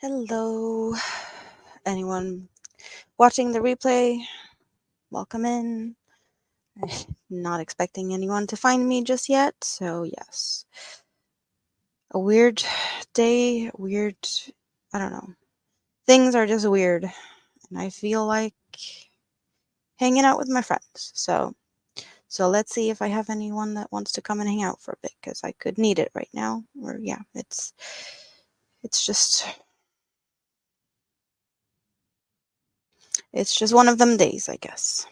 Hello, anyone watching the replay, welcome in. Not expecting anyone to find me just yet, so yes. A weird day, I don't know. Things are just weird, and I feel like hanging out with my friends. So let's see if I have anyone that wants to come and hang out for a bit, because I could need it right now. Or yeah, it's just one of them days, I guess.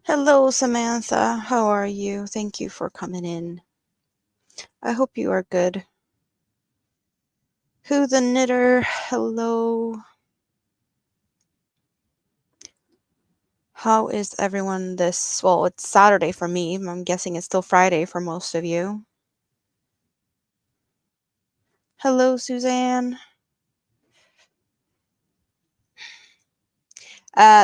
Hello, Samantha. How are you? Thank you for coming in. I hope you are good. Who the Knitter? Hello. How is everyone this? Well, it's Saturday for me. I'm guessing it's still Friday for most of you. Hello, Suzanne.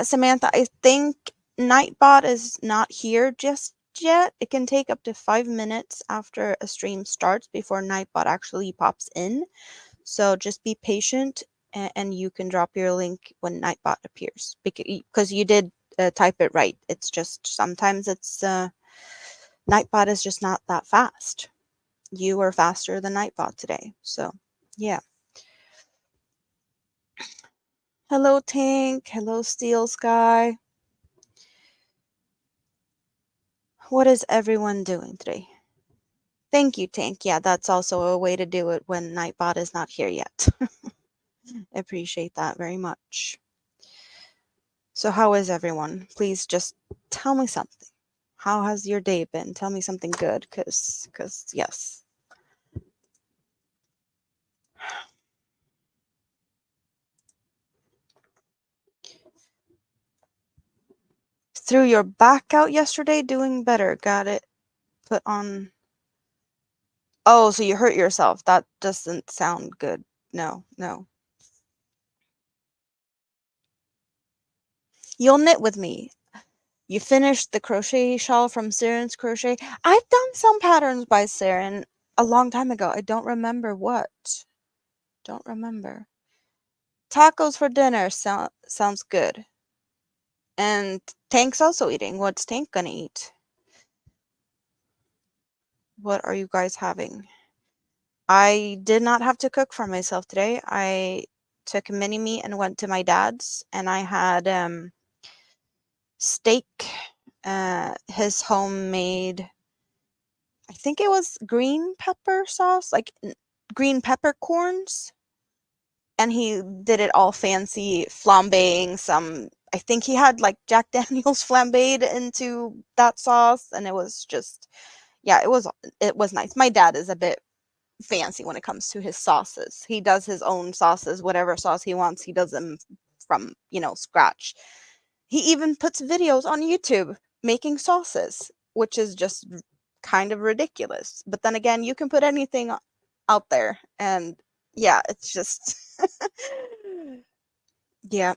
Samantha, I think Nightbot is not here just yet. It can take up to 5 minutes after a stream starts before Nightbot actually pops in. So just be patient, and you can drop your link when Nightbot appears, because you did type it right. It's just sometimes it's Nightbot is just not that fast. You are faster than Nightbot today. So yeah. Hello, Tank. Hello, Steel Sky. What is everyone doing today? Thank you, Tank. Yeah, that's also a way to do it when Nightbot is not here yet. Appreciate that very much. So how is everyone? Please just tell me something. How has your day been? Tell me something good, cause yes. Threw your back out yesterday, doing better. Got it put on. Oh, so you hurt yourself. That doesn't sound good. No. You'll knit with me. You finished the crochet shawl from Saren's Crochet. I've done some patterns by Saren a long time ago. I don't remember what. Don't remember. Tacos for dinner sounds good. And Tank's also eating. What's Tank gonna eat? What are you guys having? I did not have to cook for myself today. I took mini me and went to my dad's, and I had steak, his homemade, I think it was green pepper sauce, like green peppercorns. And he did it all fancy, flambeing some, I think he had like Jack Daniels flambéed into that sauce, and it was just, yeah, it was nice. My dad is a bit fancy when it comes to his sauces. He does his own sauces, whatever sauce he wants, he does them from, scratch. He even puts videos on YouTube making sauces, which is just kind of ridiculous. But then again, you can put anything out there, and yeah, it's just yeah.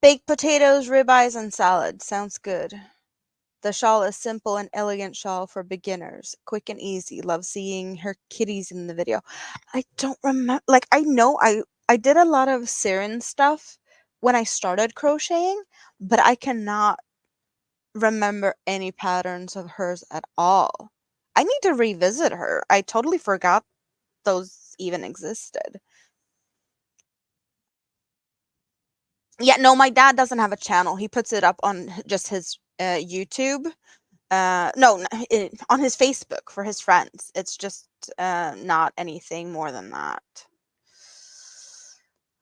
Baked potatoes, ribeyes, and salad. Sounds good. The shawl is simple and elegant shawl for beginners. Quick and easy. Love seeing her kitties in the video. I don't remember. Like, I know I did a lot of Siren stuff when I started crocheting, but I cannot remember any patterns of hers at all. I need to revisit her. I totally forgot those even existed. Yeah, no, my dad doesn't have a channel. He puts it up on just his YouTube. No, on his Facebook for his friends. It's just not anything more than that.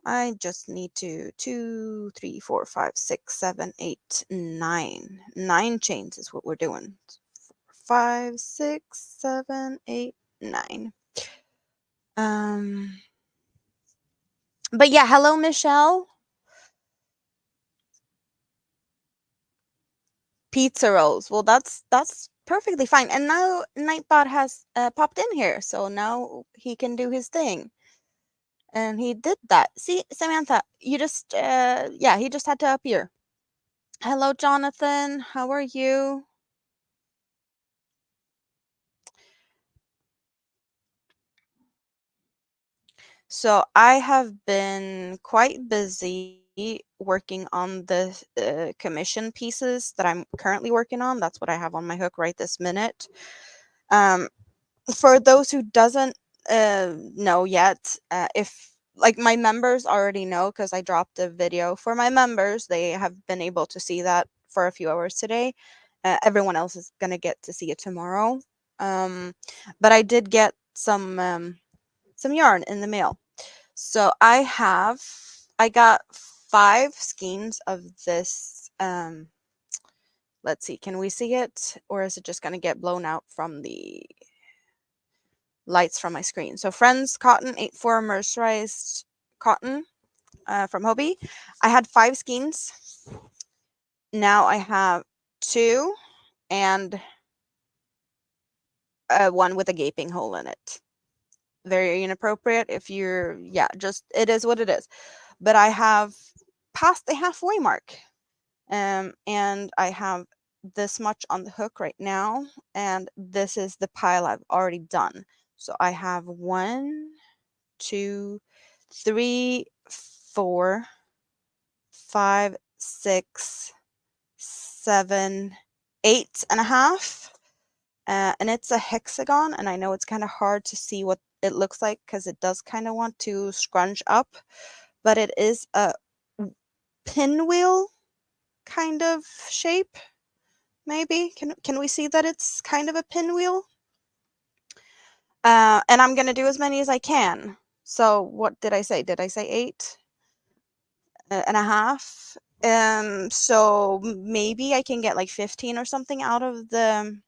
I just need 2, 3, 4, 5, 6, 7, 8, 9. 9 chains is what we're doing. 5, 6, 7, 8, 9. But yeah, hello, Michelle. Pizza rolls. Well, that's perfectly fine. And now Nightbot has popped in here, so now he can do his thing. And he did that. See, Samantha, you just yeah, he just had to appear. Hello, Jonathan. How are you? So I have been quite busy working on the commission pieces that I'm currently working on. That's what I have on my hook right this minute. Um, for those who doesn't know yet, if like my members already know because I dropped a video for my members, they have been able to see that for a few hours today. Everyone else is gonna get to see it tomorrow. Um, but I did get some yarn in the mail. So I got 5 skeins of this. Let's see, can we see it, or is it just gonna get blown out from the lights from my screen? So Friends Cotton 8/4 mercerized cotton from Hobie. I had 5 skeins. Now I have 2 and one with a gaping hole in it. Very inappropriate if you're, yeah, just it is what it is. But I have passed the halfway mark. And I have this much on the hook right now, and this is the pile I've already done. So I have 1, 2, 3, 4, 5, 6, 7, 8.5. And it's a hexagon, and I know it's kind of hard to see what it looks like because it does kind of want to scrunch up, but it is a pinwheel kind of shape. Maybe can we see that it's kind of a pinwheel? And I'm gonna do as many as I can. So what did I say? Did I say 8.5? So maybe I can get like 15 or something out of the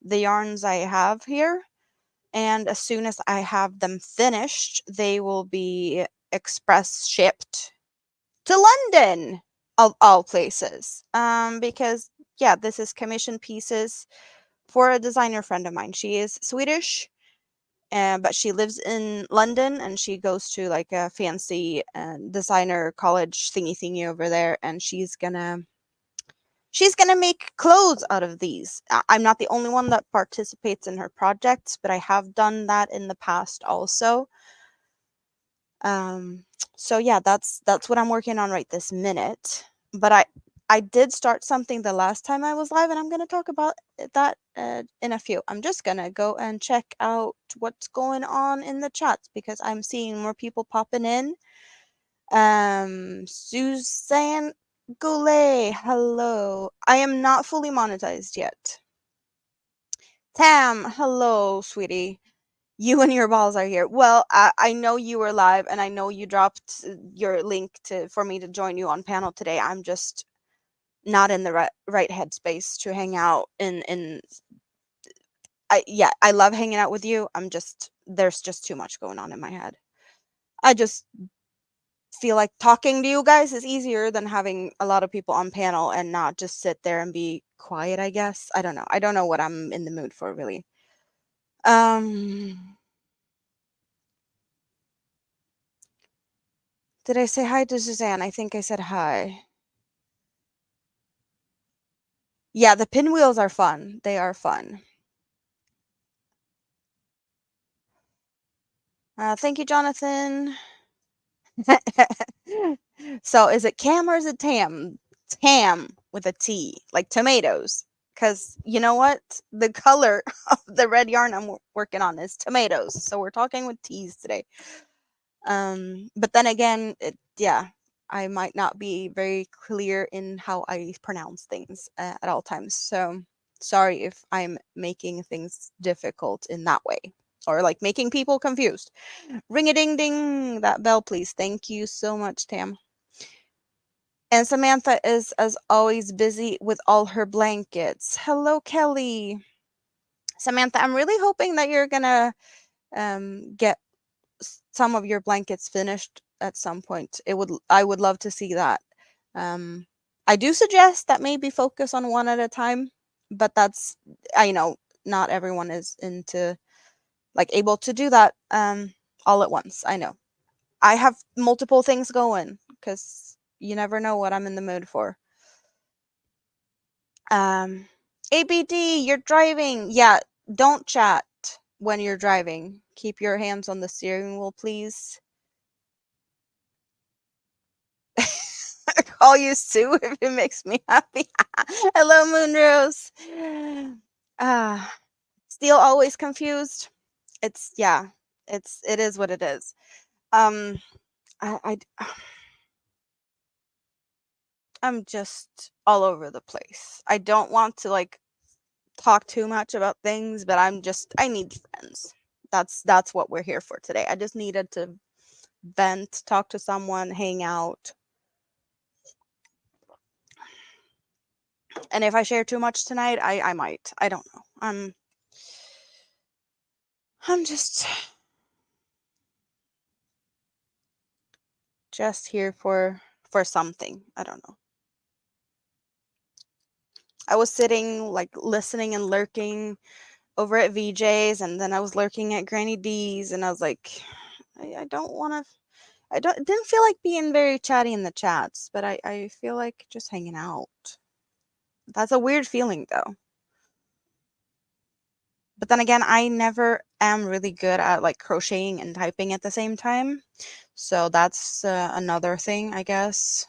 yarns I have here. And as soon as I have them finished, they will be express shipped to London, of all places. Because yeah, this is commission pieces for a designer friend of mine. She is Swedish, but she lives in London, and she goes to like a fancy designer college thingy over there, and she's gonna make clothes out of these. I'm not the only one that participates in her projects, but I have done that in the past also. Um, so yeah, that's what I'm working on right this minute. But I did start something the last time I was live, and I'm going to talk about that in a few. I'm just going to go and check out what's going on in the chats because I'm seeing more people popping in. Suzanne Goulet, hello. I am not fully monetized yet. Tam, hello, sweetie. You and your balls are here. Well, I know you were live, and I know you dropped your link for me to join you on panel today. I'm just not in the right headspace to hang out in I love hanging out with you. There's just too much going on in my head. I just feel like talking to you guys is easier than having a lot of people on panel and not just sit there and be quiet, I guess. I don't know. I don't know what I'm in the mood for, really. Did I say hi to Suzanne? I think I said hi. Yeah, the pinwheels are fun. They are fun. Thank you, Jonathan. So is it Cam or is it Tam? Tam with a T, like tomatoes. Because you know what? The color of the red yarn I'm working on is tomatoes. So we're talking with T's today. But then again, yeah, I might not be very clear in how I pronounce things at all times. So sorry if I'm making things difficult in that way or like making people confused. Ring a ding ding, that bell, please. Thank you so much, Tam. And Samantha is, as always, busy with all her blankets. Hello, Kelly. Samantha, I'm really hoping that you're gonna get some of your blankets finished at some point. I would love to see that. I do suggest that maybe focus on one at a time, but I know not everyone is able to do that all at once. I know. I have multiple things going because you never know what I'm in the mood for. ABD, you're driving. Yeah, don't chat when you're driving. Keep your hands on the steering wheel, please. I call you Sue if it makes me happy. Hello, Moonrose. Still always confused. It is what it is. Um, I I'm just all over the place. I don't want to like talk too much about things, but I need friends. That's what we're here for today. I just needed to vent, talk to someone, hang out. And if I share too much tonight, I might. I don't know. I'm just here for something. I don't know. I was sitting like listening and lurking over at VJ's, and then I was lurking at Granny D's, and I was like, I don't want to. I don't didn't feel like being very chatty in the chats, but I feel like just hanging out. That's a weird feeling though. But then again, I never am really good at like crocheting and typing at the same time. So that's another thing, I guess.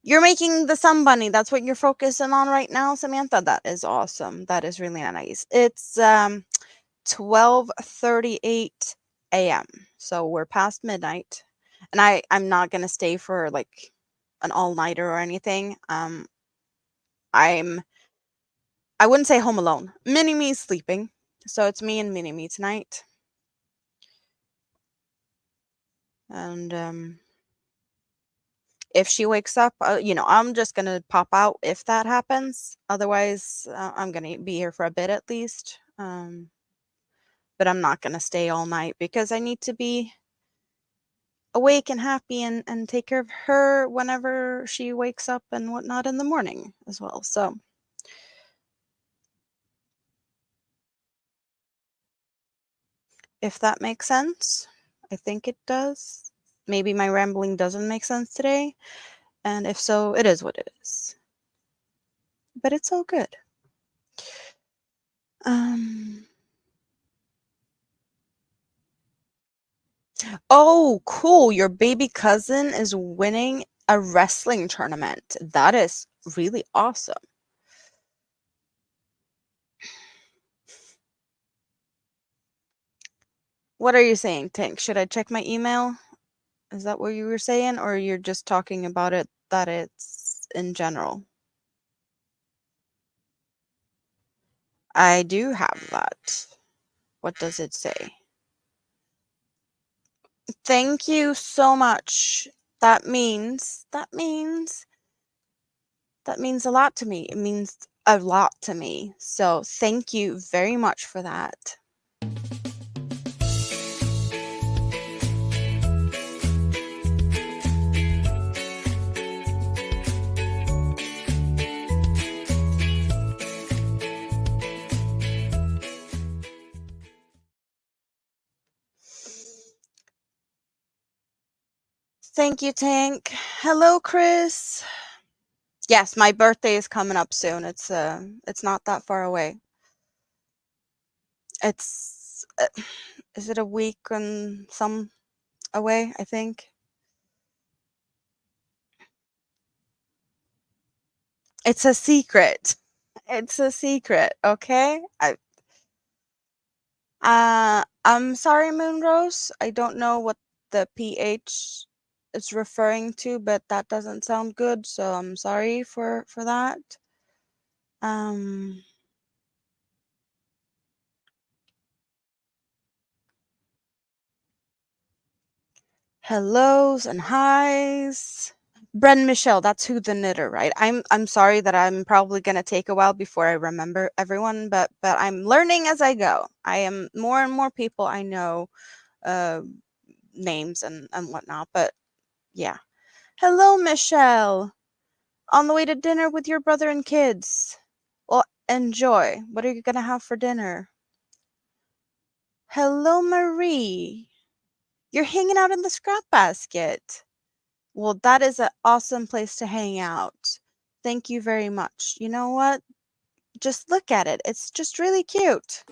You're making the sun bunny. That's what you're focusing on right now, Samantha. That is awesome. That is really nice. It's 12:38 a.m. So we're past midnight. And I'm not going to stay for like an all-nighter or anything. I wouldn't say home alone. Mini-Me's sleeping. So it's me and Mini-Me tonight. And if she wakes up, I'm just going to pop out if that happens. Otherwise, I'm going to be here for a bit at least. But I'm not going to stay all night because I need to be awake and happy and take care of her whenever she wakes up and whatnot in the morning as well. So if that makes sense, I think it does. Maybe my rambling doesn't make sense today. And if so, it is what it is. But it's all good. Oh, cool. Your baby cousin is winning a wrestling tournament. That is really awesome. What are you saying, Tank? Should I check my email? Is that what you were saying? Or you're just talking about it that it's in general? I do have that. What does it say? Thank you so much. That means a lot to me. It means a lot to me. So thank you very much for that. Thank you, Tank. Hello, Chris. Yes, my birthday is coming up soon. It's not that far away. It's is it a week and some away, I think. It's a secret. It's a secret, okay? I'm sorry, Moonrose. I don't know what the PH is referring to, but that doesn't sound good, so I'm sorry for that. Hellos and highs. Bren Michelle, that's who the knitter, right? I'm sorry that I'm probably gonna take a while before I remember everyone, but I'm learning as I go. I am more and more people I know names and whatnot, but yeah. Hello, Michelle. On the way to dinner with your brother and kids. Well, enjoy. What are you gonna have for dinner? Hello, Marie. You're hanging out in the scrap basket. Well, that is an awesome place to hang out. Thank you very much. You know what? Just look at it. It's just really cute.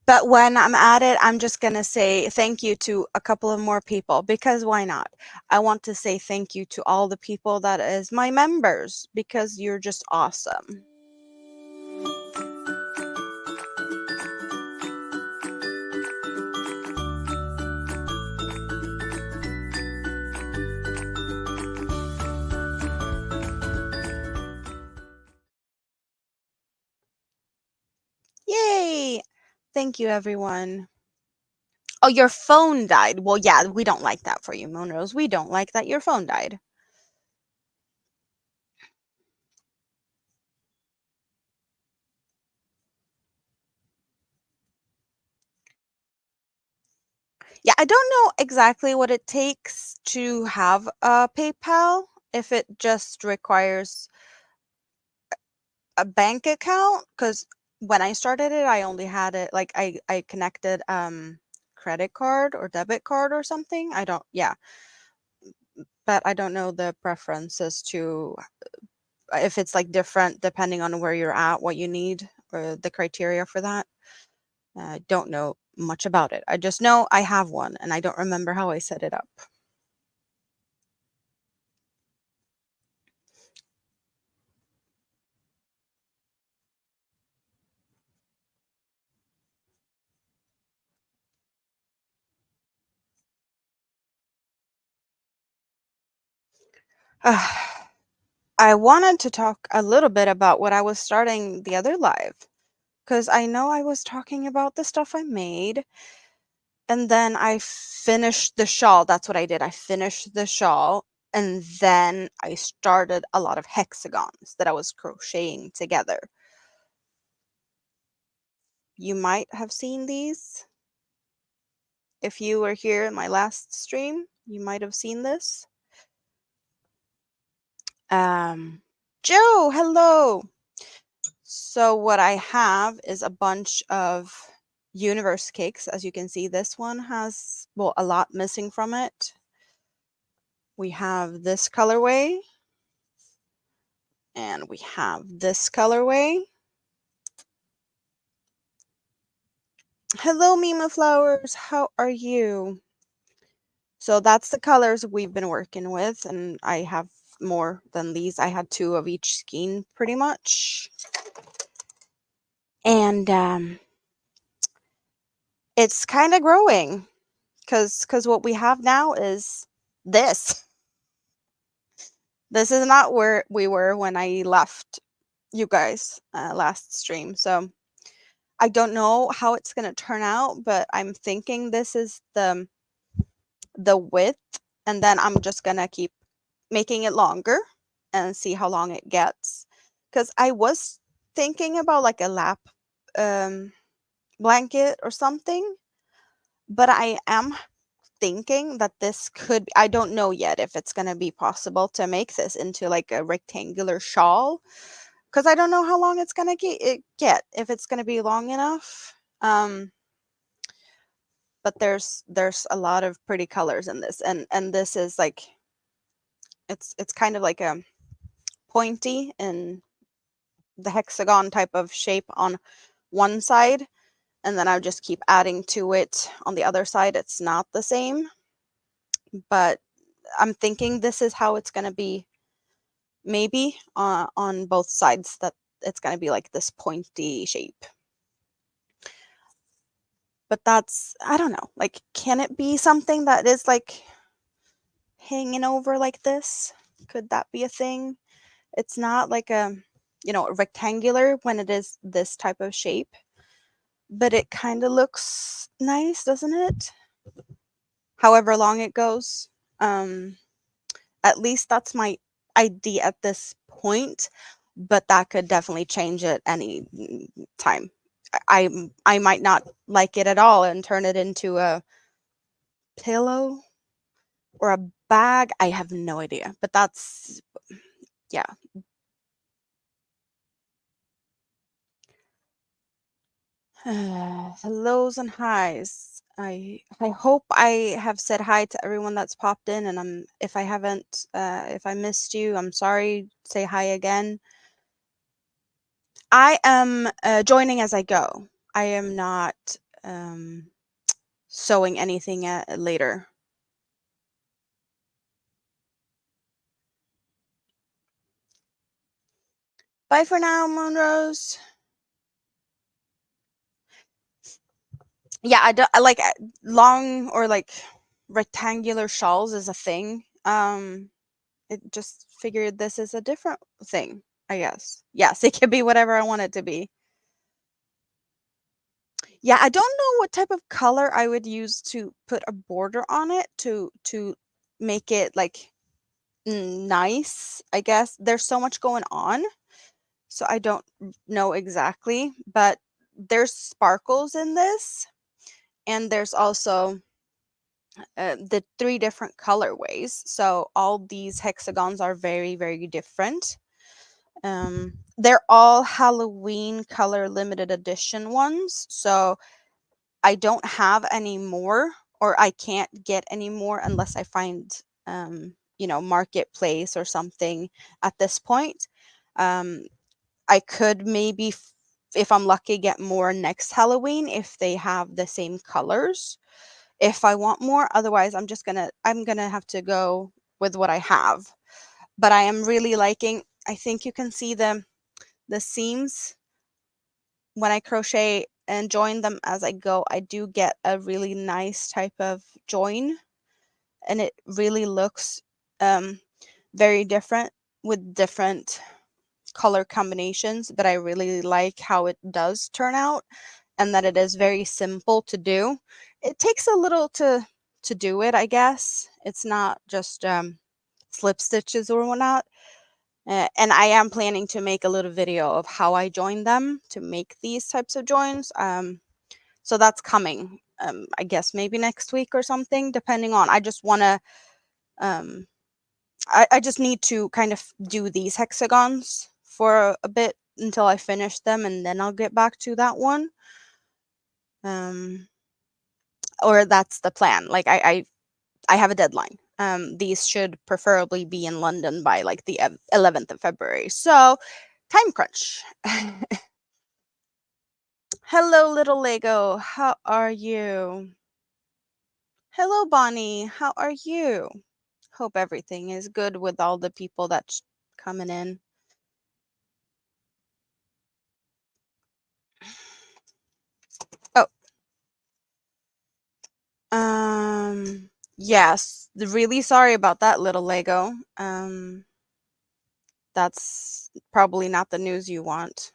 But when I'm at it, I'm just going to say thank you to a couple of more people because why not? I want to say thank you to all the people that is my members because you're just awesome. Yay! Thank you, everyone. Oh, your phone died. Well, yeah, we don't like that for you, Moonrose. We don't like that your phone died. Yeah, I don't know exactly what it takes to have a PayPal, if it just requires a bank account, because when I started it, I only had it like I connected credit card or debit card or something. I don't, yeah, but I don't know the preferences to if it's like different depending on where you're at, what you need, or the criteria for that. I don't know much about it. I just know I have one and I don't remember how I set it up. I wanted to talk a little bit about what I was starting the other live, because I know I was talking about the stuff I made, and then I finished the shawl. That's what I did. I finished the shawl, and then I started a lot of hexagons that I was crocheting together. You might have seen these. If you were here in my last stream, you might have seen this. Joe, hello. So what I have is a bunch of universe cakes. As you can see, this one has, well, a lot missing from it. We have this colorway, and we have this colorway. Hello, Mima Flowers. How are you? So that's the colors we've been working with, and I have more than these. I had 2 of each skein pretty much. And it's kind of growing because what we have now is this. This is not where we were when I left you guys last stream. So I don't know how it's going to turn out, but I'm thinking this is the width, and then I'm just going to keep making it longer and see how long it gets. Because I was thinking about like a lap blanket or something, but I am thinking that this could, I don't know yet if it's going to be possible to make this into like a rectangular shawl, because I don't know how long it's going to get, if it's going to be long enough. But there's a lot of pretty colors in this, and this is like, it's kind of like a pointy and the hexagon type of shape on one side, and then I'll just keep adding to it on the other side. It's not the same, but I'm thinking this is how it's going to be, maybe on both sides, that it's going to be like this pointy shape. But that's, I don't know, like, can it be something that is like hanging over like this? Could that be a thing? It's not like a, rectangular when it is this type of shape, but it kind of looks nice, doesn't it? However long it goes. At least that's my idea at this point, but that could definitely change at any time. I might not like it at all and turn it into a pillow or a bag. I have no idea, but that's, yeah. Hellos and highs. I hope I have said hi to everyone that's popped in, and if I haven't, if I missed you, I'm sorry. Say hi again. I am joining as I go. I am not sewing anything later. Bye for now, Monrose. Yeah, I like long or like rectangular shawls is a thing. It just figured this is a different thing, I guess. Yes, it can be whatever I want it to be. Yeah, I don't know what type of color I would use to put a border on it to make it like nice, I guess. There's so much going on, so I don't know exactly, but there's sparkles in this, and there's also the 3 different colorways. So all these hexagons are very, very different. They're all Halloween color limited edition ones. So I don't have any more, or I can't get any more unless I find, marketplace or something at this point. I could maybe, if I'm lucky, get more next Halloween if they have the same colors. If I want more, otherwise I'm gonna have to go with what I have. But I am really liking. I think you can see the seams when I crochet and join them as I go. I do get a really nice type of join, and it really looks very different with different color combinations, but I really like how it does turn out and that it is very simple to do. It takes a little to do it, I guess. It's not just slip stitches or whatnot. And I am planning to make a little video of how I join them to make these types of joins. So that's coming. I guess maybe next week or something, depending on. I just want to. Um, I just need to kind of do these hexagons for a bit until I finish them, and then I'll get back to that one. Or that's the plan. Like I have a deadline. These should preferably be in London by like the 11th of February. So, time crunch. Hello, little Lego. How are you? Hello, Bonnie. How are you? Hope everything is good with all the people that's coming in. Oh, yes. Really sorry about that, little Lego. That's probably not the news you want.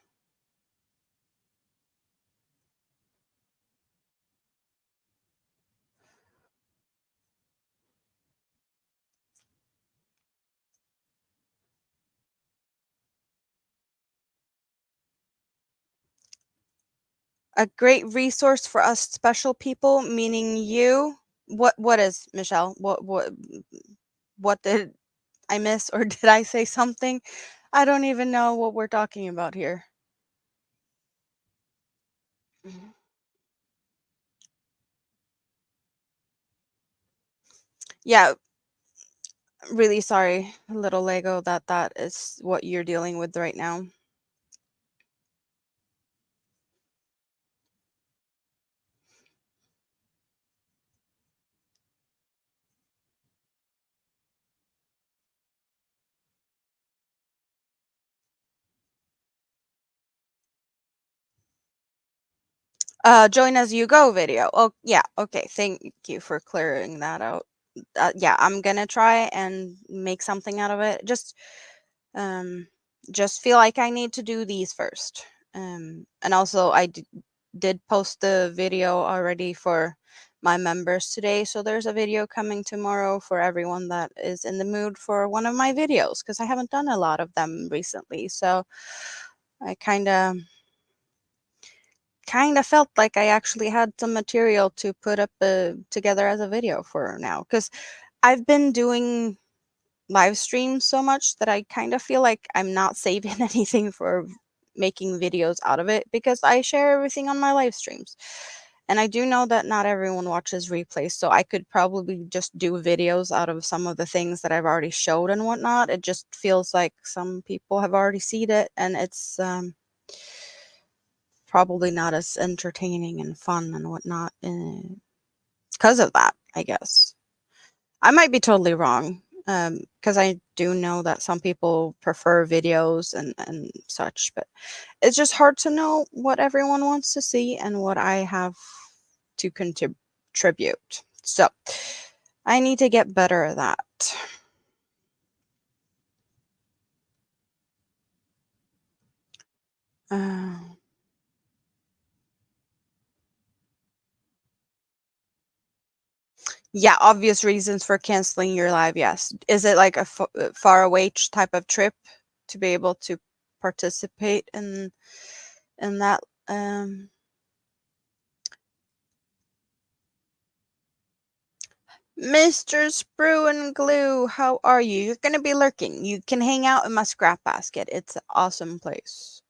A great resource for us special people, meaning you. What is, Michelle? What did I miss, or did I say something? I don't even know what we're talking about here. Yeah, really sorry, little Lego, that is what you're dealing with right now. Join as you go video. Oh, yeah. Okay. Thank you for clearing that out. Yeah, I'm gonna try and make something out of it. Um, just feel like I need to do these first. And also I did post the video already for my members today. So there's a video coming tomorrow for everyone that is in the mood for one of my videos, because I haven't done a lot of them recently. So I kind of kind of felt like I actually had some material to put up together as a video for now, because I've been doing live streams so much that I kind of feel like I'm not saving anything for making videos out of it, because I share everything on my live streams. And I do know that not everyone watches replays, so I could probably just do videos out of some of the things that I've already showed and whatnot. It just feels like some people have already seen it, and it's probably not as entertaining and fun and whatnot because of that, I guess. I might be totally wrong, because I do know that some people prefer videos and such, but it's just hard to know what everyone wants to see and what I have to contribute. So I need to get better at that. Uh, yeah, obvious reasons for canceling your live. Yes. Is it like a far away type of trip to be able to participate in that? Mr. Sprue and Glue, how are you? You're gonna be lurking. You can hang out in my scrap basket. It's an awesome place.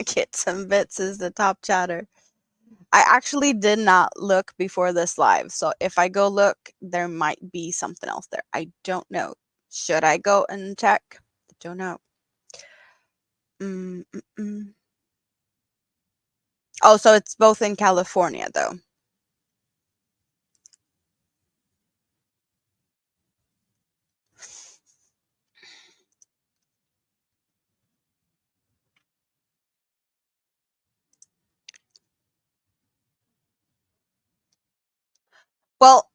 Get some bits is the top chatter. I actually did not look before this live, so if I go look, there might be something else there. I don't know. Should I go and check? I don't know. Oh, so it's both in California, though. Well,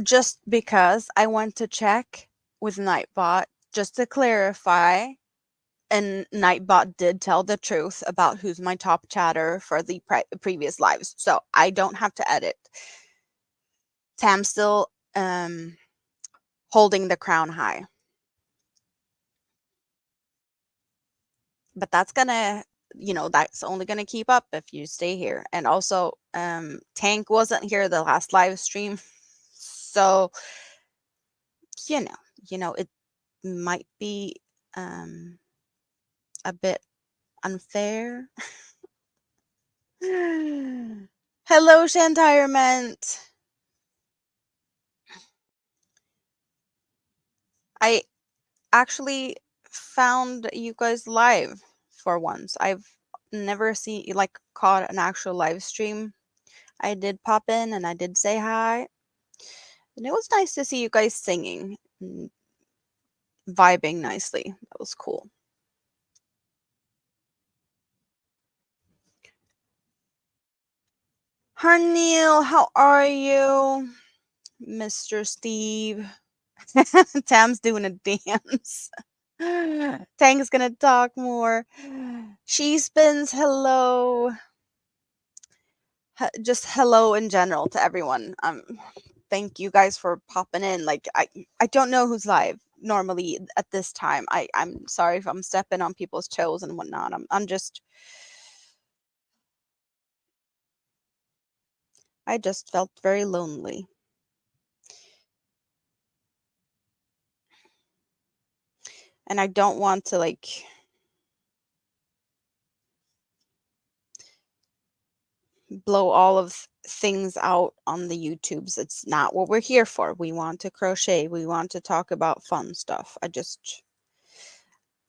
just because I went to check with Nightbot, just to clarify, and Nightbot did tell the truth about who's my top chatter for the previous lives, so I don't have to edit. Tam's still holding the crown high, but that's gonna, that's only gonna keep up if you stay here. And also, Tank wasn't here the last live stream, so you know, it might be a bit unfair. Hello, Shantirement. I actually found you guys live for once. I've never seen, like, caught an actual live stream. I did pop in and I did say hi. And it was nice to see you guys singing and vibing nicely. That was cool. Harneil, how are you? Mr. Steve. Tam's doing a dance. Tang's gonna talk more. She spins hello. Just hello in general to everyone. Thank you guys for popping in. Like, I don't know who's live normally at this time. I'm sorry if I'm stepping on people's toes and whatnot. I just felt very lonely. And I don't want to, like, blow all of things out on the YouTubes. It's not what we're here for. We want to crochet. We want to talk about fun stuff.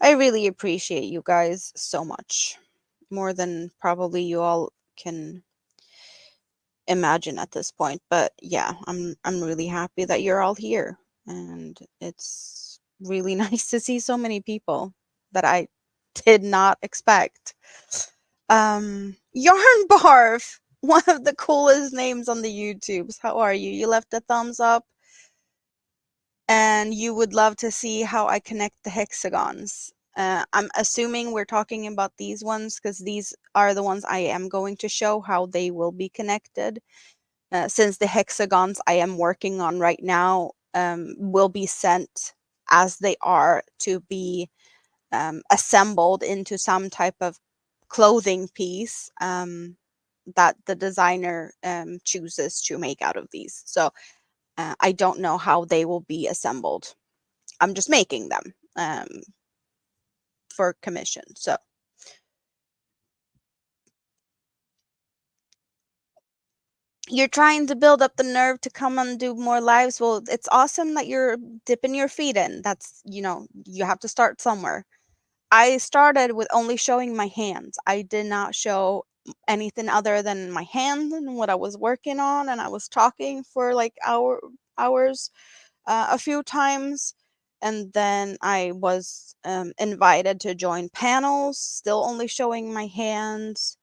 I really appreciate you guys so much. More than probably you all can imagine at this point. But yeah, I'm really happy that you're all here. And it's really nice to see so many people that I did not expect. Yarn Barf, one of the coolest names on the YouTubes. How are you? You left a thumbs up, and you would love to see how I connect the hexagons. I'm assuming we're talking about these ones because these are the ones I am going to show how they will be connected. Since the hexagons I am working on right now will be sent as they are to be assembled into some type of clothing piece that the designer chooses to make out of these. So I don't know how they will be assembled. I'm just making them for commission. So you're trying to build up the nerve to come and do more lives. Well, it's awesome that you're dipping your feet in. That's, you have to start somewhere. I started with only showing my hands. I did not show anything other than my hand and what I was working on, and I was talking for like hours a few times, and then I was invited to join panels, still only showing my hands,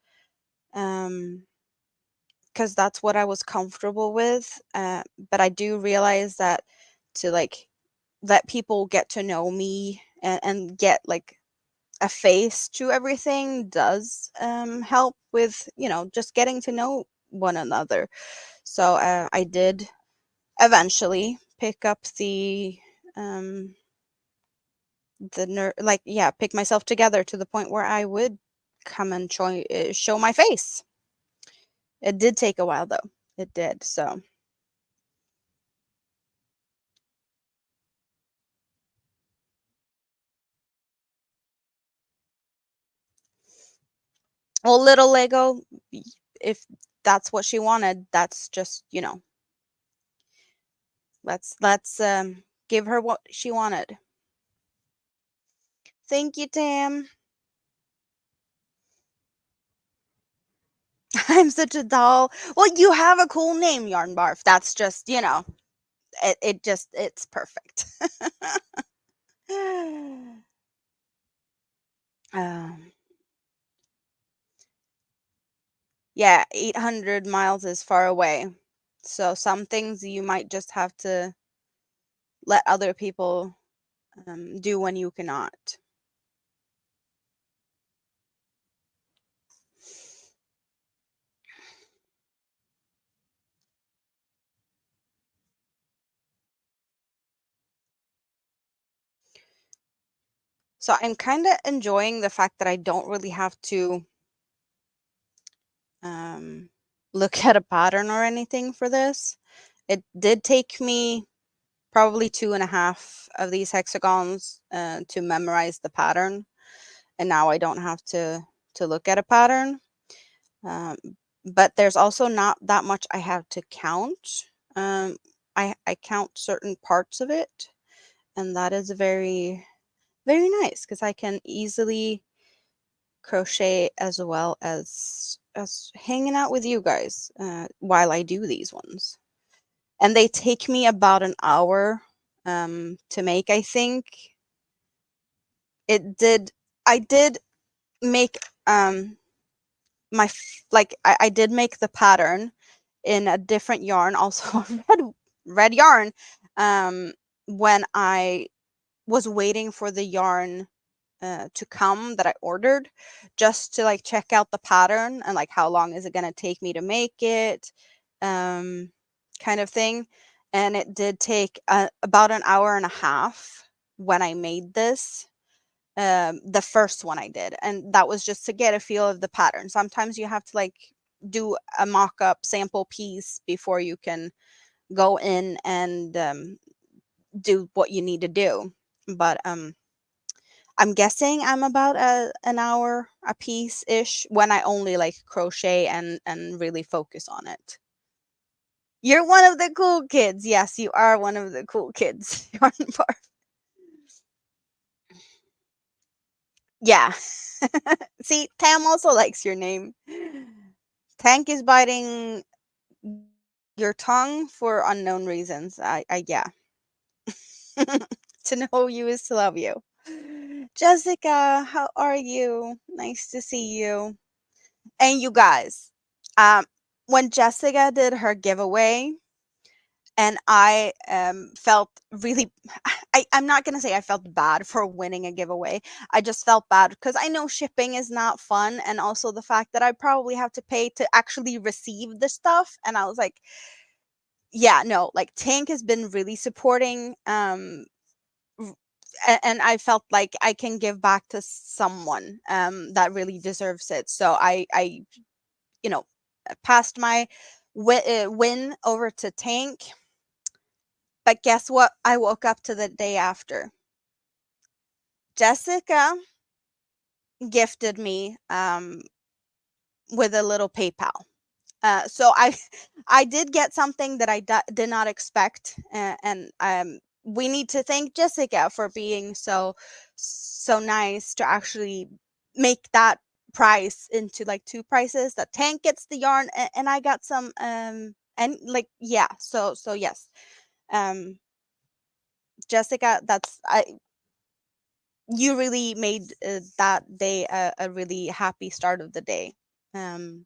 because that's what I was comfortable with. But I do realize that to like let people get to know me and get like a face to everything does help with just getting to know one another. So I did eventually pick up um pick myself together to the point where I would come and show my face. It did take a while though. It did. So well, little Lego, if that's what she wanted, that's just, let's give her what she wanted. Thank you, Tam. I'm such a doll. Well, you have a cool name, Yarn Barf. That's just, it's perfect. um, yeah, 800 miles is far away. So some things you might just have to let other people do when you cannot. So I'm kind of enjoying the fact that I don't really have to um, look at a pattern or anything for this. It did take me probably 2.5 of these hexagons to memorize the pattern, and now I don't have to look at a pattern. Um, but there's also not that much I have to count. I count certain parts of it, and that is very, very nice because I can easily crochet as well as hanging out with you guys while I do these ones. And they take me about an hour to make, I think. It did I did make I did make the pattern in a different yarn, also a red yarn, um when I was waiting for the yarn to come that I ordered, just to like check out the pattern and like how long is it going to take me to make it, um kind of thing. And it did take about an hour and a half when I made this, the first one I did, and that was just to get a feel of the pattern. Sometimes you have to like do a mock-up sample piece before you can go in and do what you need to do. But I'm guessing I'm about an hour a piece ish when I only like crochet and really focus on it. You're one of the cool kids. Yes, you are one of the cool kids. Yarn Bar. Yeah. See, Tam also likes your name. Tank is biting your tongue for unknown reasons. Yeah. To know you is to love you. Jessica, how are you? Nice to see you. And you guys, um, when Jessica did her giveaway, and I felt really, I'm not gonna say I felt bad for winning a giveaway. I just felt bad because I know shipping is not fun, and also the fact that I probably have to pay to actually receive the stuff. And I was like, yeah, no, like Tank has been really supporting and I felt like I can give back to someone that really deserves it. So I you know, passed my win over to Tank. But guess what? I woke up to the day after. Jessica gifted me with a little PayPal. So I I did get something that I did not expect, and we need to thank Jessica for being so nice to actually make that price into like two prices. That Tank gets the yarn, and I got some and like yeah. So yes, um, Jessica, that's I. You really made that day a really happy start of the day. Um,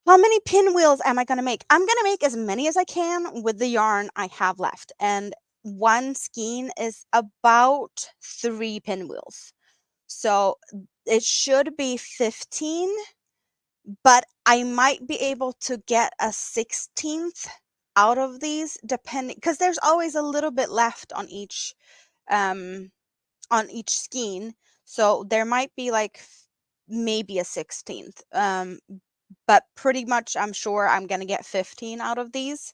How many pinwheels am I gonna make? I'm gonna make as many as I can with the yarn I have left, and one skein is about 3 pinwheels. So it should be 15, but I might be able to get a 16th out of these depending, because there's always a little bit left um on each skein. So there might be like maybe a 16th. But pretty much I'm sure I'm gonna get 15 out of these.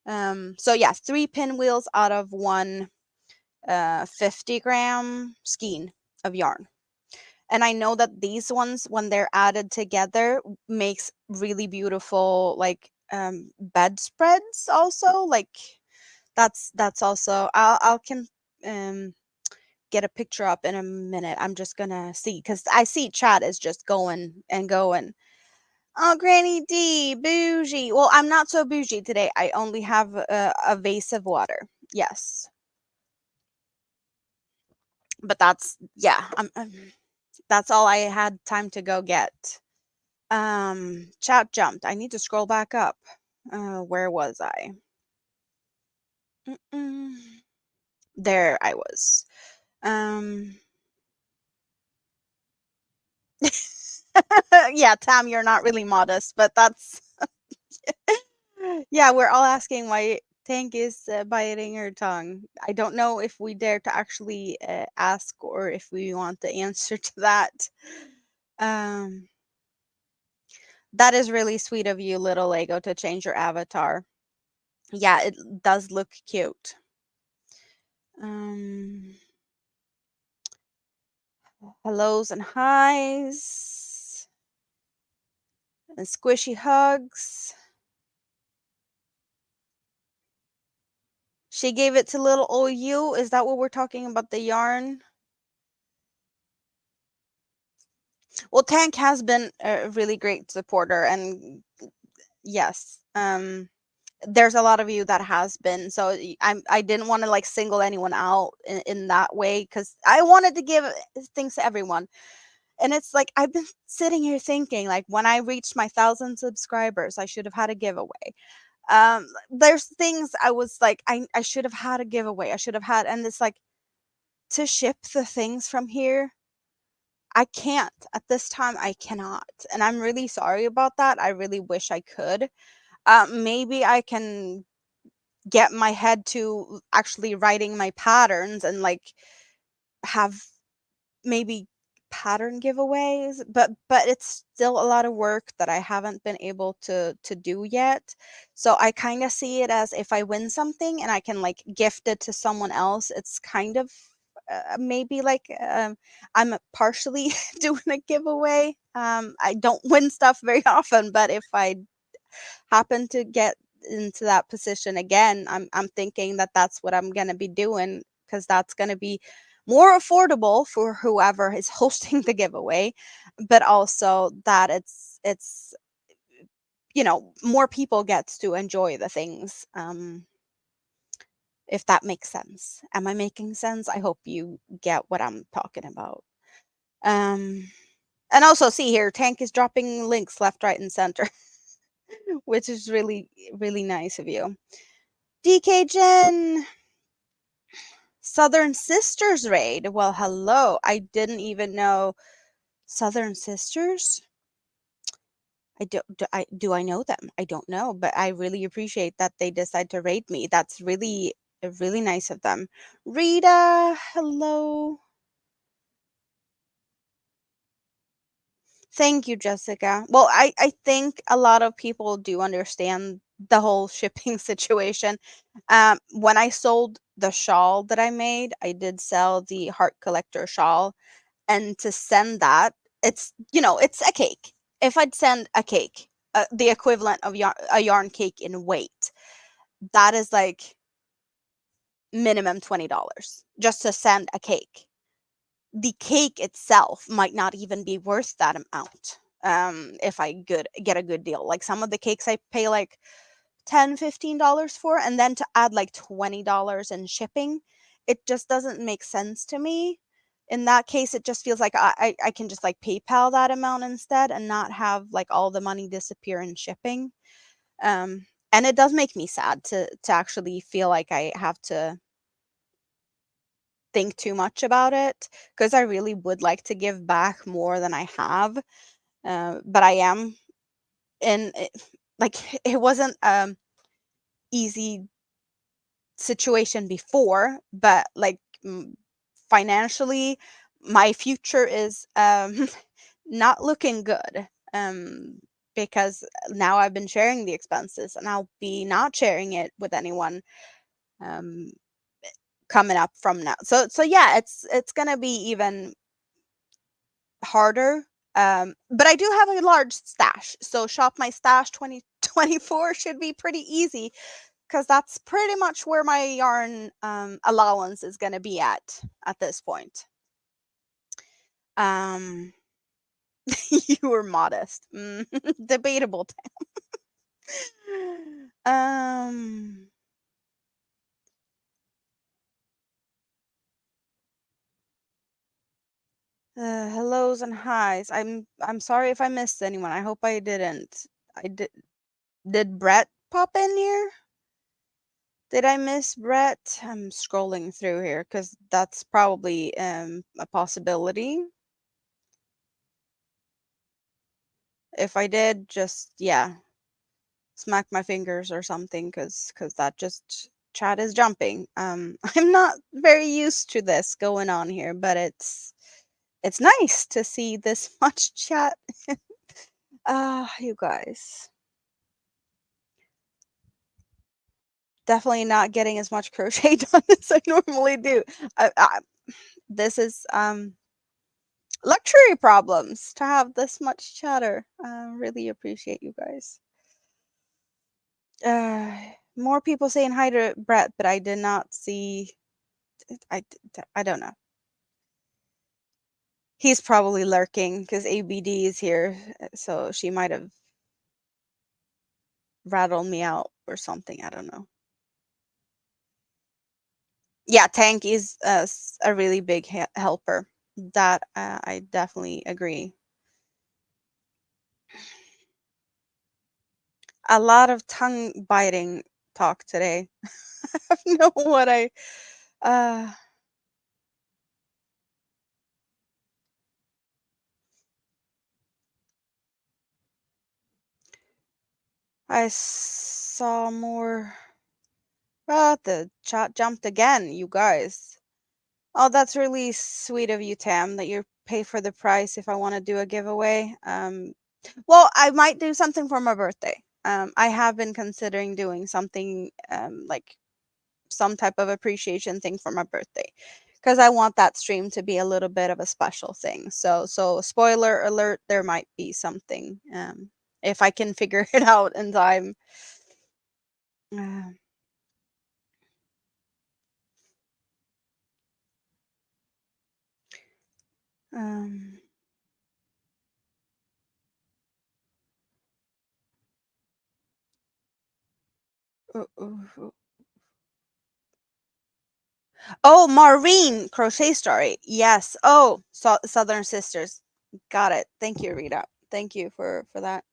So yeah, 3 pinwheels out of one 50-gram skein of yarn. And I know that these ones, when they're added together, makes really beautiful like bedspreads also. Like that's also I'll can um get a picture up in a minute. I'm just gonna see because I see chat is just going and going. Oh, Granny D, bougie. Well, I'm not so bougie today. I only have a vase of water. Yes, but that's yeah. That's all I had time to go get. Chat jumped. I need to scroll back up. Where was I? Mm-mm. There I was. Um, yeah, Tam, you're not really modest, but that's yeah, we're all asking why Tank is biting her tongue. I don't know if we dare to actually ask or if we want the answer to that. Um, that is really sweet of you, little Lego, to change your avatar. Yeah, it does look cute. Um, Hellos and highs and squishy hugs. She gave it to little old you. Is that what we're talking about? The yarn? Well, Tank has been a really great supporter, and yes, there's a lot of you that has been. So I didn't want to like single anyone out in that way because I wanted to give things to everyone. And it's like I've been sitting here thinking like when I reached my 1,000 subscribers, I should have had a giveaway. There's things I was like I should have had a giveaway. I should have had, and it's like to ship the things from here I can't. At this time, I cannot. And I'm really sorry about that. I really wish I could. Maybe I can get my head to actually writing my patterns and like have maybe pattern giveaways, but it's still a lot of work that I haven't been able to do yet. So I kind of see it as if I win something and I can like gift it to someone else, it's kind of maybe like I'm partially doing a giveaway. I don't win stuff very often, but if I happen to get into that position again, I'm thinking that that's what I'm going to be doing because that's going to be more affordable for whoever is hosting the giveaway, but also that it's more people gets to enjoy the things, if that makes sense. Am I making sense? I hope you get what I'm talking about. Um and also see here, Tank is dropping links left, right, and center, which is really, really nice of you. DK Jen, Southern Sisters raid. Well, hello. I didn't even know Southern Sisters. Do I know them? I don't know, but I really appreciate that they decide to raid me. That's really really nice of them. Rita, hello. Thank you, Jessica. Well, I think a lot of people do understand the whole shipping situation. When I sold the shawl that I made, I did sell the heart collector shawl, and to send that, it's a cake. If I'd send a cake, the equivalent of a yarn cake in weight, that is like minimum $20 just to send a cake. The cake itself might not even be worth that amount, if I get a good deal. Like, some of the cakes I pay like $10-15 for, and then to add like $20 in shipping, it just doesn't make sense to me. In that case, it just feels like I can just like PayPal that amount instead and not have like all the money disappear in shipping. And it does make me sad to actually feel like I have to think too much about it, because I really would like to give back more than I have. But I am in it, like, it wasn't easy situation before, but like, financially, my future is not looking good. Because now I've been sharing the expenses, and I'll be not sharing it with anyone um coming up from now. So yeah, it's gonna be even harder. But I do have a large stash, so shop my stash 2024 should be pretty easy, because that's pretty much where my yarn allowance is gonna be at this point. Um, you were modest. Debatable. Um, hellos and highs. I'm sorry if I missed anyone. I hope I didn't. I did. Did Brett pop in here? Did I miss Brett? I'm scrolling through here because that's probably a possibility. If I did, just yeah, smack my fingers or something, because that just chat is jumping. I'm not very used to this going on here, but it's nice to see this much chat. You guys. Definitely not getting as much crochet done as I normally do. This is luxury problems to have this much chatter. Really appreciate you guys. More people saying hi to Brett, but I did not see. I don't know. He's probably lurking because ABD is here, so she might have rattled me out or something. I don't know. Yeah, Tank is a really big helper. That I definitely agree. A lot of tongue biting talk today. I don't know what uh I saw more. Ah, the chat jumped again, you guys. Oh, that's really sweet of you, Tam, that you pay for the price if I want to do a giveaway. Well, I might do something for my birthday. I have been considering doing something like some type of appreciation thing for my birthday, because I want that stream to be a little bit of a special thing. So spoiler alert, there might be something if I can figure it out in time. Uh, um, oh, Maureen, Crochet Story. Yes. Oh, Southern Sisters. Got it. Thank you, Rita. Thank you for that.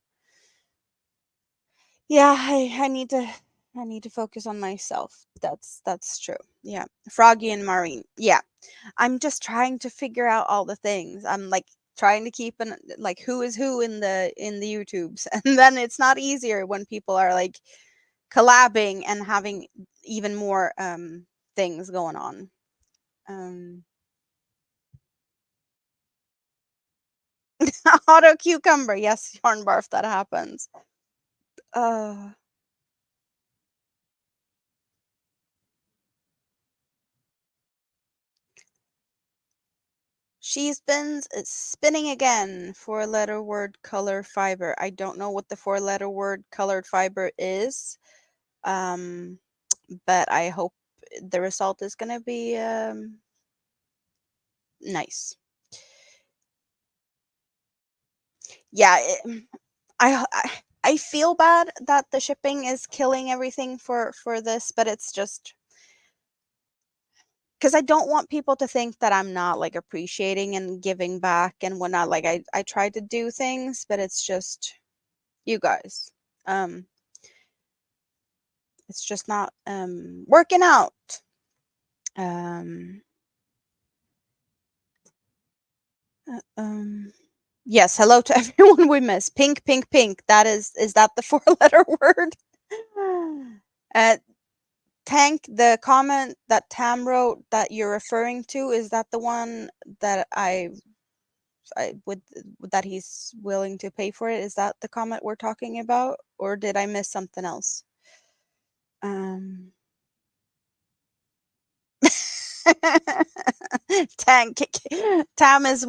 Yeah, I need to focus on myself. That's true. Yeah. Froggy and Maureen. Yeah. I'm just trying to figure out all the things. I'm like trying to keep an like who is who in the YouTubes. And then it's not easier when people are like collabing and having even more things going on. Auto cucumber, yes, yarn barf, that happens. She's been spinning again. 4-letter word color fiber. I don't know what the 4-letter word colored fiber is, but I hope the result is gonna be nice. Yeah, I feel bad that the shipping is killing everything for this, but it's just because I don't want people to think that I'm not like appreciating and giving back and whatnot. Like I try to do things, but it's just you guys. It's just not working out. Um, yes, hello to everyone we miss. Pink, pink, pink. Is that the 4-letter word? Tank, the comment that Tam wrote that you're referring to, is that the one that I would that he's willing to pay for it? Is that the comment we're talking about, or did I miss something else? Tank, Tam is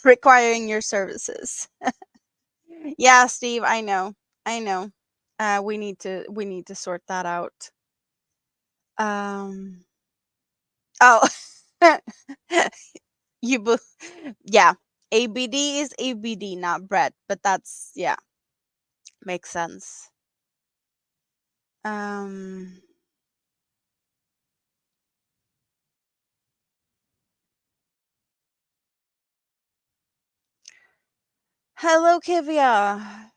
requiring your services. Yeah, Steve, I know. I know. We need to sort that out. Oh. You yeah. ABD is ABD, not bread, but that's yeah. Makes sense. Hello, Kivia.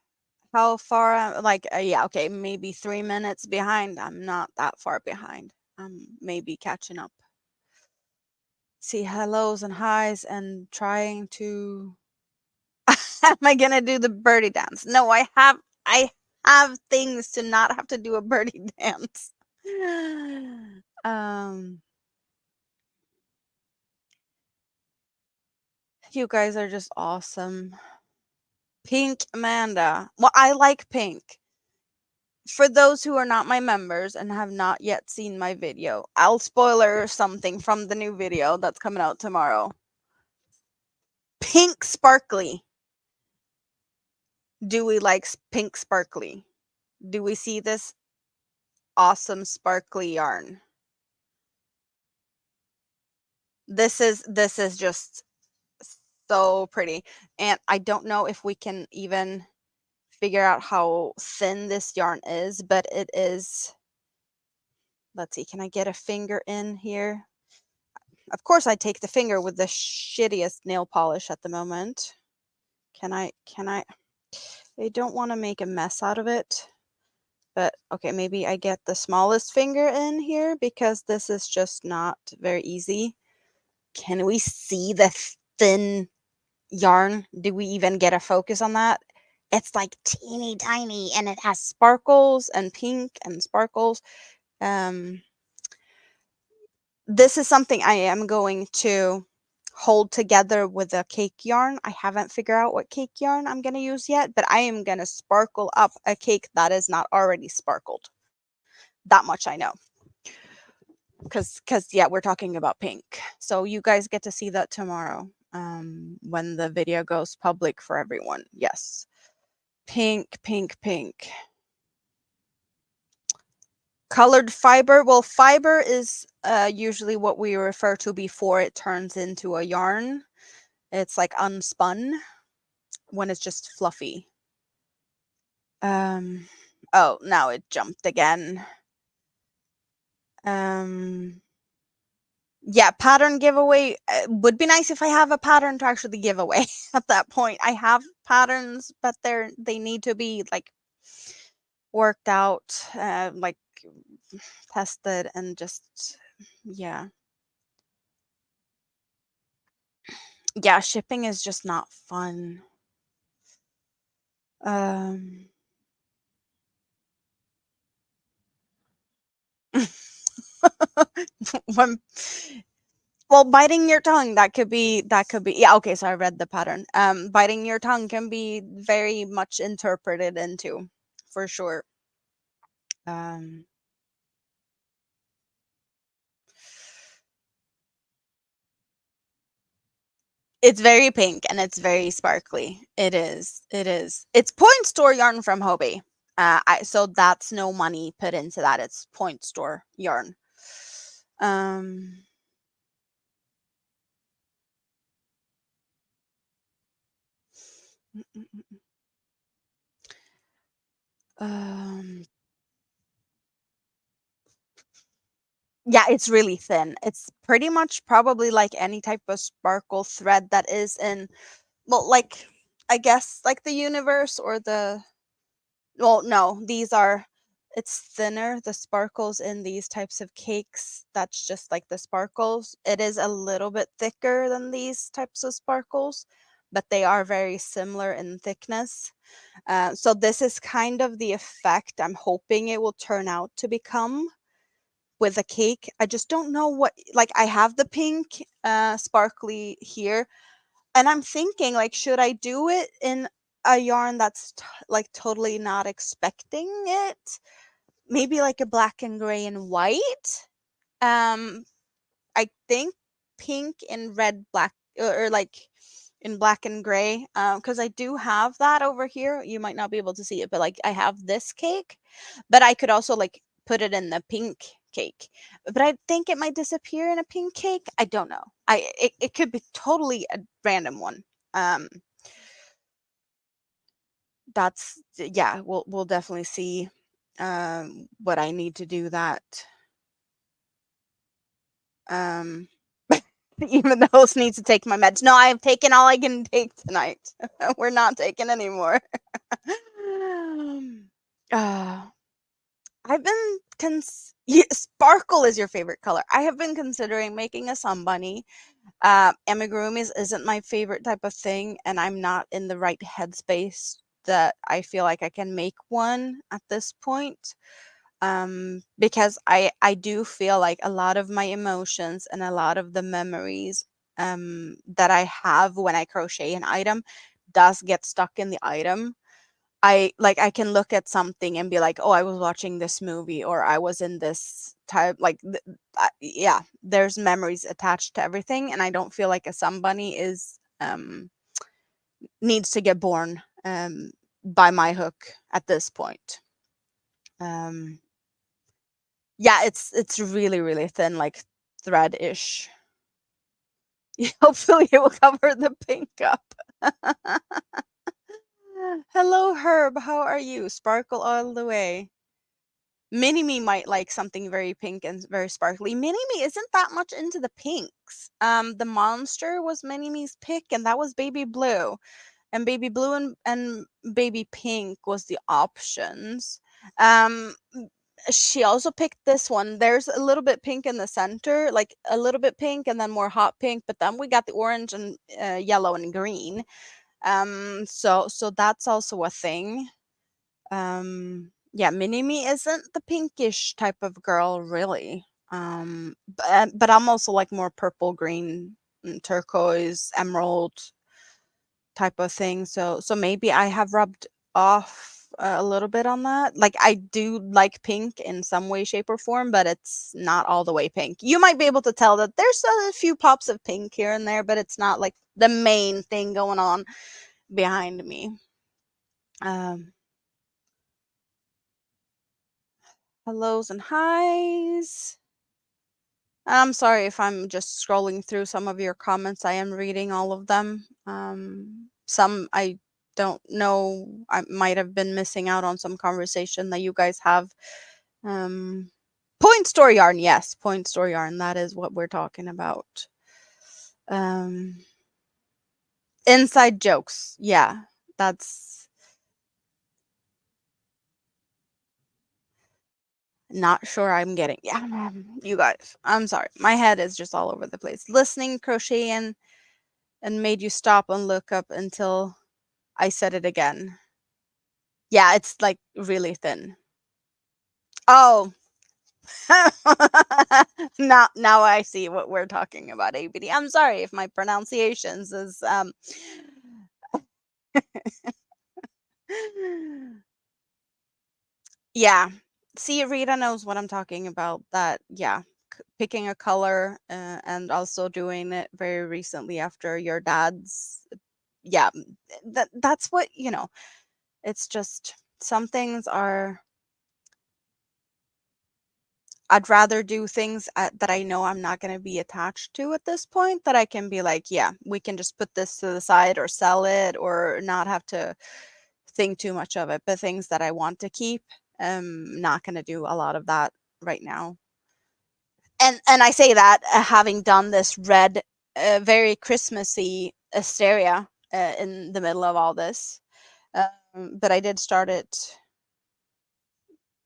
How far? Like, yeah, okay, maybe 3 minutes behind. I'm not that far behind. I'm maybe catching up. See hellos and highs and trying to. Am I gonna do the birdie dance? No, I have things to not have to do a birdie dance. You guys are just awesome. Pink Amanda. Well, I like pink. For those who are not my members and have not yet seen my video, I'll spoiler something from the new video that's coming out tomorrow. Pink sparkly. Do we like pink sparkly? Do we see this awesome sparkly yarn? This is just so pretty. And I don't know if we can even figure out how thin this yarn is, but it is. Let's see, can I get a finger in here? Of course I take the finger with the shittiest nail polish at the moment. Can I don't want to make a mess out of it. But okay, maybe I get the smallest finger in here because this is just not very easy. Can we see the thin yarn? Do we even get a focus on that? It's like teeny tiny and it has sparkles and pink and sparkles. This is something I am going to hold together with a cake yarn. I haven't figured out what cake yarn I'm going to use yet, but I am going to sparkle up a cake that is not already sparkled. That much I know. Because yeah, we're talking about pink. So you guys get to see that tomorrow when the video goes public for everyone. Yes. Pink, pink, pink. Colored fiber. Well, fiber is usually what we refer to before it turns into a yarn. It's like unspun when it's just fluffy. Oh, now it jumped again. Yeah, pattern giveaway would be nice if I have a pattern to actually give away at that point. I have patterns, but they need to be like worked out, like tested and just yeah. Yeah, shipping is just not fun. When well, biting your tongue, that could be yeah, okay, so I read the pattern. Biting your tongue can be very much interpreted into, for sure. Um, it's very pink and it's very sparkly. It is. It is. It's point store yarn from Hobie. So that's no money put into that. It's point store yarn. Um, mm, mm, mm, um, yeah, it's really thin. It's pretty much probably like any type of sparkle thread that is in, well, like, I guess, like the universe or the, well, no, these are, it's thinner, the sparkles in these types of cakes. That's just like the sparkles. It is a little bit thicker than these types of sparkles, but they are very similar in thickness. So this is kind of the effect I'm hoping it will turn out to become with a cake. I just don't know what, like, I have the pink sparkly here, and I'm thinking, like, should I do it in a yarn that's like totally not expecting it? Maybe like a black and gray and white. Um, I think pink and red, black, or like in black and gray. Because I do have that over here. You might not be able to see it, but like I have this cake, but I could also like put it in the pink cake. But I think it might disappear in a pink cake. I don't know. It could be totally a random one. Um, that's yeah. We'll definitely see. What I need to do that. Um, even though I need to take my meds. No, I have taken all I can take tonight. We're not taking anymore. uh, I've been sparkle is your favorite color. I have been considering making a sun bunny. Amigurumis isn't my favorite type of thing, and I'm not in the right headspace that I feel like I can make one at this point. Because I do feel like a lot of my emotions and a lot of the memories that I have when I crochet an item does get stuck in the item. I can look at something and be like, oh, I was watching this movie, or I was in this type, like, yeah, there's memories attached to everything, and I don't feel like a sun bunny is needs to get born by my hook at this point. um Yeah, it's really, really thin, like thread-ish. Hopefully it will cover the pink up. Hello, Herb. How are you? Sparkle all the way. Mini Me might like something very pink and very sparkly. Mini Me isn't that much into the pinks. The monster was Mini Me's pick, and that was baby blue. And baby blue and baby pink was the options. She also picked this one. There's a little bit pink in the center, like a little bit pink and then more hot pink, but then we got the orange and yellow and green. So that's also a thing. Yeah, Mini Me isn't the pinkish type of girl, really. But I'm also like more purple, green, turquoise, emerald type of thing. So maybe I have rubbed off a little bit on that. Like, I do like pink in some way, shape, or form, but it's not all the way pink. You might be able to tell that there's a few pops of pink here and there, but it's not like the main thing going on behind me. Um, Hellos and highs. I'm sorry if I'm just scrolling through some of your comments. I am reading all of them. Some I don't know. I might have been missing out on some conversation that you guys have. Um, Point store yarn, yes, point store yarn. That is what we're talking about. Um, Inside jokes, yeah, that's not sure I'm getting. Yeah, you guys, I'm sorry. My head is just all over the place. Listening, crocheting, and made you stop and look up until I said it again. Yeah, it's like really thin. Oh, Now I see what we're talking about, ABD. I'm sorry if my pronunciations is yeah. See, Rita knows what I'm talking about. That, yeah, picking a color, and also doing it very recently after your dad's. Yeah, that's what, it's just some things are. I'd rather do things that I know I'm not going to be attached to at this point, that I can be like, yeah, we can just put this to the side or sell it or not have to think too much of it. But things that I want to keep, not going to do a lot of that right now. And I say that, having done this red, very Christmassy Asteria, in the middle of all this. But I did start it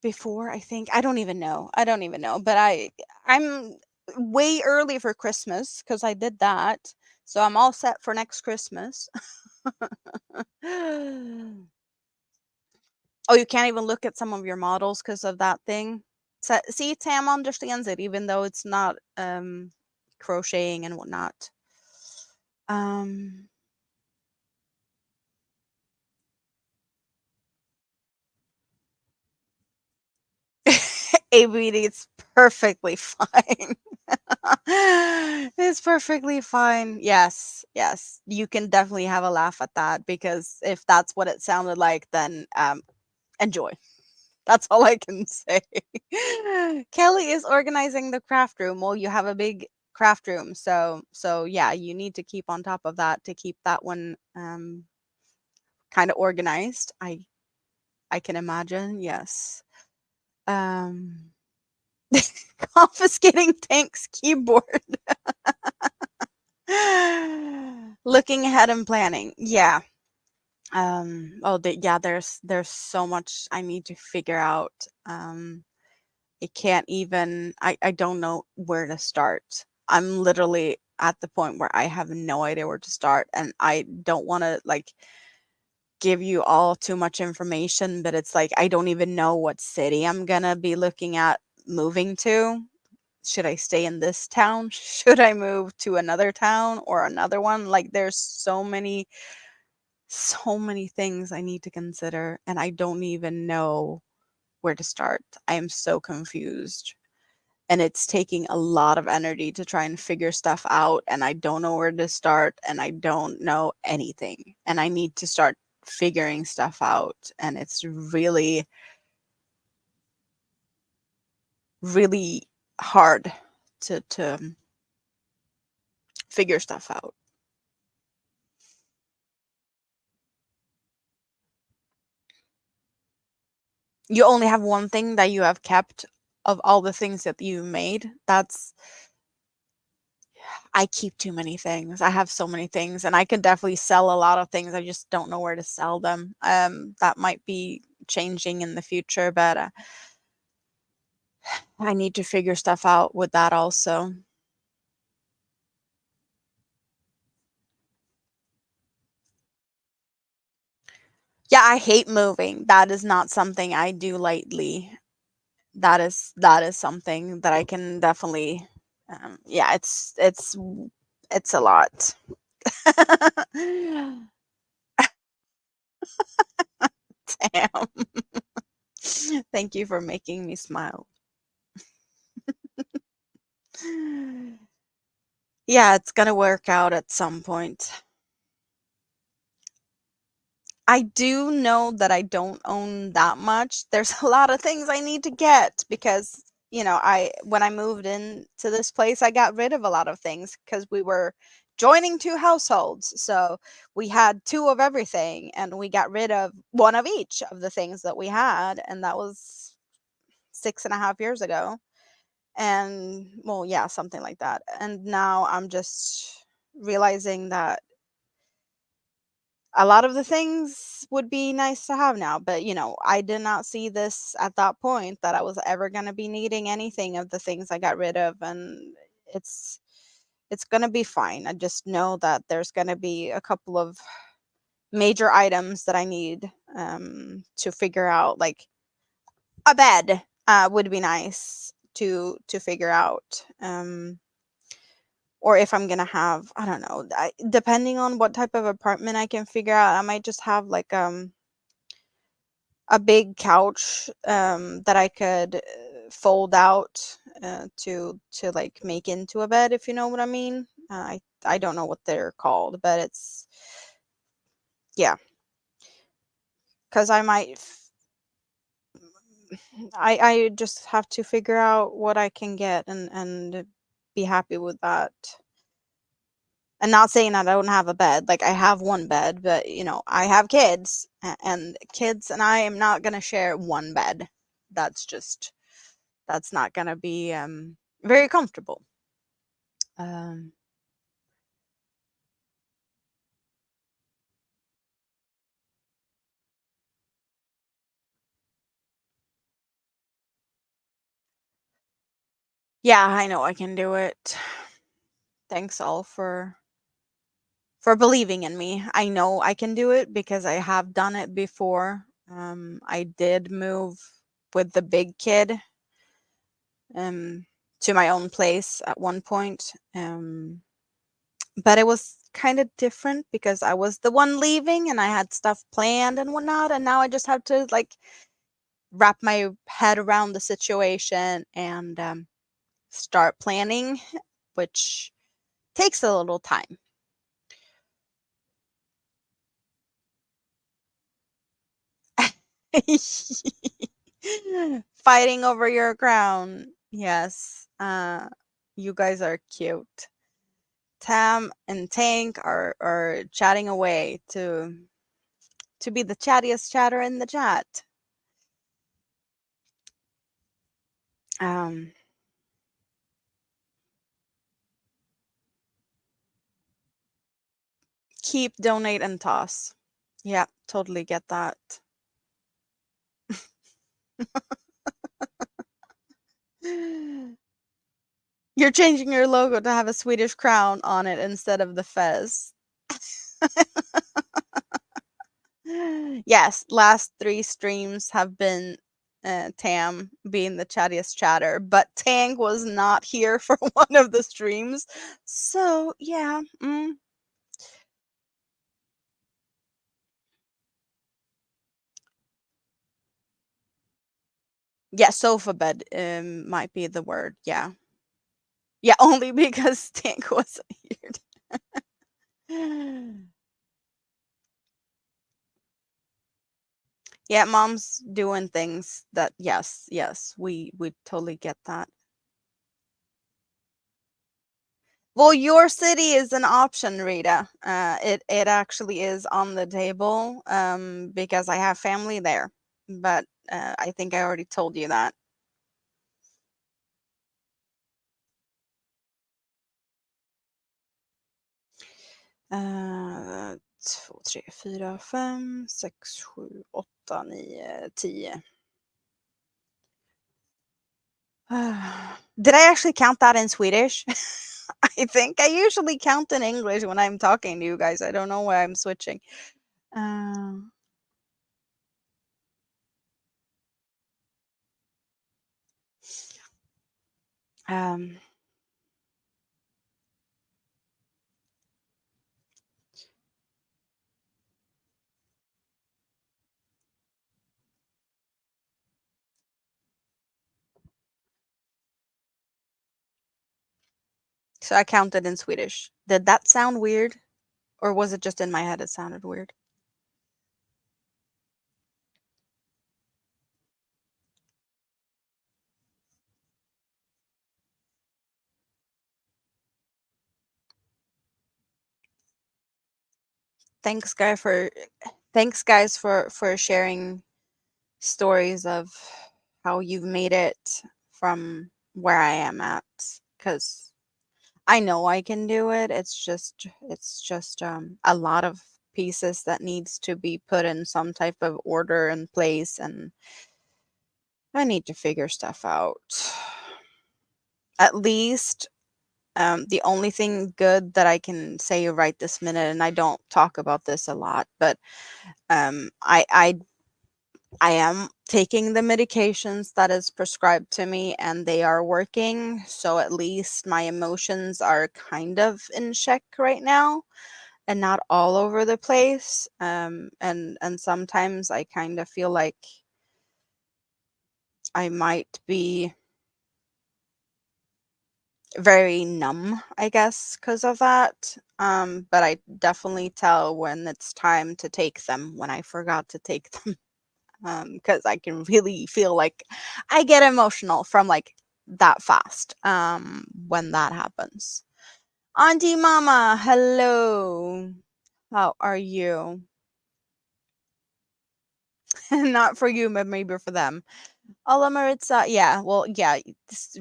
before, I think. I don't even know, but I'm way early for Christmas because I did that. So I'm all set for next Christmas. Oh, you can't even look at some of your models because of that thing. So, see, Tam understands it, even though it's not crocheting and whatnot. Um, ABD, it's perfectly fine. It's perfectly fine. Yes, yes. You can definitely have a laugh at that, because if that's what it sounded like, then enjoy. That's all I can say. Kelly is organizing the craft room. Well, you have a big craft room, so yeah, you need to keep on top of that to keep that one kind of organized. I can imagine. Yes. Um Confiscating Tank's keyboard. Looking ahead and planning. Yeah. Yeah, there's so much I need to figure out. I can't even I don't know where to start. I'm literally at the point where I have no idea where to start, and I don't want to, like, give you all too much information, but it's like I don't even know what city I'm going to be looking at moving to. Should I stay in this town? Should I move to another town or another one? Like, there's so many things I need to consider, and I don't even know where to start. I am so confused. And it's taking a lot of energy to try and figure stuff out, and I don't know where to start, and I don't know anything. And I need to start figuring stuff out, and it's really, really hard to figure stuff out. You only have one thing that you have kept of all the things that you made. That's I keep too many things. I have so many things, and I could definitely sell a lot of things. I just don't know where to sell them. That might be changing in the future, but I need to figure stuff out with that also. Yeah, I hate moving. That is not something I do lightly. That is something that I can definitely, yeah, it's a lot. Damn. Thank you for making me smile. Yeah, it's gonna work out at some point. I do know that I don't own that much. There's a lot of things I need to get because, I when I moved into this place, I got rid of a lot of things because we were joining two households. So we had two of everything, and we got rid of one of each of the things that we had. And that was 6.5 years ago. And well, yeah, something like that. And now I'm just realizing that a lot of the things would be nice to have now, but I did not see this at that point, that I was ever going to be needing anything of the things I got rid of. And it's it's going to be fine. I just know that there's going to be a couple of major items that I need, to figure out, like a bed would be nice to figure out. Or if I'm gonna have, I don't know, depending on what type of apartment I can figure out, I might just have like a big couch that I could fold out to like make into a bed, if you know what I mean. I don't know what they're called, but it's, yeah, because I just have to figure out what I can get and be happy with that. And not saying that I don't have a bed, like I have one bed, but I have kids, and kids and I am not gonna share one bed. That's just that's not gonna be very comfortable. Um, yeah, I know I can do it. Thanks all for believing in me. I know I can do it because I have done it before. I did move with the big kid um, to my own place at one point. But it was kind of different because I was the one leaving and I had stuff planned and whatnot. And now I just have to like wrap my head around the situation and start planning, which takes a little time. Fighting over your crown. Yes. You guys are cute. Tam and Tank are chatting away to be the chattiest chatter in the chat. Um, Keep, donate, and toss. Yeah, totally get that. You're changing your logo to have a Swedish crown on it instead of the fez. Yes, last 3 streams have been Tam being the chattiest chatter, but Tang was not here for one of the streams. So, yeah. Yeah, sofa bed might be the word. Yeah. Yeah, only because Tang wasn't here. Yeah, mom's doing things that, yes, we totally get that. Well, your city is an option, Rita. It actually is on the table because I have family there, but I think I already told you that. 2, 3, 4, 5, 6, 7, 8, 9, 10. Did I actually count that in Swedish? I think I usually count in English when I'm talking to you guys. I don't know why I'm switching. Um, um, so I counted in Swedish. Did that sound weird? Or was it just in my head it sounded weird? Thanks, thanks, guys, for sharing stories of how you've made it from where I am at. Because I know I can do it. It's just a lot of pieces that needs to be put in some type of order and place, and I need to figure stuff out. At least the only thing good that I can say right this minute, and I don't talk about this a lot, but I I am taking the medications that is prescribed to me and they are working, so at least my emotions are kind of in check right now and not all over the place. And sometimes I kind of feel like I might be very numb, I guess, because of that. But I definitely tell when it's time to take them, when I forgot to take them. Because I can really feel like I get emotional from like that fast when that happens. Auntie Mama, hello. How are you? Not for you, but maybe for them. Hola Maritza. Yeah, well, yeah,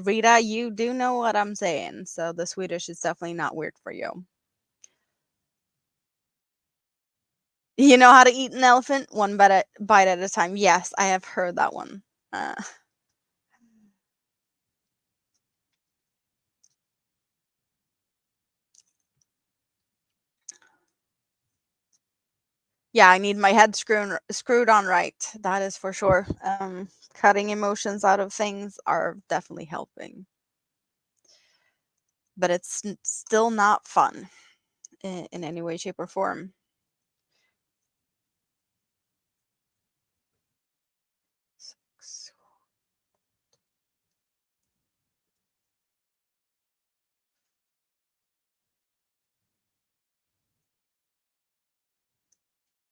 Rita, you do know what I'm saying. So the Swedish is definitely not weird for you. You know how to eat an elephant? One bite at a time. Yes, I have heard that one. Uh, yeah, I need my head screwed on right. That is for sure. Cutting emotions out of things are definitely helping, but it's still not fun in any way, shape, or form.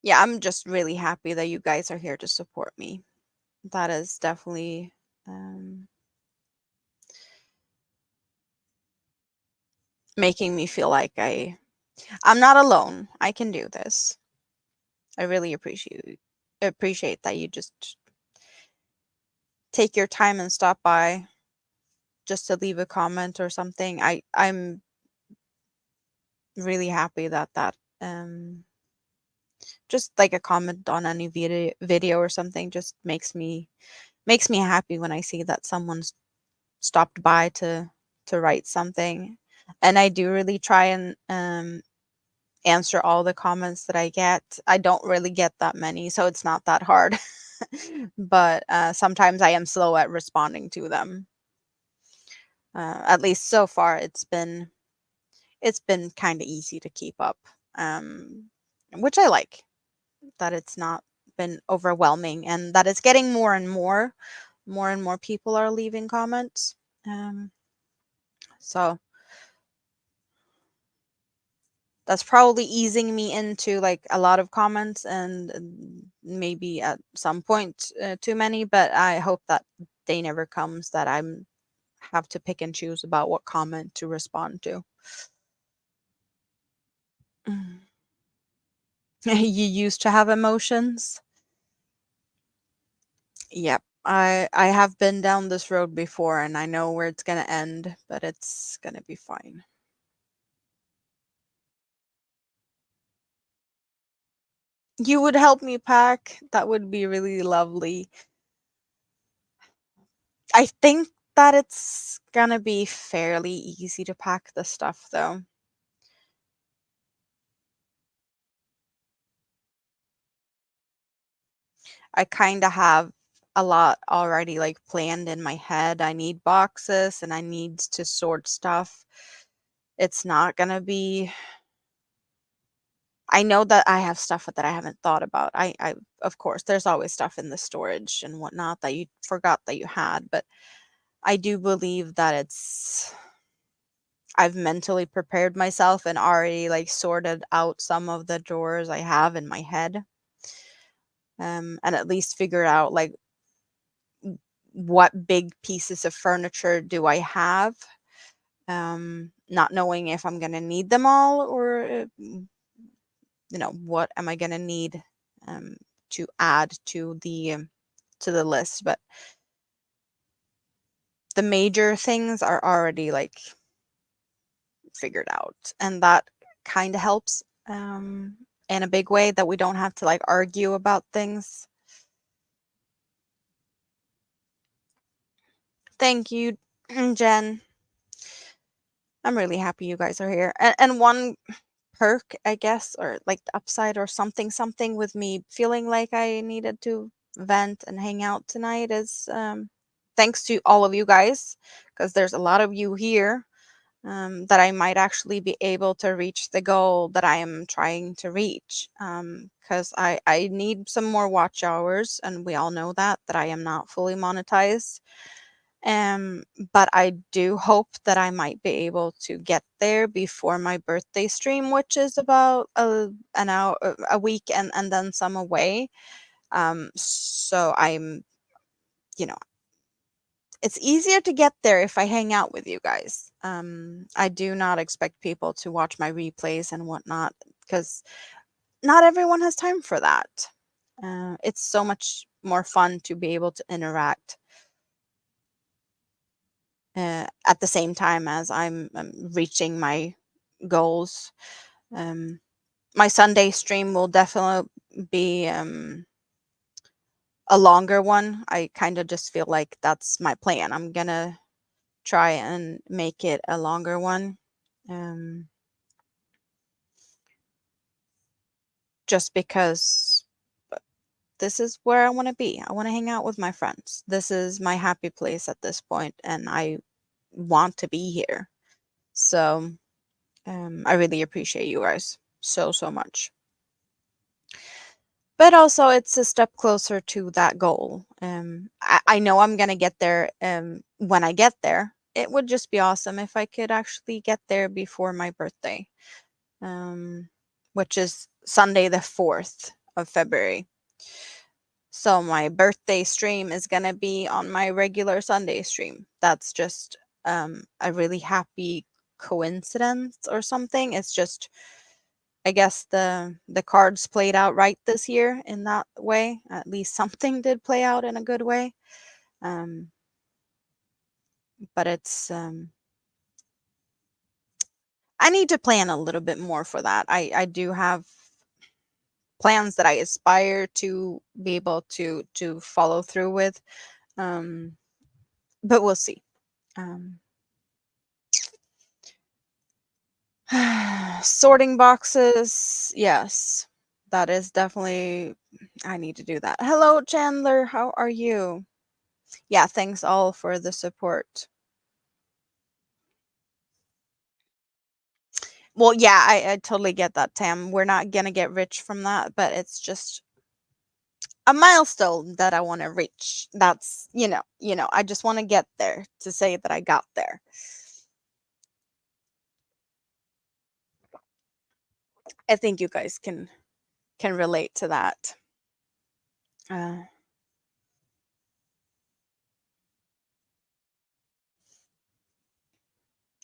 Yeah, I'm just really happy that you guys are here to support me. That is definitely um, making me feel like I'm not alone. I can do this. I really appreciate that you just take your time and stop by just to leave a comment or something. I'm really happy that just like a comment on any video or something just makes me happy when I see that someone's stopped by to write something. And I do really try and answer all the comments that I get. I don't really get that many, so it's not that hard. But sometimes I am slow at responding to them. At least so far, it's been kind of easy to keep up, um, which I like. That it's not been overwhelming, and that it's getting more and more people are leaving comments. So that's probably easing me into like a lot of comments and maybe at some point too many, but I hope that day never comes that I'm have to pick and choose about what comment to respond to. Mm. You used to have emotions? Yep. I have been down this road before and I know where it's going to end, but it's going to be fine. You would help me pack? That would be really lovely. I think that it's gonna be fairly easy to pack the stuff though. I kind of have a lot already like planned in my head. I need boxes and I need to sort stuff. It's not gonna be I know that I have stuff that I haven't thought about. I of course there's always stuff in the storage and whatnot that you forgot that you had, but I do believe that I've mentally prepared myself and already like sorted out some of the drawers I have in my head. And at least figure out like what big pieces of furniture do I have, not knowing if I'm gonna need them all or what am I gonna need um, to add to the list. But the major things are already like figured out, and that kind of helps in a big way that we don't have to like argue about things. Thank you, Jen. I'm really happy you guys are here. And one perk, I guess, or like the upside or something with me feeling like I needed to vent and hang out tonight is thanks to all of you guys, because there's a lot of you here, that I might actually be able to reach the goal that I am trying to reach. Because I need some more watch hours, and we all know that I am not fully monetized. Um, but I do hope that I might be able to get there before my birthday stream, which is about an hour, a week, and then some away. So I'm, you know, it's easier to get there if I hang out with you guys. I do not expect people to watch my replays and whatnot, because not everyone has time for that. It's so much more fun to be able to interact at the same time as I'm reaching my goals. Um, my Sunday stream will definitely be a longer one. I kind of just feel like that's my plan. I'm gonna try and make it a longer one. Um, just because this is where I want to be. I want to hang out with my friends. This is my happy place at this point, and I want to be here. So I really appreciate you guys so much. But also, it's a step closer to that goal. I know I'm gonna get there when I get there. It would just be awesome if I could actually get there before my birthday, um, which is Sunday the 4th of February. So my birthday stream is gonna be on my regular Sunday stream. That's just a really happy coincidence or something. It's just, I guess the cards played out right this year in that way. At least something did play out in a good way. Um, but it's I need to plan a little bit more for that. I do have plans that I aspire to be able to follow through with. Um, but we'll see. Um, sorting boxes, yes, that is definitely, I need to do that. Hello, Chandler, how are you? Yeah, thanks all for the support. Well, yeah, I totally get that, Tam. We're not gonna get rich from that, but it's just a milestone that I want to reach. That's, I just want to get there to say that I got there. I think you guys can relate to that. Uh,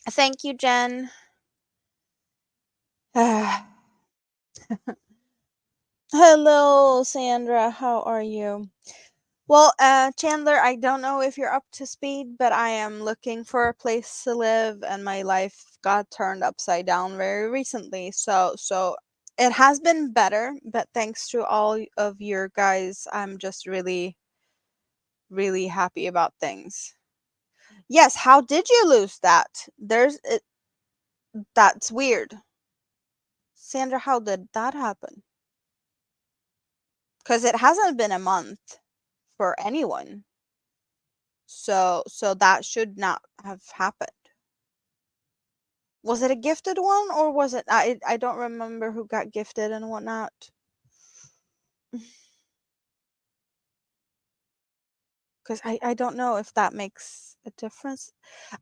thank you, Jen. Hello, Sandra. How are you? Well, Chandler, I don't know if you're up to speed, but I am looking for a place to live, and my life got turned upside down very recently. So it has been better, but thanks to all of your guys, I'm just really, really happy about things. Yes, how did you lose that? That's weird. Sandra, how did that happen? Because it hasn't been a month for anyone. So that should not have happened. Was it a gifted one, or was it, I don't remember who got gifted and whatnot. Because I don't know if that makes a difference.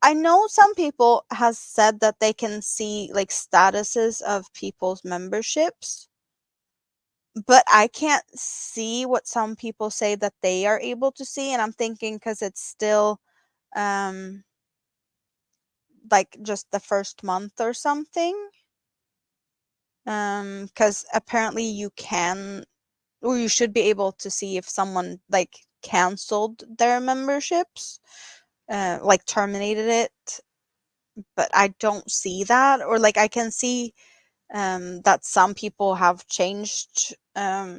I know some people has said that they can see like statuses of people's memberships, but I can't see what some people say that they are able to see, and I'm thinking because it's still um like just the first month or something. Because apparently you can, or you should be able to see if someone like canceled their memberships, like terminated it, but I don't see that. Or like I can see that some people have changed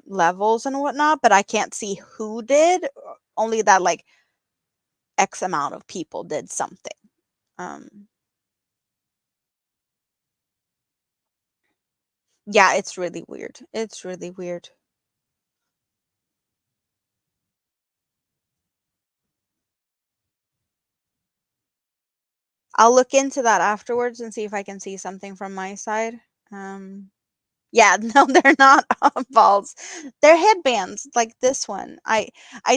levels and whatnot, but I can't see who did. Only that like X amount of people did something. Um, yeah, it's really weird. It's really weird. I'll look into that afterwards and see if I can see something from my side. Yeah, no, they're not balls. They're headbands like this one. I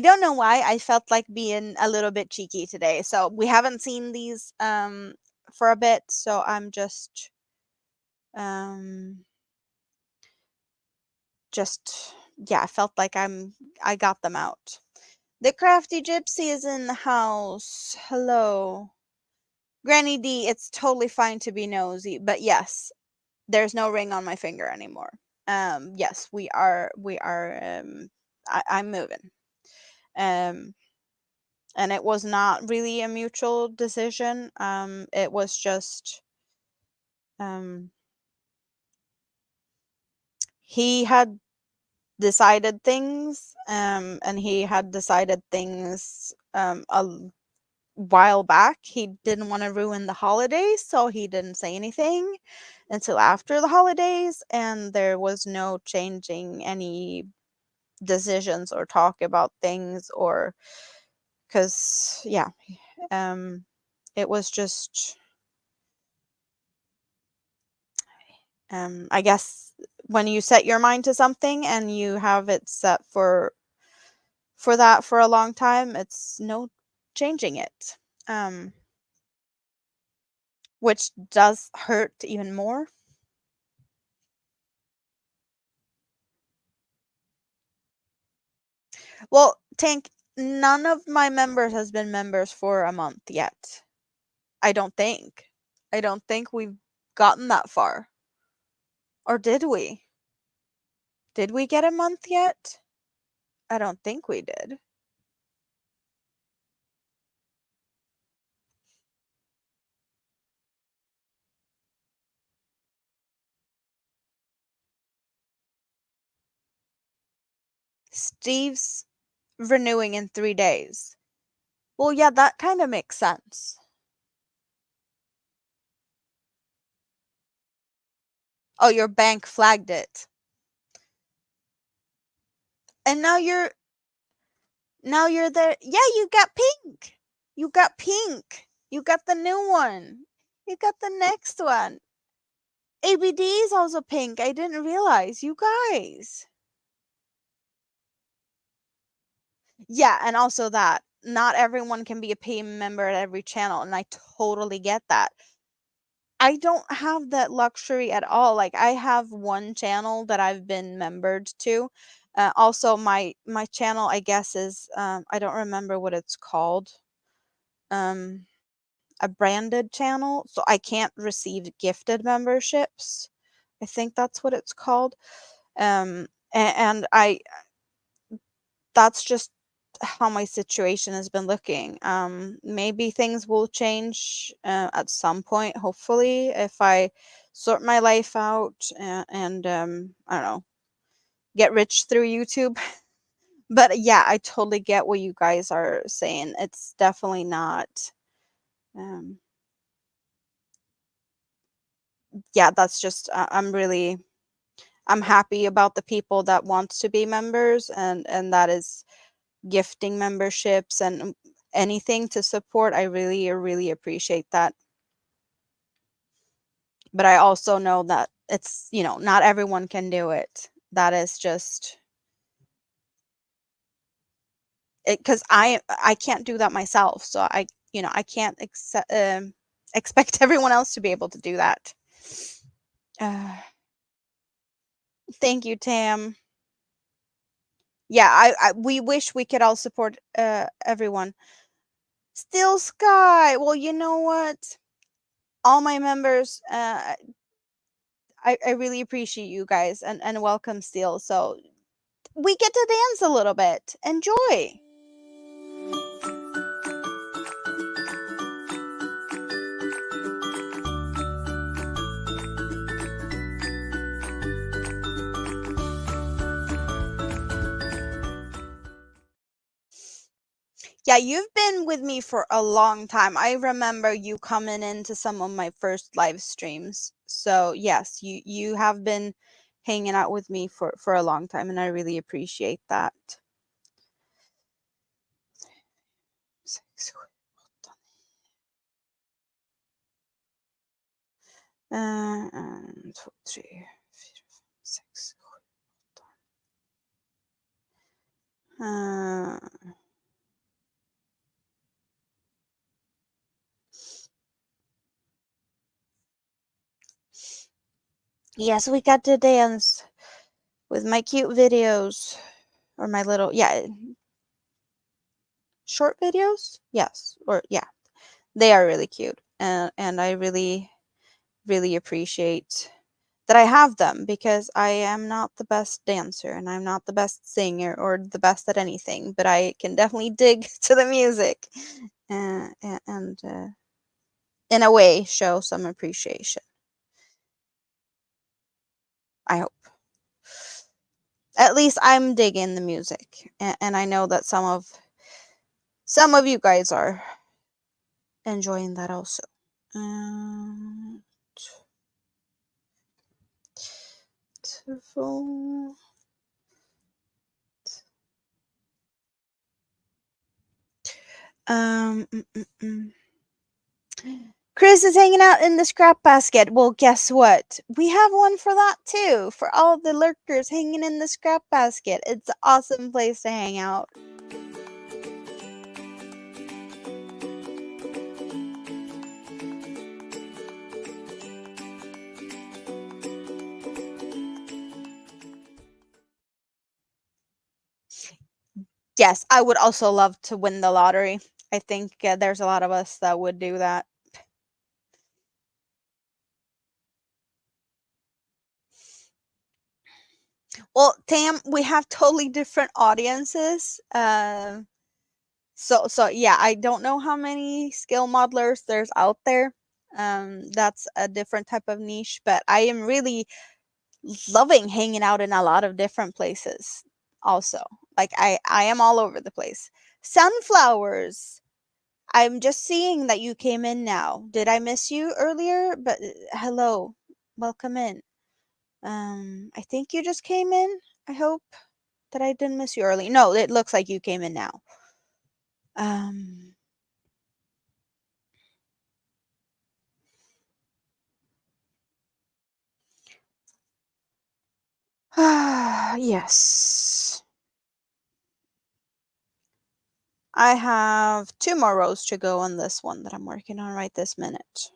don't know why I felt like being a little bit cheeky today. So we haven't seen these for a bit, so I'm um just yeah, I felt like I got them out. The crafty gypsy is in the house. Hello. Granny D, it's totally fine to be nosy, but yes, there's no ring on my finger anymore. Yes, I'm moving. Um, and it was not really a mutual decision. It was just um he had decided things, and he had decided things a while back. He didn't want to ruin the holidays, so he didn't say anything until after the holidays, and there was no changing any decisions or talk about things, or because yeah, um it was just I guess when you set your mind to something and you have it set for that for a long time, it's no changing it, which does hurt even more. Well, Tank, none of my members has been members for a month yet. I don't think. I don't think we've gotten that far. Or did we? Did we get a month yet? I don't think we did. Steve's renewing in 3 days. Well, yeah, that kind of makes sense. Oh, your bank flagged it. And now you're there. Yeah, you got pink. You got pink. You got the new one. You got the next one. ABD is also pink. I didn't realize. You guys. Yeah, and also that not everyone can be a paying member at every channel, and I totally get that. I don't have that luxury at all. Like I have one channel that I've been membered to. Also, my channel, I guess, is I don't remember what it's called. Um, a branded channel, so I can't receive gifted memberships. I think that's what it's called. And I that's just how my situation has been looking. Maybe things will change at some point, hopefully, if I sort my life out and I don't know, get rich through YouTube. But yeah, I totally get what you guys are saying. It's definitely not. Um, yeah, that's just I'm happy about the people that want to be members, and that is gifting memberships and anything to support. I really, really appreciate that. But I also know that it's, not everyone can do it. That is just it, because I can't do that myself. So I can't expect everyone else to be able to do that. Uh, thank you, Tam. Yeah, we wish we could all support everyone. Still Sky. Well, you know what? All my members, I really appreciate you guys, and welcome Steel. So we get to dance a little bit. Enjoy. Yeah, you've been with me for a long time. I remember you coming into some of my first live streams. So yes, you have been hanging out with me for a long time, and I really appreciate that. 1, 2, 3, 4, 6. Yes, we got to dance with my cute videos, or my little, yeah, short videos. Yes, or yeah, they are really cute, and I really, really appreciate that I have them, because I am not the best dancer and I'm not the best singer or the best at anything, but I can definitely dig to the music, and in a way show some appreciation. I hope. At least I'm digging the music, and I know that some of you guys are enjoying that also. Um, Beautiful. Um, mm, mm, mm. Chris is hanging out in the scrap basket. Well, guess what? We have one for that too. For all the lurkers hanging in the scrap basket. It's an awesome place to hang out. Yes, I would also love to win the lottery. I think there's a lot of us that would do that. Well, Tam, we have totally different audiences. So yeah, I don't know how many skill modelers there's out there. That's a different type of niche, but I am really loving hanging out in a lot of different places also. Like I am all over the place. Sunflowers. I'm just seeing that you came in now. Did I miss you earlier? But hello. Welcome in. I think you just came in. I hope that I didn't miss you early. No, it looks like you came in now. Um yes. I have 2 more rows to go on this one that I'm working on right this minute.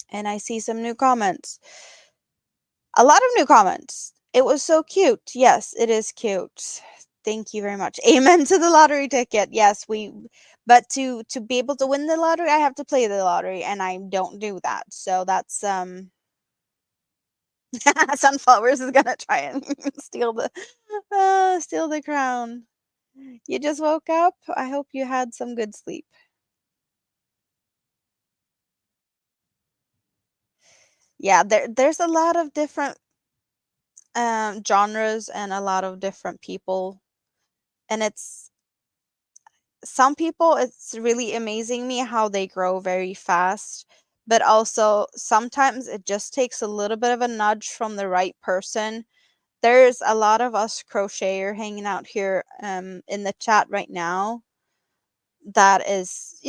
And I see some new comments. A lot of new comments. It was so cute. Yes, it is cute. Thank you very much. Amen to the lottery ticket. Yes, but to be able to win the lottery, I have to play the lottery, and I don't do that. So that's Sunflowers is gonna try and steal the crown. You just woke up. I hope you had some good sleep. Yeah, there's a lot of different genres and a lot of different people, and it's some people, it's really amazing me how they grow very fast, but also sometimes it just takes a little bit of a nudge from the right person. There's a lot of us crocheter hanging out here in the chat right now that is,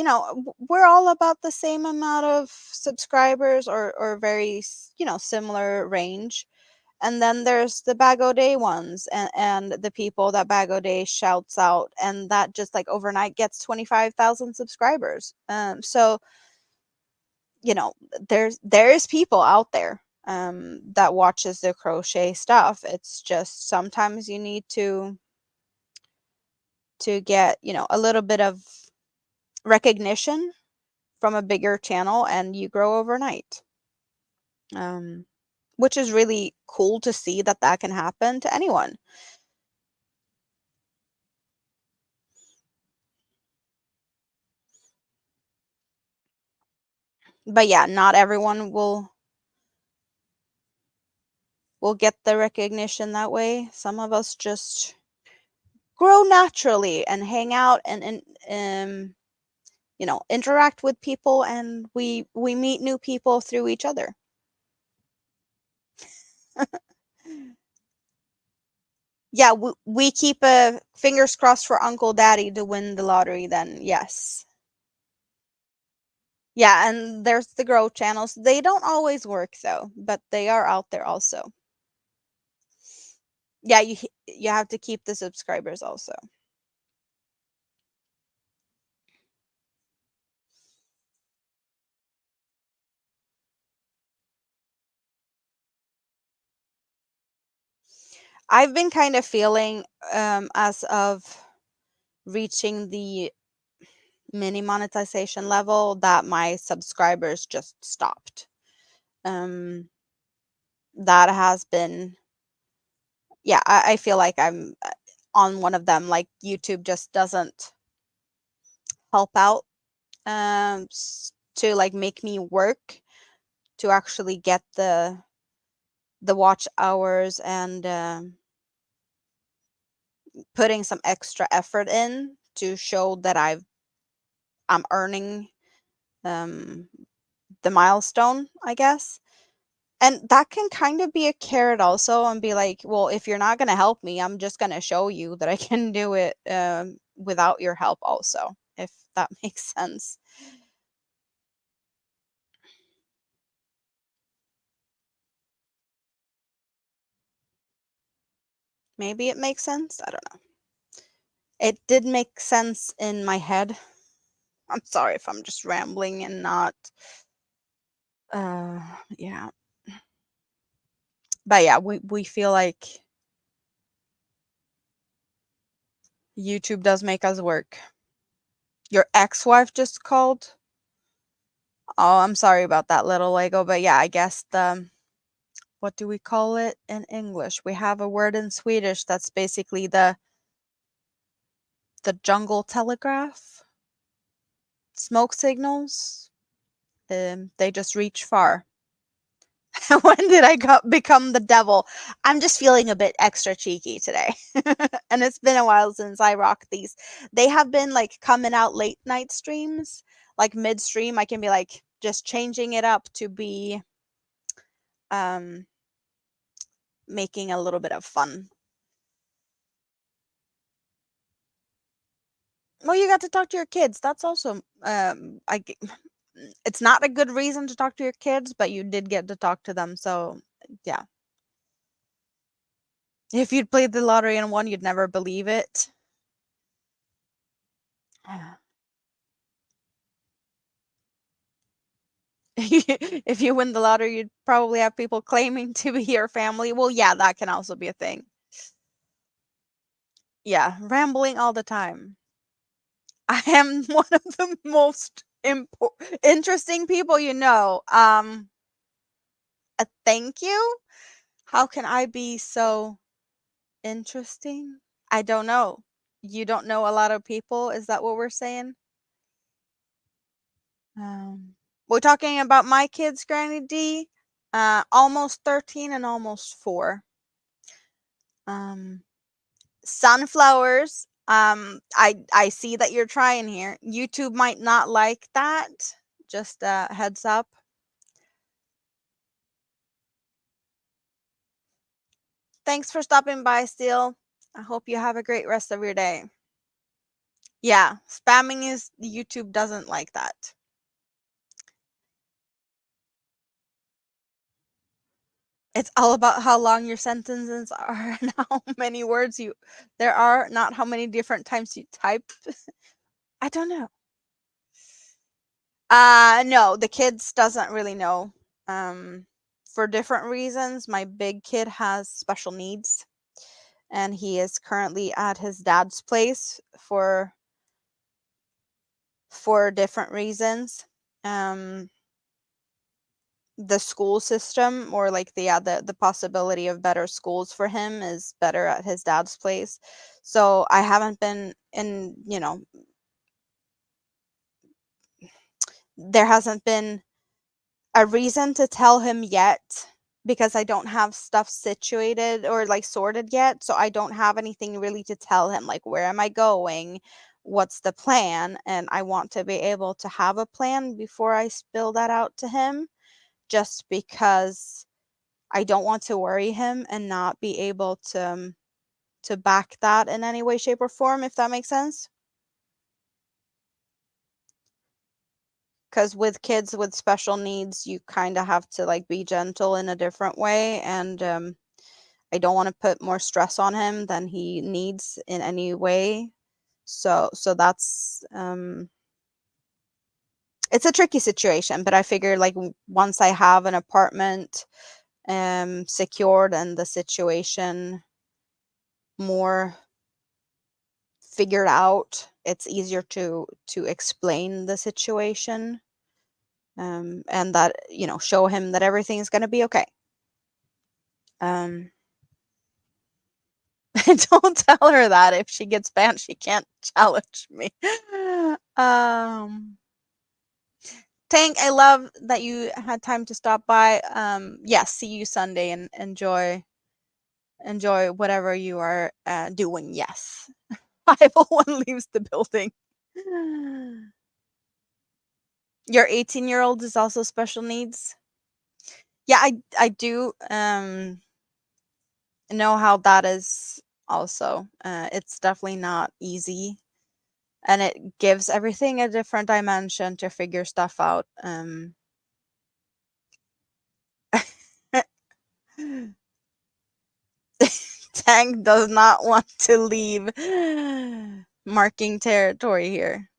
we're all about the same amount of subscribers, or very similar range. And then there's the Bag O Day ones, and the people that Bag O Day shouts out, and that just like overnight gets 25,000 subscribers. So there's people out there that watches the crochet stuff. It's just sometimes you need to get a little bit of recognition from a bigger channel, and you grow overnight. Um, which is really cool to see that can happen to anyone. But yeah, not everyone will get the recognition that way. Some of us just grow naturally and hang out and interact with people, and we meet new people through each other. Yeah, we keep fingers crossed for Uncle Daddy to win the lottery then. Yes. Yeah, and there's the grow channels. They don't always work though, but they are out there also. Yeah, you have to keep the subscribers also. I've been kind of feeling as of reaching the mini monetization level that my subscribers just stopped. Um, that has been, yeah, I feel like I'm on one of them. Like YouTube just doesn't help out to like make me work to actually get the watch hours and putting some extra effort in to show that I'm earning um, the milestone, I guess. And that can kind of be a carrot also, and be like, well, if you're not going to help me, I'm just going to show you that I can do it without your help also, if that makes sense. Maybe it makes sense. I don't know. It did make sense in my head. I'm sorry if I'm just rambling and not uh yeah. But yeah, we feel like YouTube does make us work. Your ex-wife just called? Oh, I'm sorry about that, little Lego, but yeah, I guess the what do we call it in English? We have a word in Swedish that's basically the jungle telegraph, smoke signals. They just reach far. When did I become the devil? I'm just feeling a bit extra cheeky today. And it's been a while since I rocked these. They have been like coming out late night streams, like midstream. I can be like just changing it up to be um making a little bit of fun. Well, you got to talk to your kids. That's also it's not a good reason to talk to your kids, but you did get to talk to them. So, yeah. If you'd played the lottery and won, you'd never believe it. If you win the lottery, you'd probably have people claiming to be your family. Well, yeah, that can also be a thing. Yeah, rambling all the time. I am one of the most interesting people you know. A thank you? How can I be so interesting? I don't know. You don't know a lot of people? Is that what we're saying? Um, we're talking about my kids, Granny D. Almost 13 and almost 4. Um, Sunflowers. I see that you're trying here. YouTube might not like that. Just heads up. Thanks for stopping by, Steele. I hope you have a great rest of your day. Yeah, spamming is YouTube doesn't like that. It's all about how long your sentences are and how many words you there are, not how many different times you type. I don't know. No, the kids doesn't really know. For different reasons. My big kid has special needs, and he is currently at his dad's place for different reasons. Um, the school system, or like the possibility of better schools for him, is better at his dad's place. So I haven't been in, there hasn't been a reason to tell him yet, because I don't have stuff situated or like sorted yet. So I don't have anything really to tell him, like, where am I going? What's the plan? And I want to be able to have a plan before I spill that out to him, just because I don't want to worry him and not be able to back that in any way, shape, or form, if that makes sense. 'Cause with kids with special needs, you kinda have to, like, be gentle in a different way, and, I don't wanna put more stress on him than he needs in any way. So that's, it's a tricky situation, but I figure, like, w once I have an apartment, secured and the situation more figured out, it's easier to explain the situation, and that, show him that everything's gonna be okay. Um, don't tell her that. If she gets banned, she can't challenge me. Um, Tank, I love that you had time to stop by. Yes, see you Sunday and enjoy whatever you are doing. Yes. 501 leaves the building. Your 18-year-old is also special needs? Yeah, I do know how that is also. It's definitely not easy, and it gives everything a different dimension to figure stuff out. Tank does not want to leave marking territory here.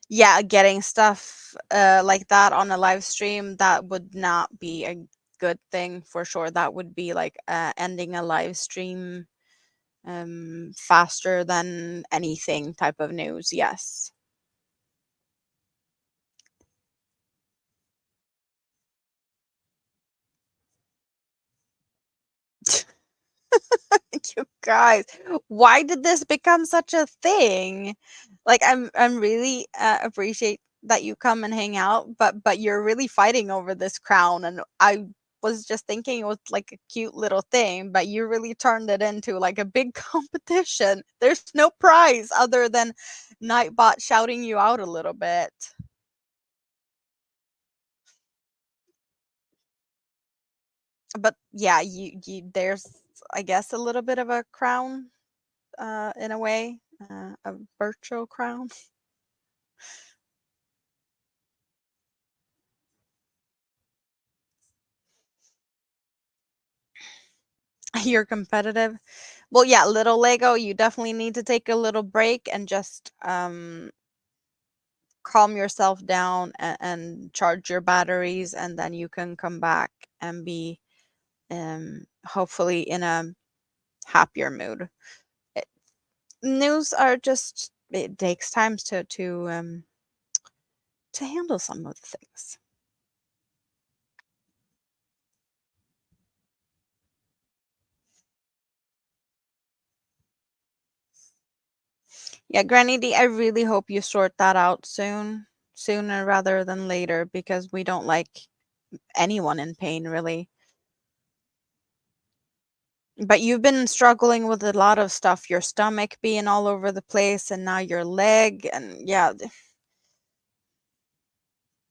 Yeah, getting stuff like that on a live stream, that would not be a good thing for sure. That would be like ending a live stream faster than anything type of news. Yes. You guys, why did this become such a thing? Like, I'm really appreciate that you come and hang out, but you're really fighting over this crown, and I was just thinking it was like a cute little thing, but you really turned it into like a big competition. There's no prize other than Nightbot shouting you out a little bit. But yeah, you there's, I guess, a little bit of a crown in a way, a virtual crown. You're competitive. Well, yeah, little Lego, you definitely need to take a little break and just calm yourself down and charge your batteries, and then you can come back and be hopefully in a happier mood. It, news are just, it takes time to handle some of the things. Yeah, Granny D, I really hope you sort that out soon, sooner rather than later, because we don't like anyone in pain, really. But you've been struggling with a lot of stuff, your stomach being all over the place and now your leg, and yeah,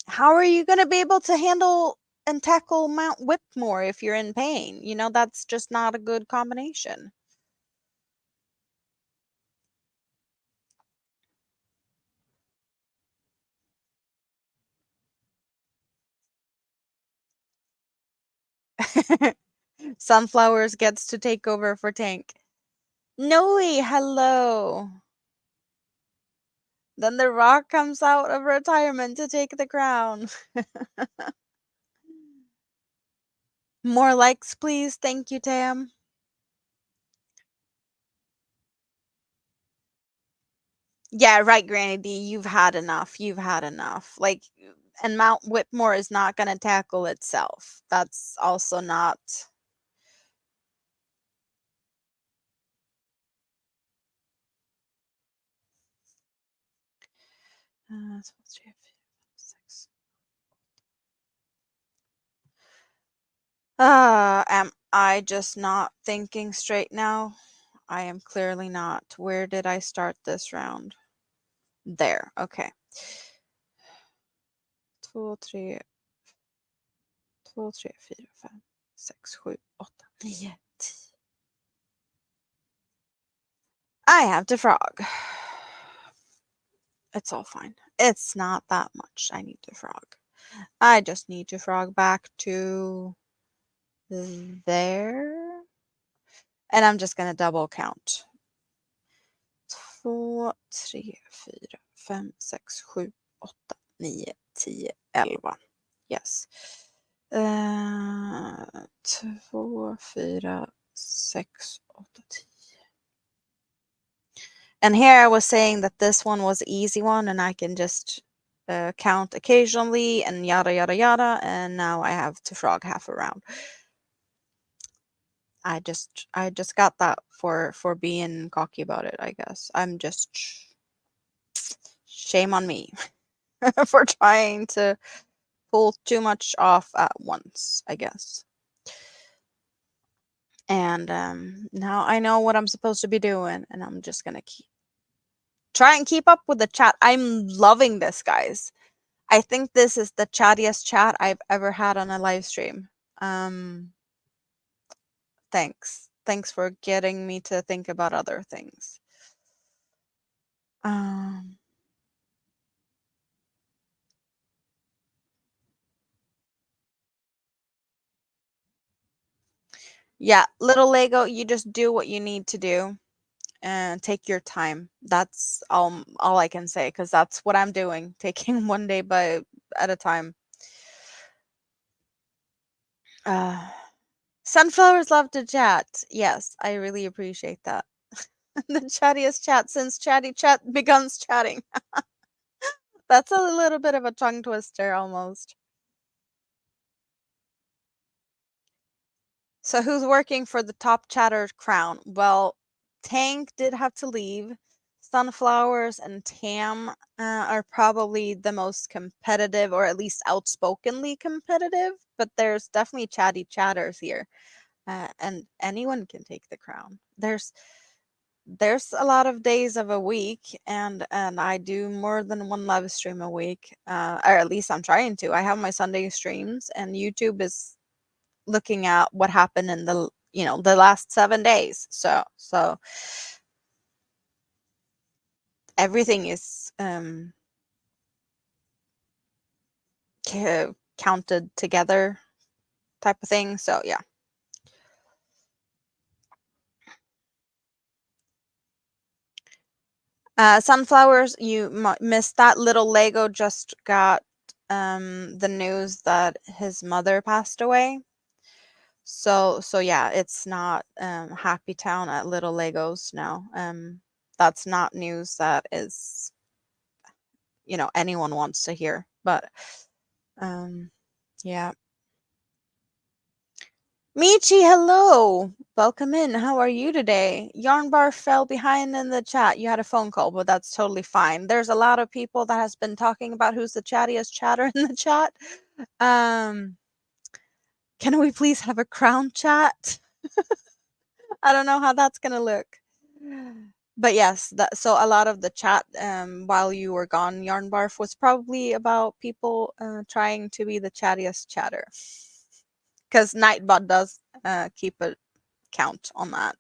how are you gonna be able to handle and tackle Mount Whitmore if you're in pain? That's just not a good combination. Sunflowers gets to take over for Tank. Noe, hello. Then The Rock comes out of retirement to take the crown. More likes, please. Thank you, Tam. Yeah, right, Granny D. You've had enough. You've had enough. Like, and Mount Whitmore is not going to tackle itself. That's also not. Am I just not thinking straight now? I am clearly not. Where did I start this round? There. Okay. 2, 3, 2, 3, 4, 5, 6, 7, 8, 9, 10. I have to frog. It's all fine. It's not that much I need to frog. I just need to frog back to there. And I'm just going to double count. 2, 3, 4, 5, 6, 7, 8, 9, 10, 11. Yes. 2, 4, 6, 8, 10. And here I was saying that this one was the easy one and I can just count occasionally and yada yada yada, and now I have to frog half a round. I just got that for being cocky about it, I guess. I'm just shame on me for trying to pull too much off at once, I guess. And now I know what I'm supposed to be doing, and I'm just gonna try and keep up with the chat. I'm loving this, guys. I think this is the chattiest chat I've ever had on a live stream. Thanks for getting me to think about other things. Yeah, little Lego, you just do what you need to do and take your time. That's all I can say, because that's what I'm doing, taking one day at a time. Sunflowers love to chat. Yes, I really appreciate that. The chattiest chat since chatty chat becomes chatting. That's a little bit of a tongue twister almost. So who's working for the top chatter crown? Well, Tank did have to leave. Sunflowers and Tam are probably the most competitive, or at least outspokenly competitive, but there's definitely chatty chatters here. And anyone can take the crown. There's a lot of days of a week, and I do more than one live stream a week, or at least I'm trying to. I have my Sunday streams, and YouTube is looking at what happened in the last 7 days. So everything is counted together type of thing. So yeah. Sunflowers, you missed that. Little Lego just got the news that his mother passed away. So yeah, it's not happy town at Little Legos now. That's not news that is anyone wants to hear. But yeah. Michi, hello. Welcome in. How are you today? Yarnbar fell behind in the chat. You had a phone call, but that's totally fine. There's a lot of people that has been talking about who's the chattiest chatter in the chat. Can we please have a crown chat? I don't know how that's gonna look. But yes, so a lot of the chat while you were gone, Yarnbarf, was probably about people trying to be the chattiest chatter. Because Nightbot does keep a count on that.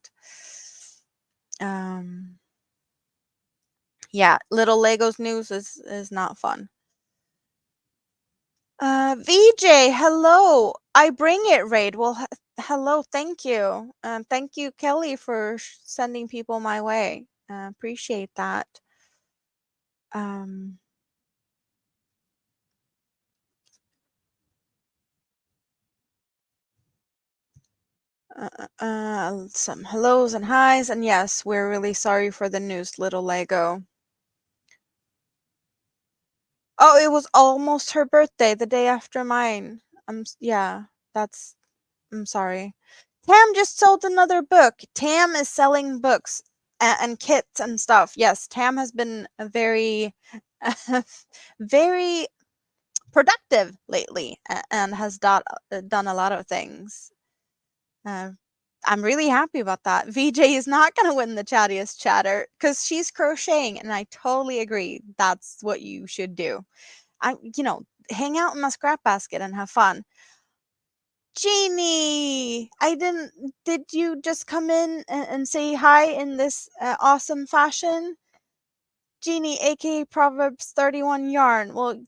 Yeah, Little Legos news is not fun. VJ, hello. I bring it raid. Well, hello, thank you. Thank you, Kelly, for sending people my way. Appreciate that. Some hellos and highs, and yes, we're really sorry for the news, Little Lego. Oh, it was almost her birthday, the day after mine. Yeah, I'm sorry. Tam just sold another book. Tam is selling books and kits and stuff. Yes, Tam has been very, very productive lately and has done a lot of things. I'm really happy about that. VJ is not going to win the chattiest chatter because she's crocheting, and I totally agree. That's what you should do. Hang out in the scrap basket and have fun. Jeannie, did you just come in and say hi in this awesome fashion? Jeannie, aka Proverbs 31 Yarn. Well,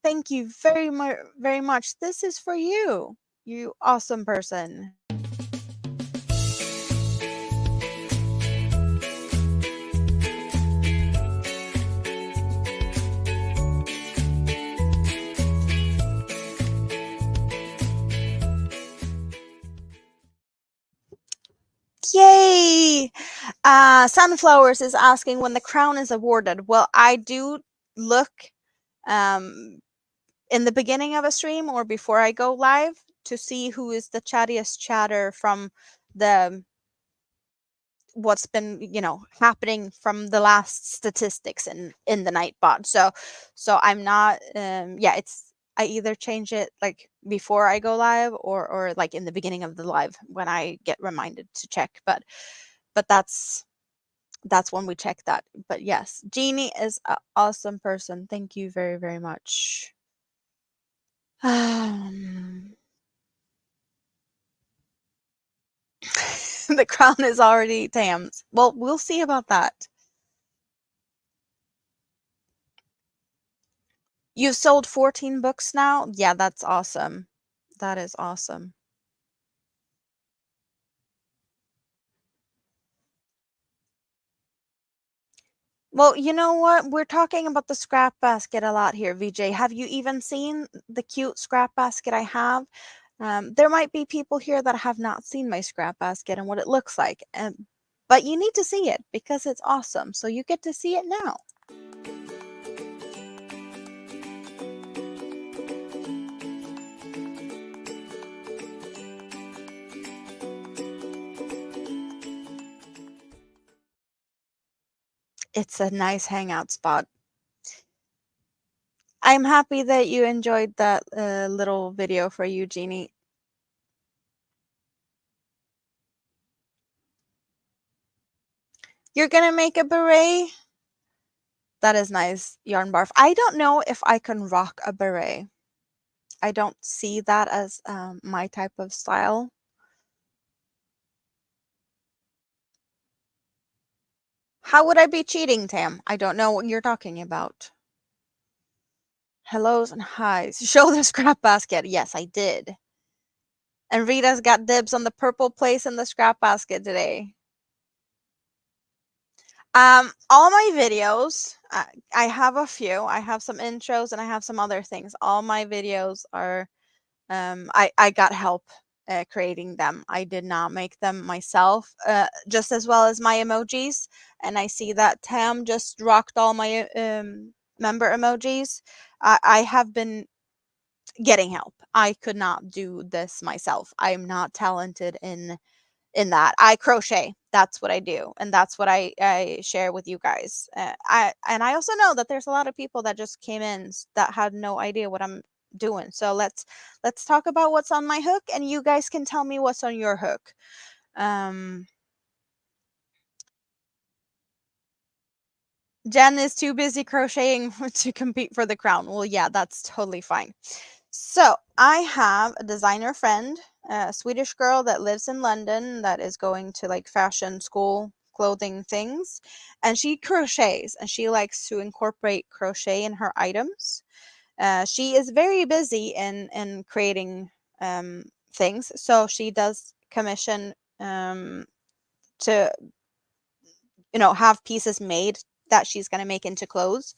thank you very much. This is for you, you awesome person. Yay! Sunflowers is asking when the crown is awarded. Well, I do look in the beginning of a stream or before I go live to see who is the chattiest chatter from the what's been happening from the last statistics in the Nightbot. So I'm not it's I either change it like before I go live or like in the beginning of the live when I get reminded to check, but that's when we check that. But yes, Jeannie is an awesome person. Thank you very much. The crown is already Tam's. Well, we'll see about that. You've sold 14 books now? Yeah, that's awesome. That is awesome. Well, you know what? We're talking about the scrap basket a lot here, VJ. Have you even seen the cute scrap basket I have? There might be people here that have not seen my scrap basket and what it looks like. But you need to see it because it's awesome. So you get to see it now. It's a nice hangout spot. I'm happy that you enjoyed that little video for you, Jeannie. You're gonna make a beret? That is nice, Yarn Barf. I don't know if I can rock a beret. I don't see that as my type of style. How would I be cheating, Tam? I don't know what you're talking about. Hellos and highs. Show the scrap basket. Yes, I did. And Rita's got dibs on the purple place in the scrap basket today. All my videos, I have a few. I have some intros and I have some other things. All my videos are, I got help creating them. I did not make them myself, just as well as my emojis. And I see that Tam just rocked all my member emojis. I have been getting help. I could not do this myself. I'm not talented in that. I crochet. That's what I do, and that's what I share with you guys. I also know that there's a lot of people that just came in that had no idea what I'm doing. So let's talk about what's on my hook, and you guys can tell me what's on your hook. Jen is too busy crocheting to compete for the crown. Well, yeah, that's totally fine. So I have a designer friend, a Swedish girl that lives in London that is going to like fashion school clothing things, and she crochets and she likes to incorporate crochet in her items. She is very busy in creating things, so she does commission to have pieces made that she's going to make into clothes.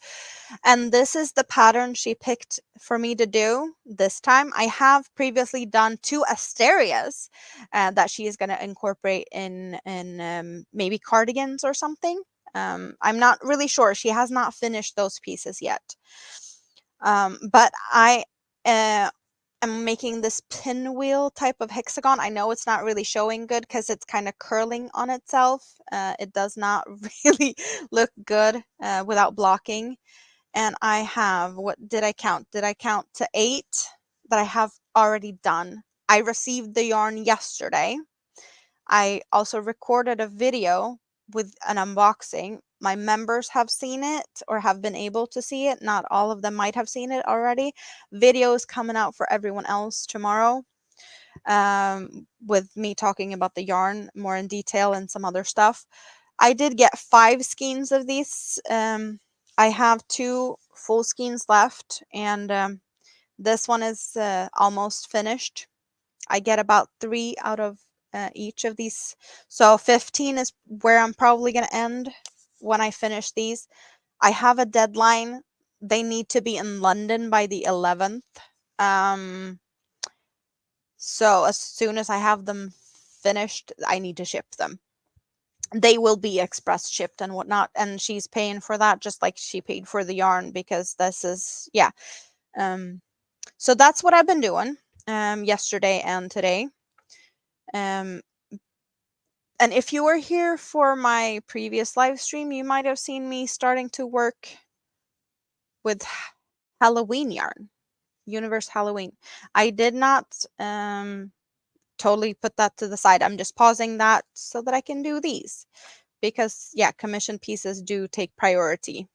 And this is the pattern she picked for me to do this time. I have previously done 2 asterias that she is going to incorporate in maybe cardigans or something. I'm not really sure. She has not finished those pieces yet. But I am making this pinwheel type of hexagon. I know it's not really showing good because it's kind of curling on itself. It does not really look good without blocking. And I have, what did I count? Did I count to 8 that I have already done? I received the yarn yesterday. I also recorded a video with an unboxing. My members have seen it or have been able to see it. Not all of them might have seen it already. Video is coming out for everyone else tomorrow, with me talking about the yarn more in detail and some other stuff. I did get 5 skeins of these. I have 2 full skeins left, and this one is almost finished. I get about 3 out of each of these. So 15 is where I'm probably going to end when I finish these. I have a deadline. They need to be in London by the 11th. So as soon as I have them finished, I need to ship them. They will be express shipped and whatnot, and she's paying for that just like she paid for the yarn, because this is, yeah. So that's what I've been doing yesterday and today. Um, and if you were here for my previous live stream, you might have seen me starting to work with Halloween yarn, Universe Halloween. I did not totally put that to the side. I'm just pausing that so that I can do these, because yeah, commission pieces do take priority.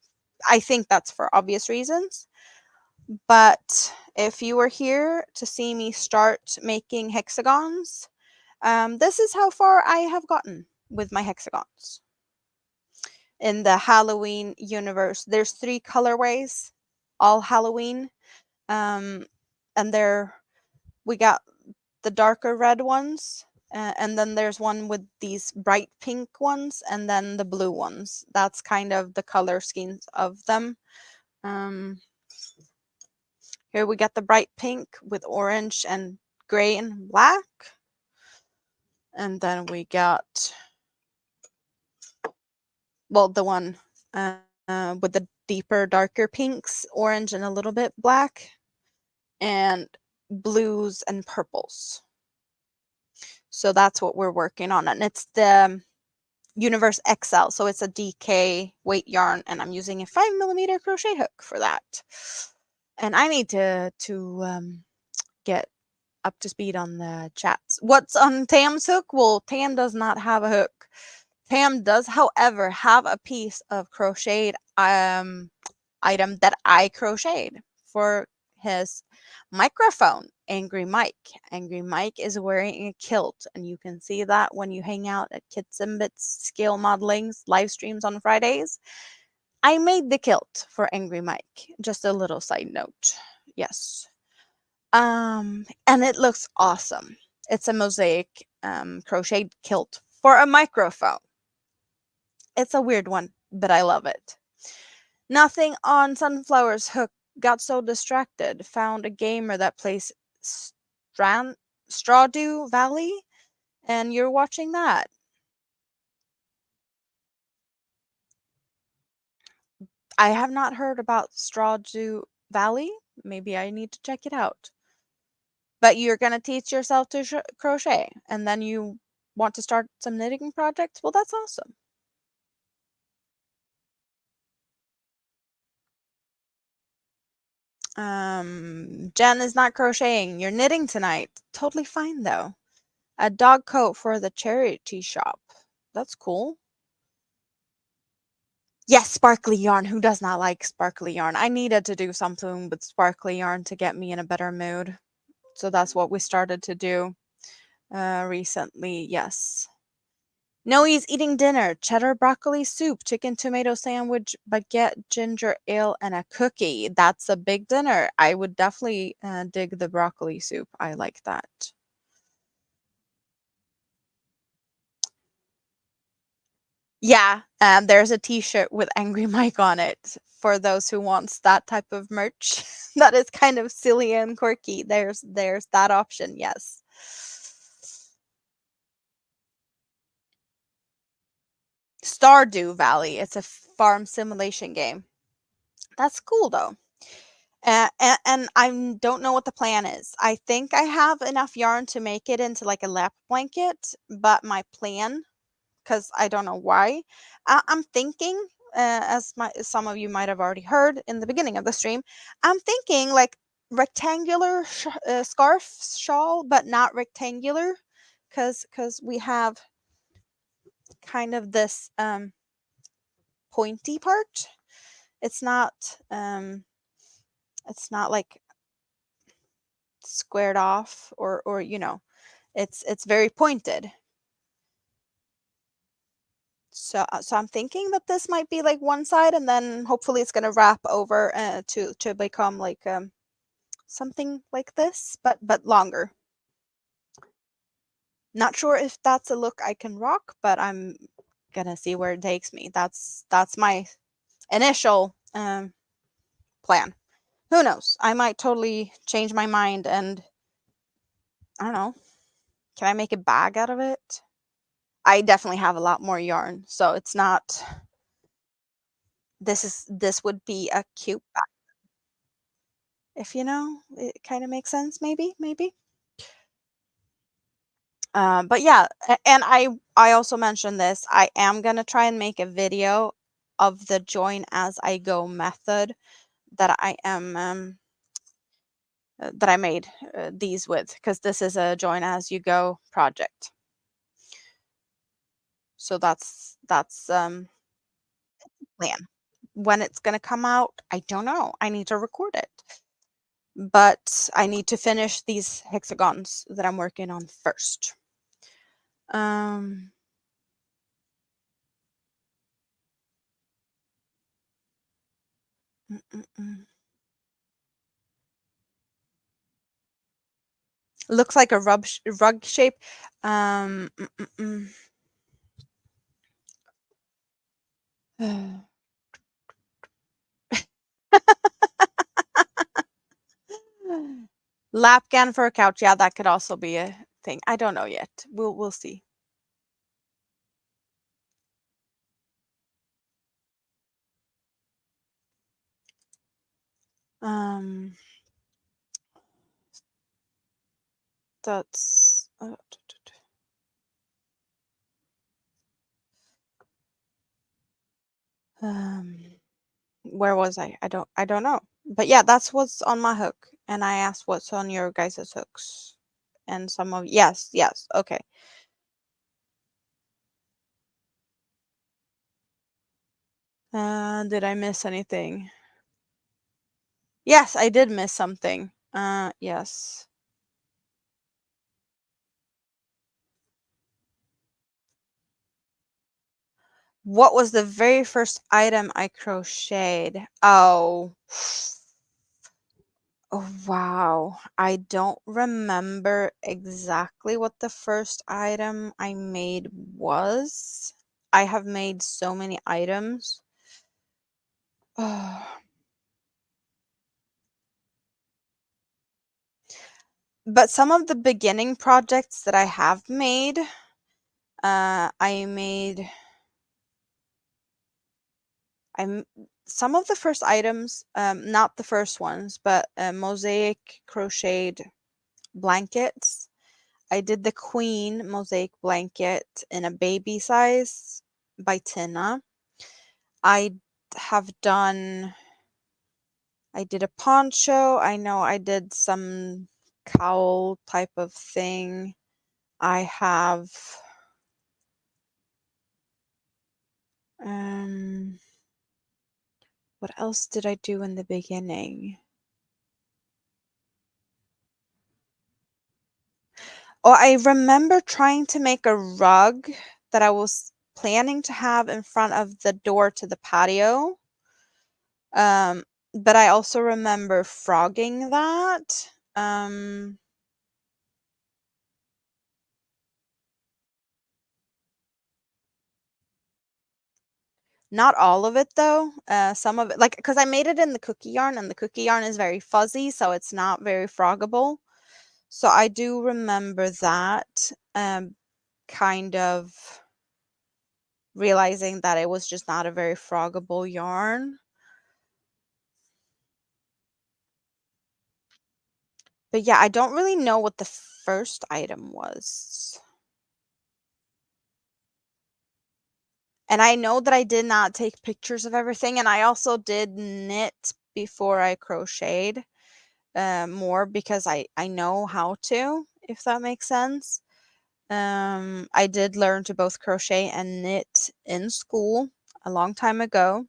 I think that's for obvious reasons. But if you were here to see me start making hexagons, this is how far I have gotten with my hexagons. In the Halloween universe, there's 3 colorways, all Halloween. And we got the darker red ones, and then there's one with these bright pink ones, and then the blue ones. That's kind of the color schemes of them. Here we got the bright pink with orange and gray and black. And then we got, well, the one with the deeper, darker pinks, orange and a little bit black, and blues and purples. So that's what we're working on. And it's the Universe XL. So it's a DK weight yarn, and I'm using a 5mm crochet hook for that. And I need to get up to speed on the chats. What's on Tam's hook? Well, Tam does not have a hook. Tam does, however, have a piece of crocheted item that I crocheted for his microphone, Angry Mike. Angry Mike is wearing a kilt, and you can see that when you hang out at Kits and Bits Scale Modeling's live streams on Fridays. I made the kilt for Angry Mike. Just a little side note. Yes. And it looks awesome. It's a mosaic crocheted kilt for a microphone. It's a weird one, but I love it. Nothing on Sunflower's hook. Got so distracted. Found a gamer that plays Strawdew Valley, and you're watching that. I have not heard about Strawdew Valley. Maybe I need to check it out. But you're going to teach yourself to crochet, and then you want to start some knitting projects? Well, that's awesome. Jen is not crocheting. You're knitting tonight. Totally fine, though. A dog coat for the charity shop. That's cool. Yes, sparkly yarn. Who does not like sparkly yarn? I needed to do something with sparkly yarn to get me in a better mood. So that's what we started to do recently. Yes. Noe's eating dinner. Cheddar broccoli soup, chicken tomato sandwich, baguette, ginger ale, and a cookie. That's a big dinner. I would definitely dig the broccoli soup. I like that. Yeah, there's a t-shirt with Angry Mike on it for those who wants that type of merch. That is kind of silly and quirky. There's that option, yes. Stardew Valley. It's a farm simulation game. That's cool though. And I don't know what the plan is. I think I have enough yarn to make it into like a lap blanket, but my plan, because I don't know why, I'm thinking, as some of you might have already heard in the beginning of the stream, I'm thinking like rectangular scarf shawl, but not rectangular. because we have kind of this pointy part. It's not like squared off, or it's very pointed. So I'm thinking that this might be like one side, and then hopefully it's gonna wrap over to become like something like this, but longer. Not sure if that's a look I can rock, but I'm gonna see where it takes me. That's my initial plan. Who knows? I might totally change my mind, and I don't know. Can I make a bag out of it? I definitely have a lot more yarn, so it's not. This would be a cute bag, if it kind of makes sense. Maybe. But yeah, and I also mentioned this. I am gonna try and make a video of the join as I go method that I made these with, because this is a join as you go project. So that's plan. When it's gonna come out, I don't know. I need to record it, but I need to finish these hexagons that I'm working on first. Um, mm, mm, mm. Looks like a rug shape. Mm, mm, mm. Lapgan for a couch. Yeah, that could also be a thing. I don't know yet. We'll see. Um, that's where was I? I don't know. But yeah, that's what's on my hook. And I asked what's on your guys' hooks. And some of yes, okay. Did I miss anything? Yes, I did miss something. Yes. What was the very first item I crocheted? Oh. Oh, wow. I don't remember exactly what the first item I made was. I have made so many items. Oh. But some of the beginning projects that I have made, I made I'm some of the first items, not the first ones, but mosaic crocheted blankets. I did the queen mosaic blanket in a baby size by Tina. I have done I did a poncho. I know I did some cowl type of thing. I have what else did I do in the beginning? Oh, I remember trying to make a rug that I was planning to have in front of the door to the patio. But I also remember frogging that. Not all of it though. Some of it, like, because I made it in the cookie yarn, and the cookie yarn is very fuzzy, so it's not very froggable. So I do remember that, kind of realizing that it was just not a very froggable yarn. But yeah, I don't really know what the first item was. And I know that I did not take pictures of everything, and I also did knit before I crocheted more, because I know how to, if that makes sense. I did learn to both crochet and knit in school a long time ago.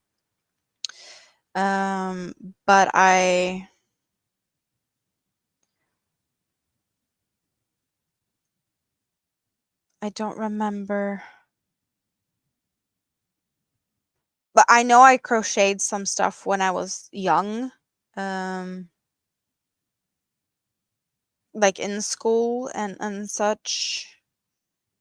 But I don't remember. But I know I crocheted some stuff when I was young, like in school and such.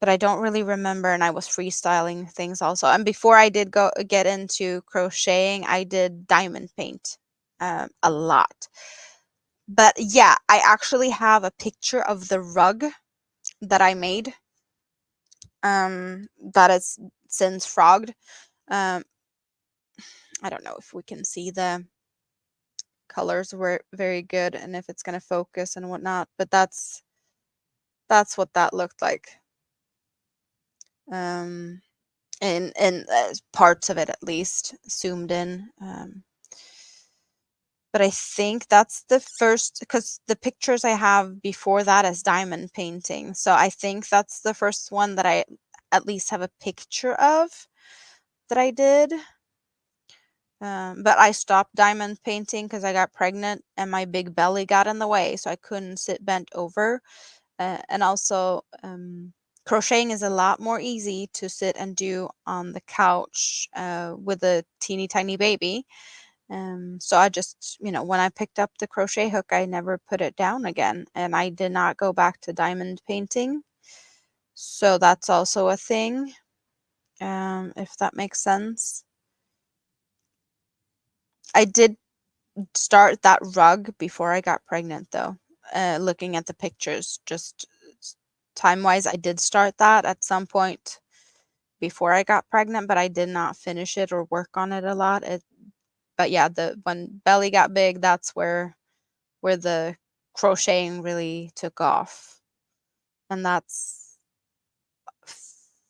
But I don't really remember, and I was freestyling things also. And before I did get into crocheting, I did diamond paint, a lot. But yeah, I actually have a picture of the rug that I made, that is since frogged. Um, I don't know if we can see the colors were very good and if it's gonna focus and whatnot, but that's what that looked like. Um, in parts of it at least zoomed in. But I think that's the first, because the pictures I have before that is diamond painting. So I think that's the first one that I at least have a picture of that I did. But I stopped diamond painting because I got pregnant and my big belly got in the way, so I couldn't sit bent over. And also, crocheting is a lot more easy to sit and do on the couch with a teeny tiny baby. So I just, when I picked up the crochet hook, I never put it down again, and I did not go back to diamond painting. So that's also a thing, if that makes sense. I did start that rug before I got pregnant, though. Looking at the pictures, just time-wise, I did start that at some point before I got pregnant, but I did not finish it or work on it a lot. But yeah, when belly got big, that's where the crocheting really took off, and that's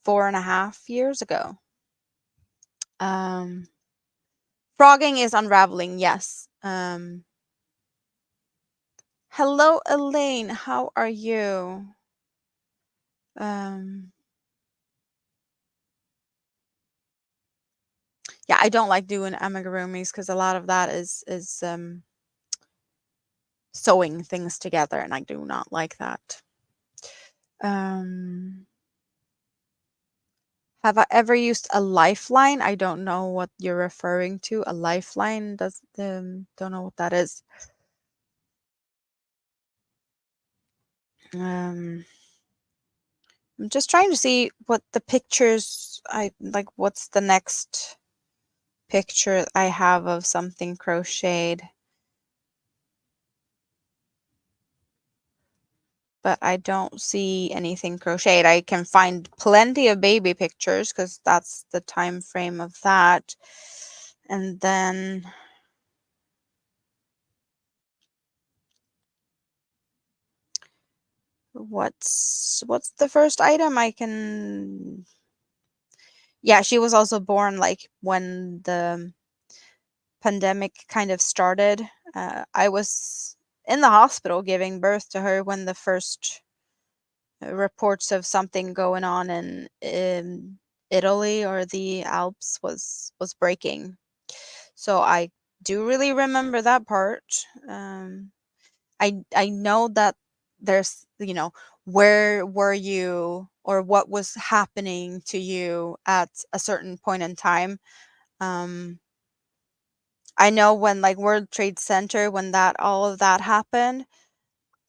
4.5 years ago. Um, Frogging is unraveling, yes. Hello, Elaine. How are you? Um, yeah, I don't like doing amigurumis because a lot of that is sewing things together, and I do not like that. Um, have I ever used a lifeline? I don't know what you're referring to. A lifeline, don't know what that is. Um, I'm just trying to see what the pictures I like. What's the next picture I have of something crocheted? But I don't see anything crocheted. I can find plenty of baby pictures because that's the time frame of that. And then what's the first item I can? Yeah, she was also born like when the pandemic kind of started. I was in the hospital giving birth to her when the first reports of something going on in Italy or the Alps was breaking. So I do really remember that part. I know that there's, where were you or what was happening to you at a certain point in time. I know when like World Trade Center, when that all of that happened,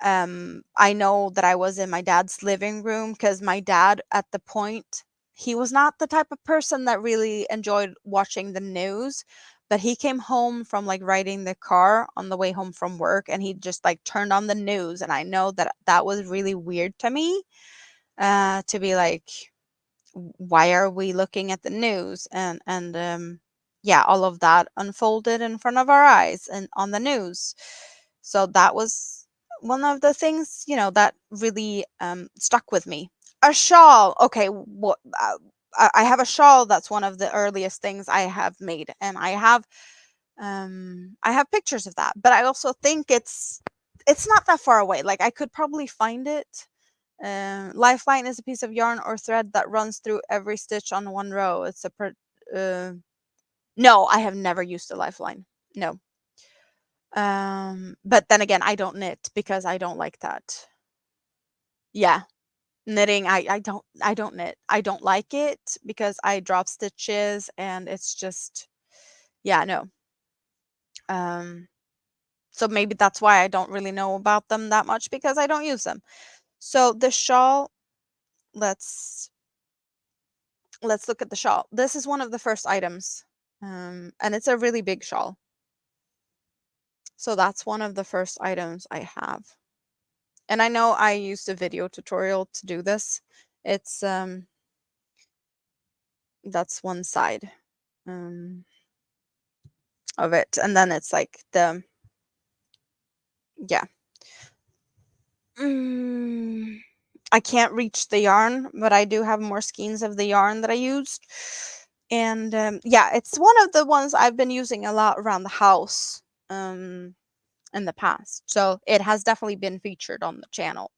I know that I was in my dad's living room because my dad at the point, he was not the type of person that really enjoyed watching the news, but he came home from like riding the car on the way home from work and he just like turned on the news, and I know that that was really weird to me, to be like, why are we looking at the news? And yeah, all of that unfolded in front of our eyes and on the news. So that was one of the things, that really stuck with me. A shawl. Okay, what I have a shawl that's one of the earliest things I have made, and I have pictures of that, but I also think it's not that far away. Like I could probably find it Lifeline is a piece of yarn or thread that runs through every stitch on one row. It's a no, I have never used a lifeline. No. But then again, I don't knit because I don't like that. Yeah. Knitting, I don't knit. I don't like it because I drop stitches and it's just, yeah, no. So maybe that's why I don't really know about them that much because I don't use them. So the shawl, let's look at the shawl. This is one of the first items. And it's a really big shawl. So that's one of the first items I have. And I know I used a video tutorial to do this. It's that's one side of it, and then it's like the, yeah. I can't reach the yarn, but I do have more skeins of the yarn that I used. And yeah, it's one of the ones I've been using a lot around the house in the past. So it has definitely been featured on the channel.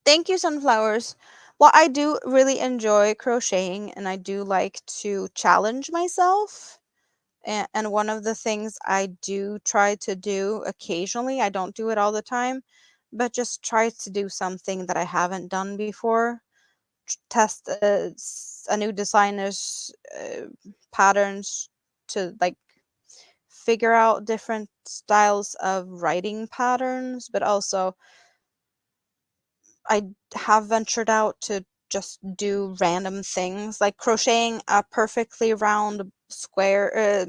Thank you, sunflowers. Well, I do really enjoy crocheting and I do like to challenge myself. And one of the things I do try to do occasionally, I don't do it all the time, but just try to do something that I haven't done before. Test a new designer's patterns to like figure out different styles of writing patterns, but also I have ventured out to just do random things like crocheting a perfectly round square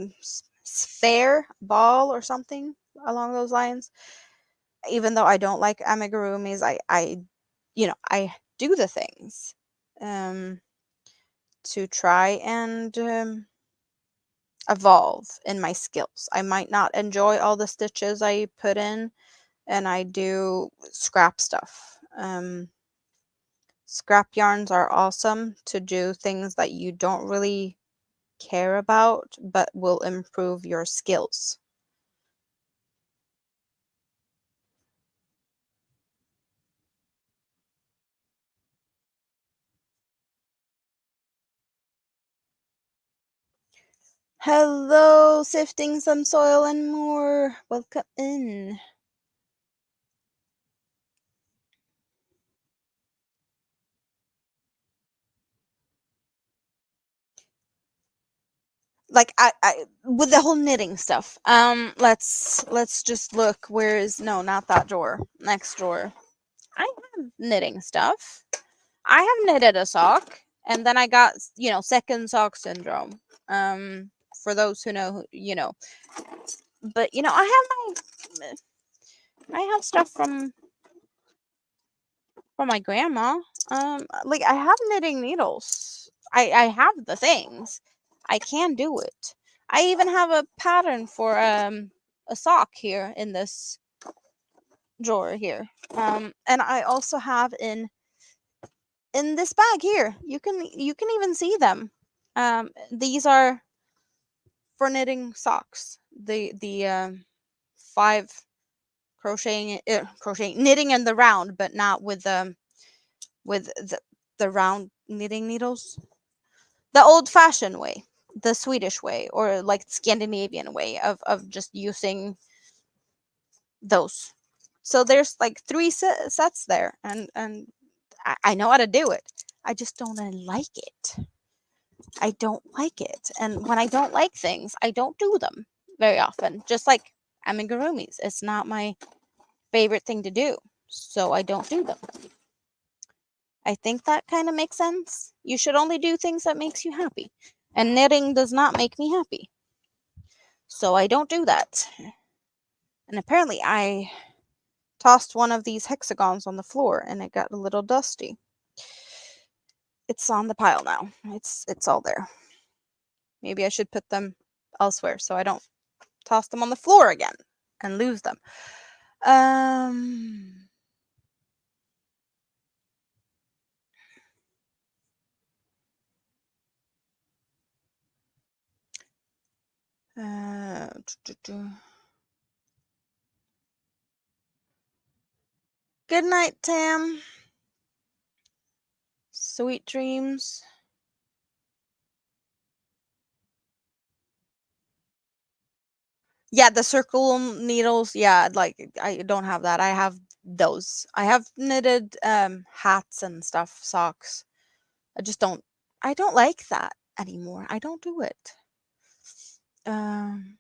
sphere ball or something along those lines. Even though I don't like amigurumis, I I do the things to try and evolve in my skills. I might not enjoy all the stitches I put in, and I do scrap stuff. Scrap yarns are awesome to do things that you don't really care about, but will improve your skills. Hello, sifting some soil and more. Welcome in. Like I with the whole knitting stuff. Let's just look. Where is, no, not that drawer. Next drawer. I have knitting stuff. I have knitted a sock, and then I got, second sock syndrome. For those who know, but I have stuff from my grandma. Like I have knitting needles. I have the things. I can do it. I even have a pattern for a sock here in this drawer here. And I also have in this bag here. You can even see them. These are for knitting socks. The 5 crocheting knitting in the round, but not with the round knitting needles. The old-fashioned way, the Swedish way, or like Scandinavian way of just using those. So there's like 3 sets there, and I know how to do it. I just don't like it. I don't like it. And when I don't like things, I don't do them very often. Just like amigurumis. It's not my favorite thing to do. So I don't do them. I think that kind of makes sense. You should only do things that makes you happy. And knitting does not make me happy. So I don't do that. And apparently I tossed one of these hexagons on the floor and it got a little dusty. It's on the pile now. It's all there. Maybe I should put them elsewhere so I don't toss them on the floor again and lose them. Good night, Tam. Sweet dreams. Yeah, the circle needles. Yeah, like I don't have that. I have those. I have knitted hats and stuff, socks. I don't like that anymore. I don't do it. Um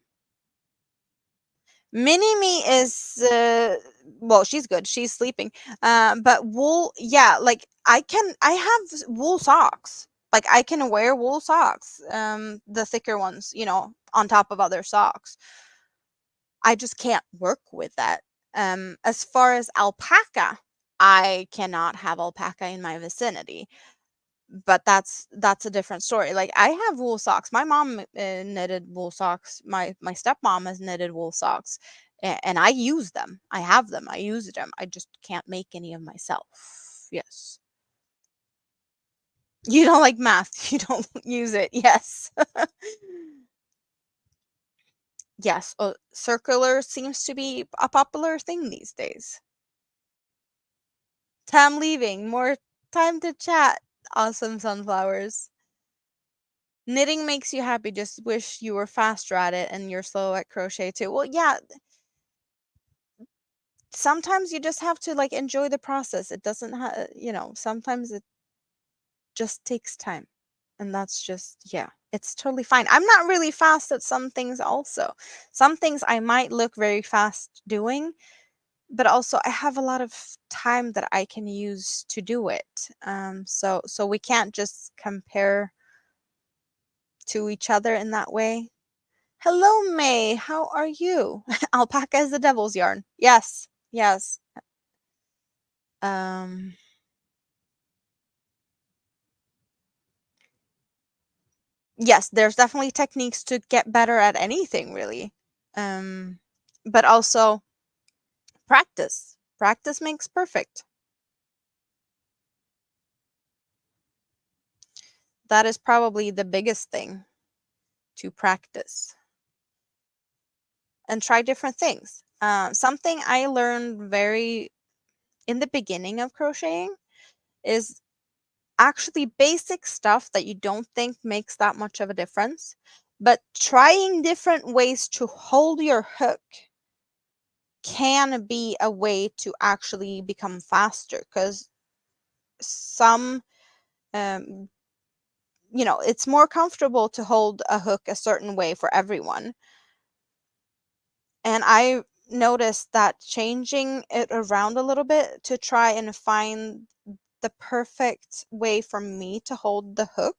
Mini Me is well, she's good. She's sleeping. But wool, yeah, like I have wool socks. Like I can wear wool socks. The thicker ones, on top of other socks. I just can't work with that. As far as alpaca, I cannot have alpaca in my vicinity. But that's a different story. Like I have wool socks. My mom knitted wool socks. My stepmom has knitted wool socks, and I use them. I have them. I use them. I just can't make any of myself. Yes. You don't like math. You don't use it. Yes. Yes. Circular seems to be a popular thing these days. Time leaving. More time to chat. Awesome sunflowers. Knitting makes you happy, just wish you were faster at it and you're slow at crochet too. Well, yeah, sometimes you just have to, like, enjoy the process. It doesn't sometimes it just takes time, and that's just yeah, it's totally fine. I'm not really fast at some things also. Some things I might look very fast doing, but also I have a lot of time that I can use to do it. So we can't just compare to each other in that way. Hello, May. How are you? Alpaca is the devil's yarn. Yes, yes. Um, yes, there's definitely techniques to get better at anything, really. Um, but also practice. Practice makes perfect. That is probably the biggest thing, to practice and try different things. Something I learned very in the beginning of crocheting is actually basic stuff that you don't think makes that much of a difference, but trying different ways to hold your hook can be a way to actually become faster, because some um, it's more comfortable to hold a hook a certain way for everyone, and I noticed that changing it around a little bit to try and find the perfect way for me to hold the hook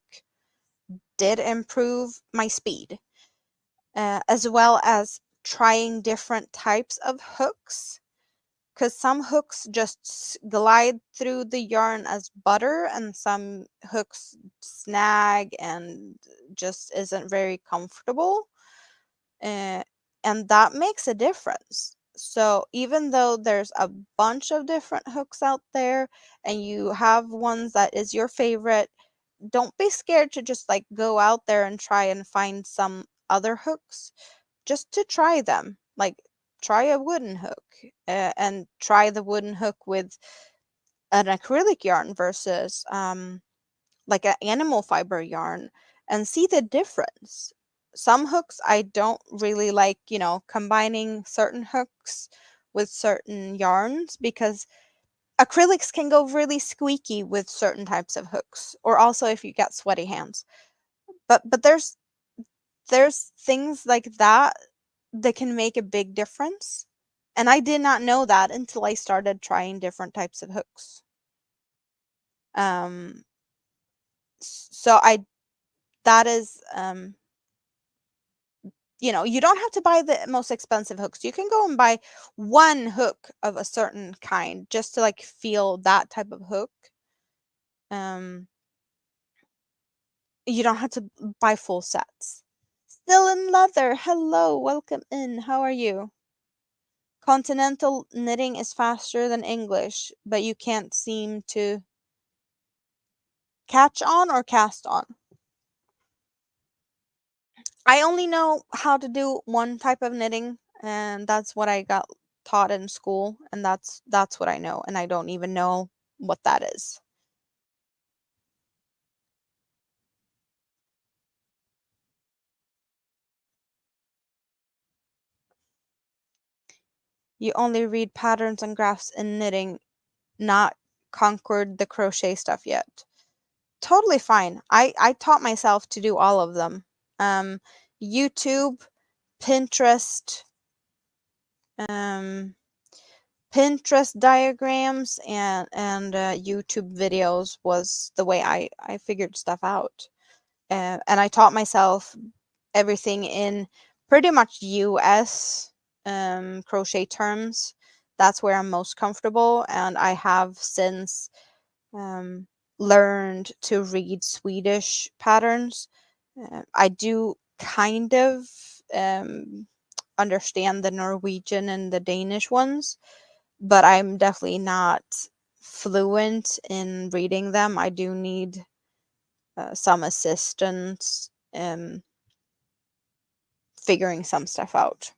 did improve my speed, as well as trying different types of hooks, because some hooks just glide through the yarn as butter and some hooks snag and just isn't very comfortable, uh, and that makes a difference. So even though there's a bunch of different hooks out there and you have ones that is your favorite, don't be scared to just like go out there and try and find some other hooks just to try them. Like try a wooden hook, and try the wooden hook with an acrylic yarn versus like an animal fiber yarn, and see the difference. Some hooks I don't really like, combining certain hooks with certain yarns, because acrylics can go really squeaky with certain types of hooks, or also if you get sweaty hands. But there's things like that that can make a big difference, and I did not know that until I started trying different types of hooks. Um, so I that is you don't have to buy the most expensive hooks. You can go and buy one hook of a certain kind just to like feel that type of hook. Um, you don't have to buy full sets. Still in leather. Hello, welcome in. How are you? Continental knitting is faster than English, but you can't seem to catch on or cast on. I only know how to do one type of knitting, and that's what I got taught in school, and that's what I know, and I don't even know what that is. You only read patterns and graphs in knitting, not conquered the crochet stuff yet. Totally fine. I taught myself to do all of them. Um, YouTube, Pinterest, um, Pinterest diagrams and YouTube videos was the way I figured stuff out. And I taught myself everything in pretty much US crochet terms. That's where I'm most comfortable, and I have since um, learned to read Swedish patterns. I do kind of um, understand the Norwegian and the Danish ones, but I'm definitely not fluent in reading them. I do need some assistance figuring some stuff out.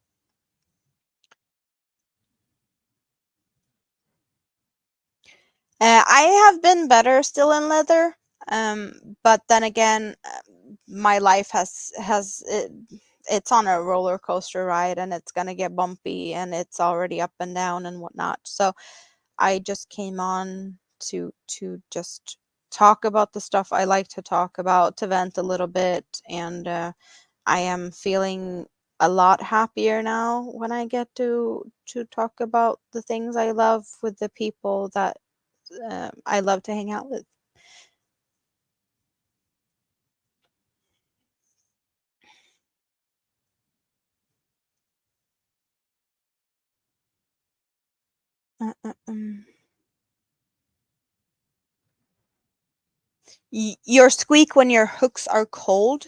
I have been better still in leather, but then again, my life it's on a roller coaster ride, and it's gonna get bumpy, and it's already up and down and whatnot. So I just came on to just talk about the stuff I like to talk about, to vent a little bit, and I am feeling a lot happier now when I get to talk about the things I love with the people that I love to hang out with. Mm. Your squeak when your hooks are cold.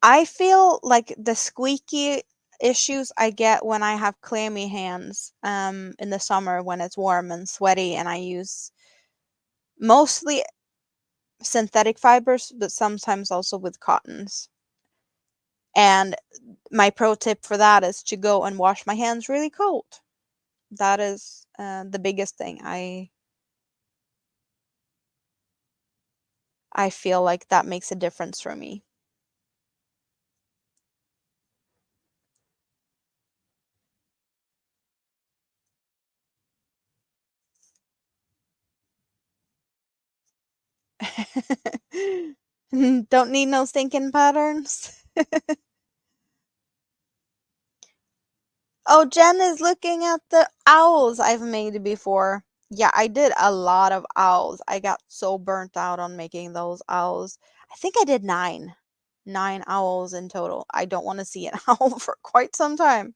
I feel like the squeaky issues I get when I have clammy hands in the summer when it's warm and sweaty, and I use mostly synthetic fibers, but sometimes also with cottons. And my pro tip for that is to go and wash my hands really cold. That is the biggest thing. I feel like that makes a difference for me. Don't need no stinking patterns. Oh, Jen is looking at the owls I've made before. Yeah, I did a lot of owls. I got so burnt out on making those owls. I think I did nine owls in total. I don't want to see an owl for quite some time.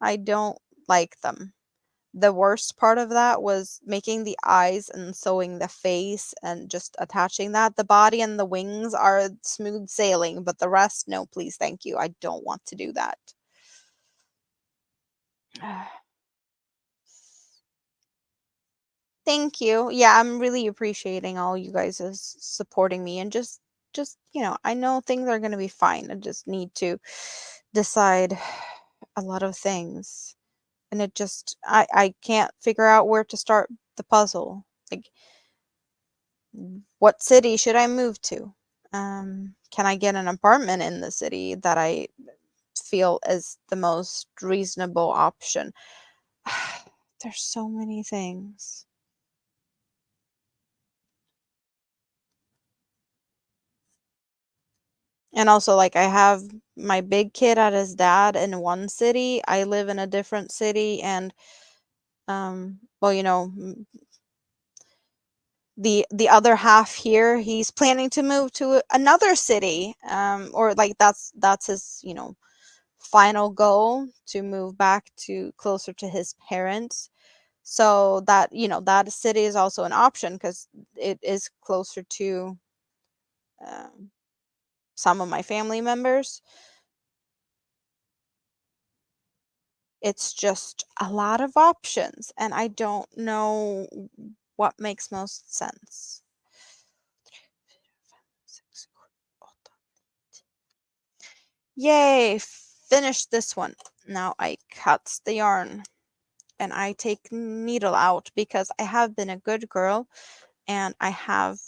I don't like them. The worst part of that was making the eyes and sewing the face and just attaching that. The body and the wings are smooth sailing, but the rest, no, please, thank you. I don't want to do that. Thank you. Yeah, I'm really appreciating all you guys is supporting me, and just, I know things are going to be fine. I just need to decide a lot of things. And it just I can't figure out where to start the puzzle. Like, what city should I move to? Can I get an apartment in the city that I feel is the most reasonable option? There's so many things. And also, like, I have my big kid at his dad in one city. I live in a different city, and well, the other half here, he's planning to move to another city. Or like that's his, final goal, to move back to closer to his parents. So that, that city is also an option because it is closer to um, some of my family members. It's just a lot of options, and I don't know what makes most sense. Yay! Finished this one. Now I cut the yarn and I take needle out because I have been a good girl and I have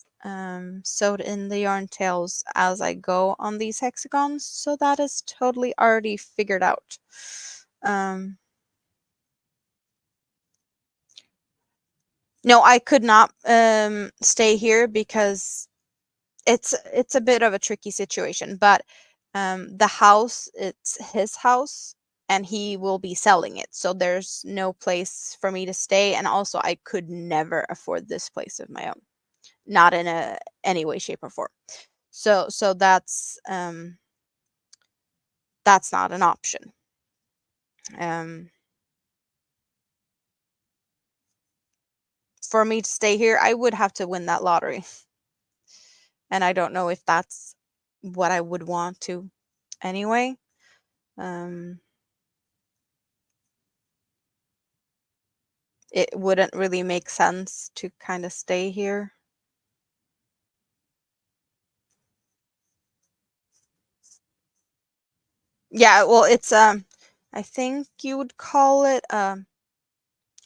sewed in the yarn tails as I go on these hexagons, so that is totally already figured out. No, I could not stay here because it's a bit of a tricky situation, but the house, it's his house and he will be selling it, so there's no place for me to stay, and also I could never afford this place of my own, not in any way, shape, or form. So that's not an option. For me to stay here, I would have to win that lottery, and I don't know if that's what I would want to anyway. It wouldn't really make sense to kind of stay here. Yeah, well, it's I think you would call it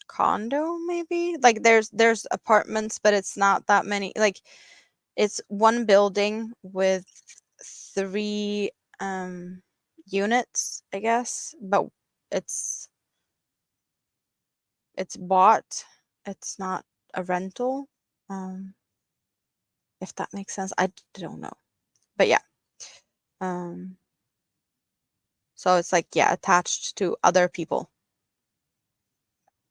condo, maybe. Like there's apartments, but it's not that many. Like it's one building with 3 units, I guess, but it's bought. It's not a rental. Um if that makes sense. I don't know. But yeah. Um so it's like, yeah, attached to other people.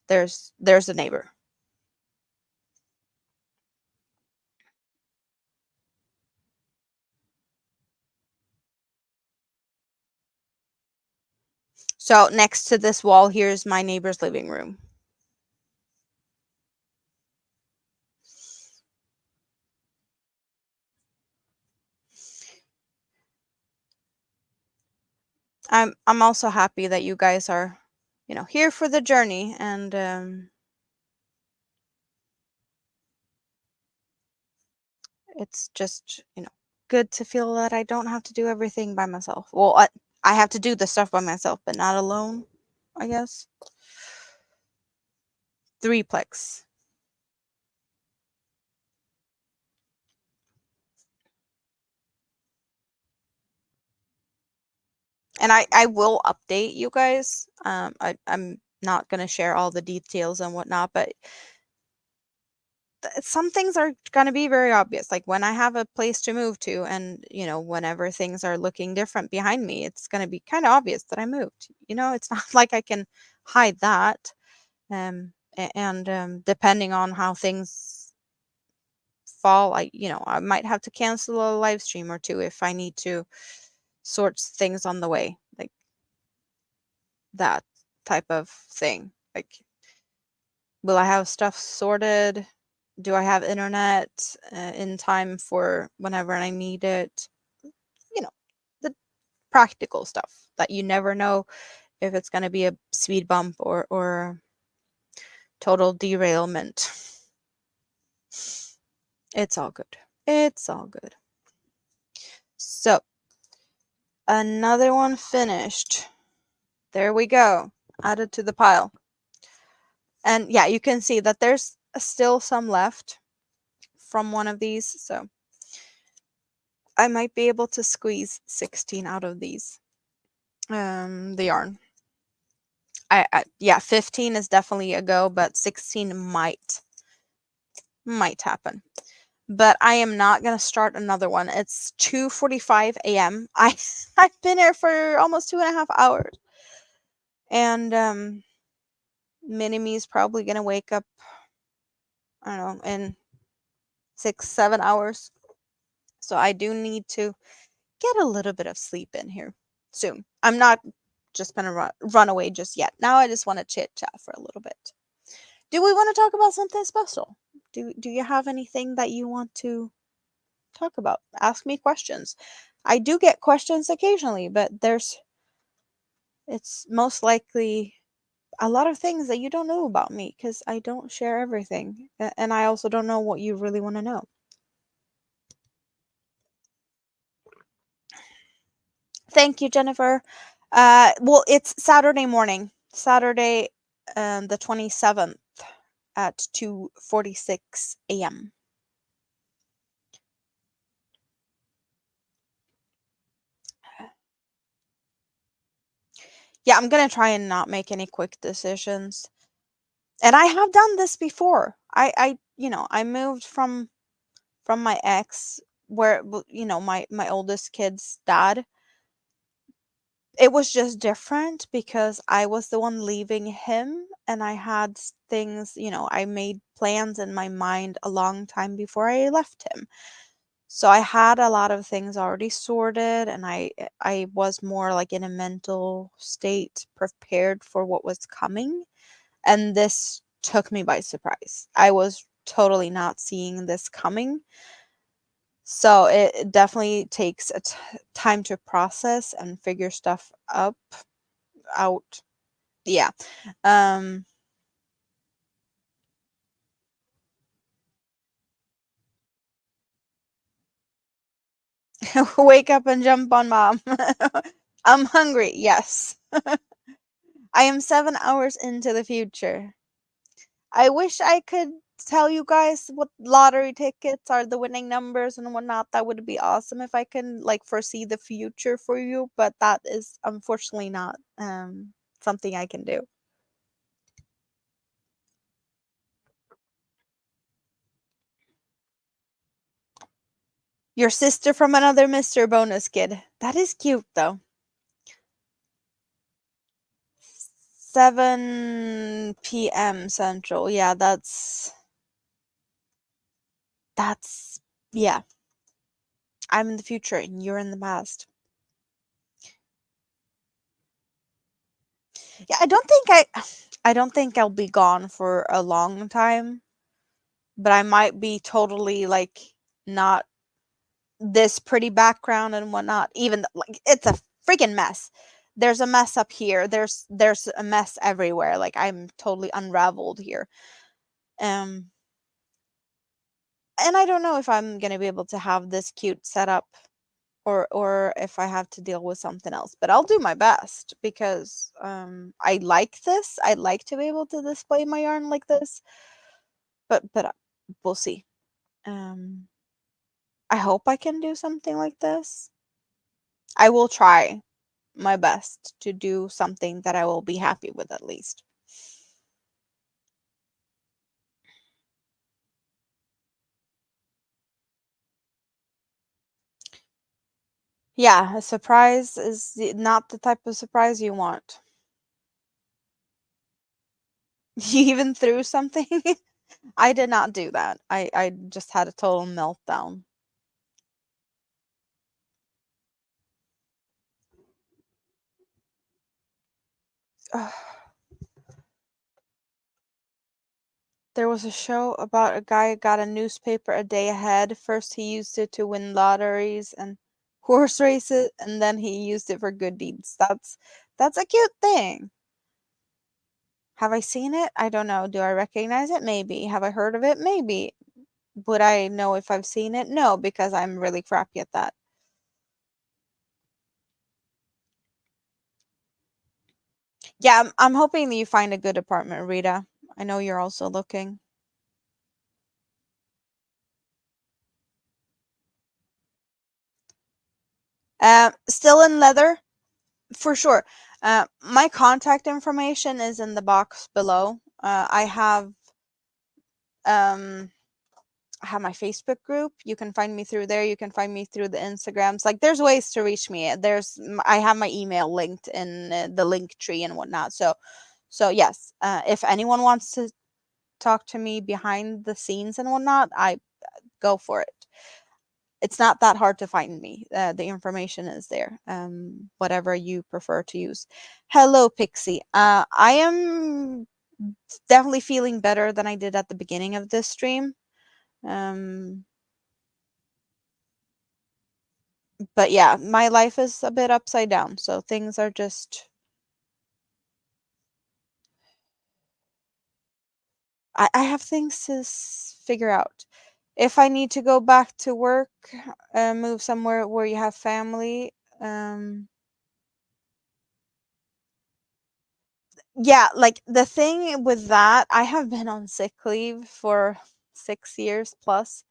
There's a neighbor. So next to this wall here is my neighbor's living room. I'm also happy that you guys are, here for the journey, and it's just, good to feel that I don't have to do everything by myself. Well, I have to do the stuff by myself, but not alone, I guess. Threeplex. And I will update you guys. I'm not gonna share all the details and whatnot, but some things are going to be very obvious. Like when I have a place to move to, and whenever things are looking different behind me, it's going to be kind of obvious that I moved. It's not like I can hide that. And depending on how things fall, I might have to cancel a live stream or two if I need to sort things on the way, like that type of thing. Like, will I have stuff sorted? Do I have internet in time for whenever I need it? You know, the practical stuff that you never know if it's going to be a speed bump or total derailment. It's all good. It's all good. So, another one finished. There we go. Added to the pile. And yeah, you can see that there's still some left from one of these. So, I might be able to squeeze 16 out of these. The yarn. Yeah, 15 is definitely a go, but 16 might happen. But I am not gonna start another one. It's 2:45 a.m. I've been here for almost 2.5 hours, and Mini-Me's probably gonna wake up, I don't know, in 6-7 hours. So I do need to get a little bit of sleep in here soon. I'm not just gonna run away just yet. Now I just want to chit chat for a little bit. Do we want to talk about something special? Do you have anything that you want to talk about? Ask me questions. I do get questions occasionally, but it's most likely a lot of things that you don't know about me because I don't share everything. And I also don't know what you really want to know. Thank you, Jennifer. Well, it's Saturday morning, Saturday, the 27th at 2:46 a.m. Yeah, I'm gonna try and not make any quick decisions. And I have done this before. I moved from my ex, where, my oldest kid's dad. It was just different because I was the one leaving him, and I had things, I made plans in my mind a long time before I left him. So I had a lot of things already sorted, and I was more like in a mental state prepared for what was coming, and this took me by surprise. I was totally not seeing this coming. So it definitely takes time to process and figure stuff out. Yeah. Um, wake up and jump on mom. I'm hungry. Yes. I am 7 hours into the future. I wish I could tell you guys what lottery tickets are the winning numbers and whatnot. That would be awesome if I can like foresee the future for you, but that is unfortunately not something I can do. Your sister from another Mr. Bonus kid. That is cute though. 7 p.m. Central. Yeah, that's yeah. I'm in the future and you're in the past. Yeah, I don't think I'll be gone for a long time, but I might be totally like not this pretty background and whatnot. Even like it's a freaking mess. There's a mess up here. There's a mess everywhere. Like I'm totally unraveled here. Um, and I don't know if I'm gonna be able to have this cute setup or if I have to deal with something else. But I'll do my best because I like this. I like to be able to display my yarn like this. But we'll see. Um, I hope I can do something like this. I will try my best to do something that I will be happy with at least. Yeah, a surprise is not the type of surprise you want. You even threw something? I did not do that. I just had a total meltdown. Ugh. There was a show about a guy who got a newspaper a day ahead. First, he used it to win lotteries and horse races, and then he used it for good deeds. That's a cute thing. Have I seen it? I don't know. Do I recognize it? Maybe. Have I heard of it? Maybe. Would I know if I've seen it? No, because I'm really crappy at that. Yeah, I'm hoping that you find a good apartment, Rita. I know you're also looking. Still in leather, for sure. My contact information is in the box below. Um I have my Facebook group. You can find me through there. You can find me through the Instagrams. Like there's ways to reach me. I have my email linked in the link tree and whatnot. So yes, if anyone wants to talk to me behind the scenes and whatnot, I go for it. It's not that hard to find me. The information is there. Whatever you prefer to use. Hello, Pixie. I am definitely feeling better than I did at the beginning of this stream. Um, but yeah, my life is a bit upside down. So things are just. I have things to figure out. If I need to go back to work, move somewhere where you have family, Yeah, like the thing with that, I have been on sick leave for 6 years plus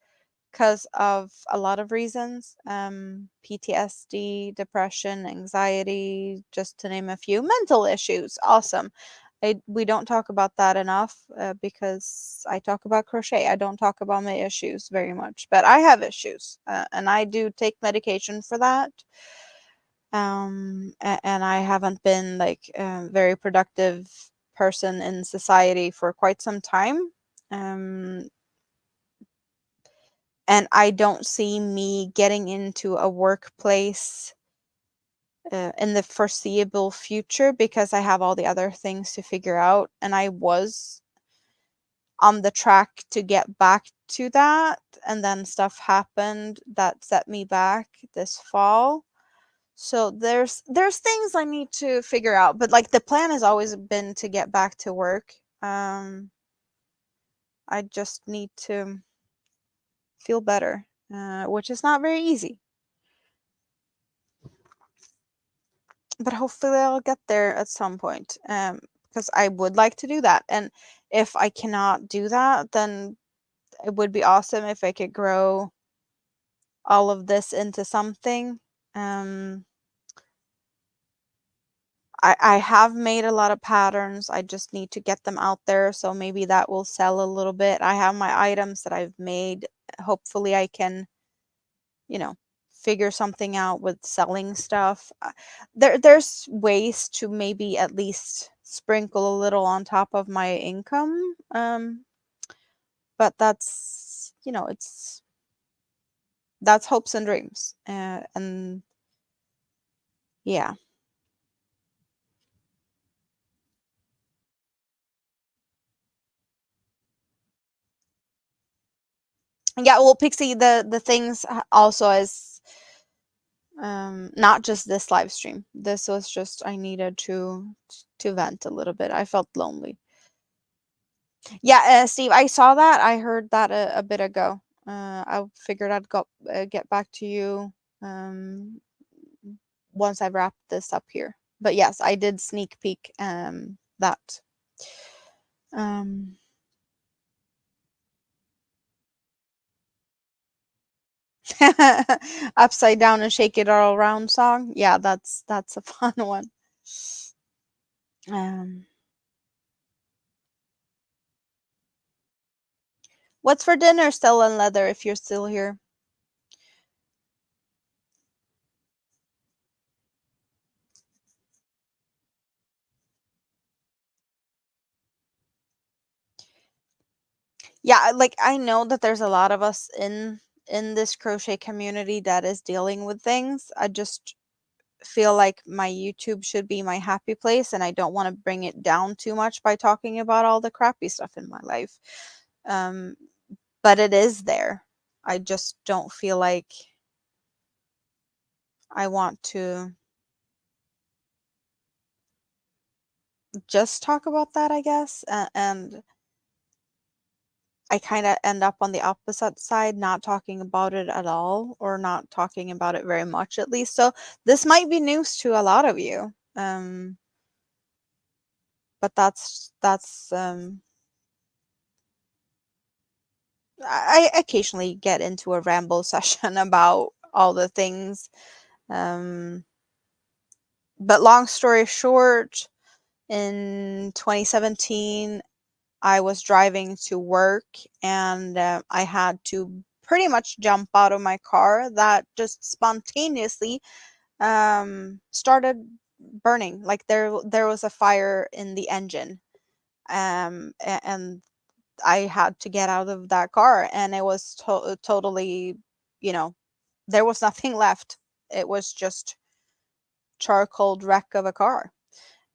because of a lot of reasons, PTSD, depression, anxiety, just to name a few, mental issues. Awesome. We don't talk about that enough because I talk about crochet. I don't talk about my issues very much, but I have issues and I do take medication for that. And I haven't been like a very productive person in society for quite some time. Um, and I don't see me getting into a workplace in the foreseeable future because I have all the other things to figure out. And I was on the track to get back to that, and then stuff happened that set me back this fall. So there's things I need to figure out, but like the plan has always been to get back to work. I just need to feel better, which is not very easy. But hopefully I'll get there at some point, because I would like to do that. And if I cannot do that, then it would be awesome if I could grow all of this into something. I have made a lot of patterns. I just need to get them out there. So maybe that will sell a little bit. I have my items that I've made. Hopefully I can, you know, figure something out with selling stuff. There's ways to maybe at least sprinkle a little on top of my income. But that's, that's hopes and dreams. And yeah. Yeah, well, Pixie, the things also is not just this live stream. This was just I needed to vent a little bit. I felt lonely. Yeah, Steve, I saw that. I heard that a bit ago. I figured I'd go get back to you um once I wrapped this up here. But yes, I did sneak peek that. Um Upside down and shake it all around song. Yeah, that's a fun one. Um What's for dinner, Stella and Leather, if you're still here? Yeah, like I know that there's a lot of us in this crochet community that is dealing with things. I just feel like my YouTube should be my happy place, and I don't want to bring it down too much by talking about all the crappy stuff in my life. Um, but it is there. I just don't feel like I want to just talk about that, I guess. And I kind of end up on the opposite side, not talking about it at all, or not talking about it very much at least. So this might be news to a lot of you. But that's I occasionally get into a ramble session about all the things. Um, but long story short, in 2017, I was driving to work and I had to pretty much jump out of my car that just spontaneously started burning. Like there was a fire in the engine. And I had to get out of that car, and it was totally, you know, there was nothing left. It was just charcoal wreck of a car.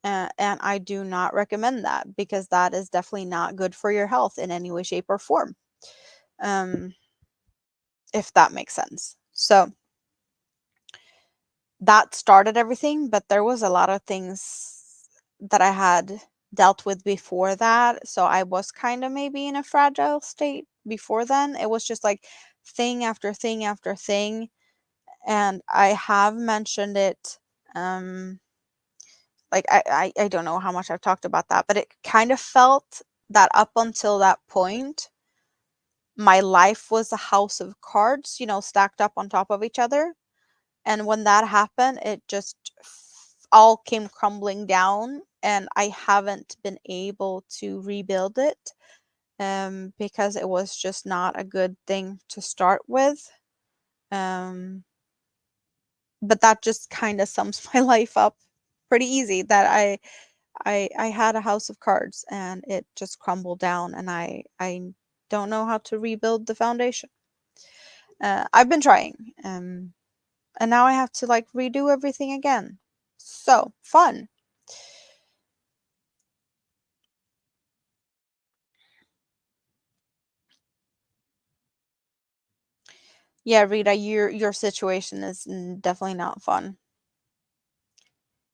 And I do not recommend that because that is definitely not good for your health in any way, shape, or form. Um, if that makes sense. So that started everything, but there was a lot of things that I had dealt with before that. So I was kind of maybe in a fragile state before then. It was just like thing after thing after thing. And I have mentioned it like I don't know how much I've talked about that, but it kind of felt that up until that point, my life was a house of cards, stacked up on top of each other. And when that happened, it just all came crumbling down, and I haven't been able to rebuild it, because it was just not a good thing to start with. Um, but that just kind of sums my life up pretty easy, that I had a house of cards and it just crumbled down, and I don't know how to rebuild the foundation. I've been trying, and now I have to like redo everything again. So fun. Yeah, Rita, your situation is definitely not fun.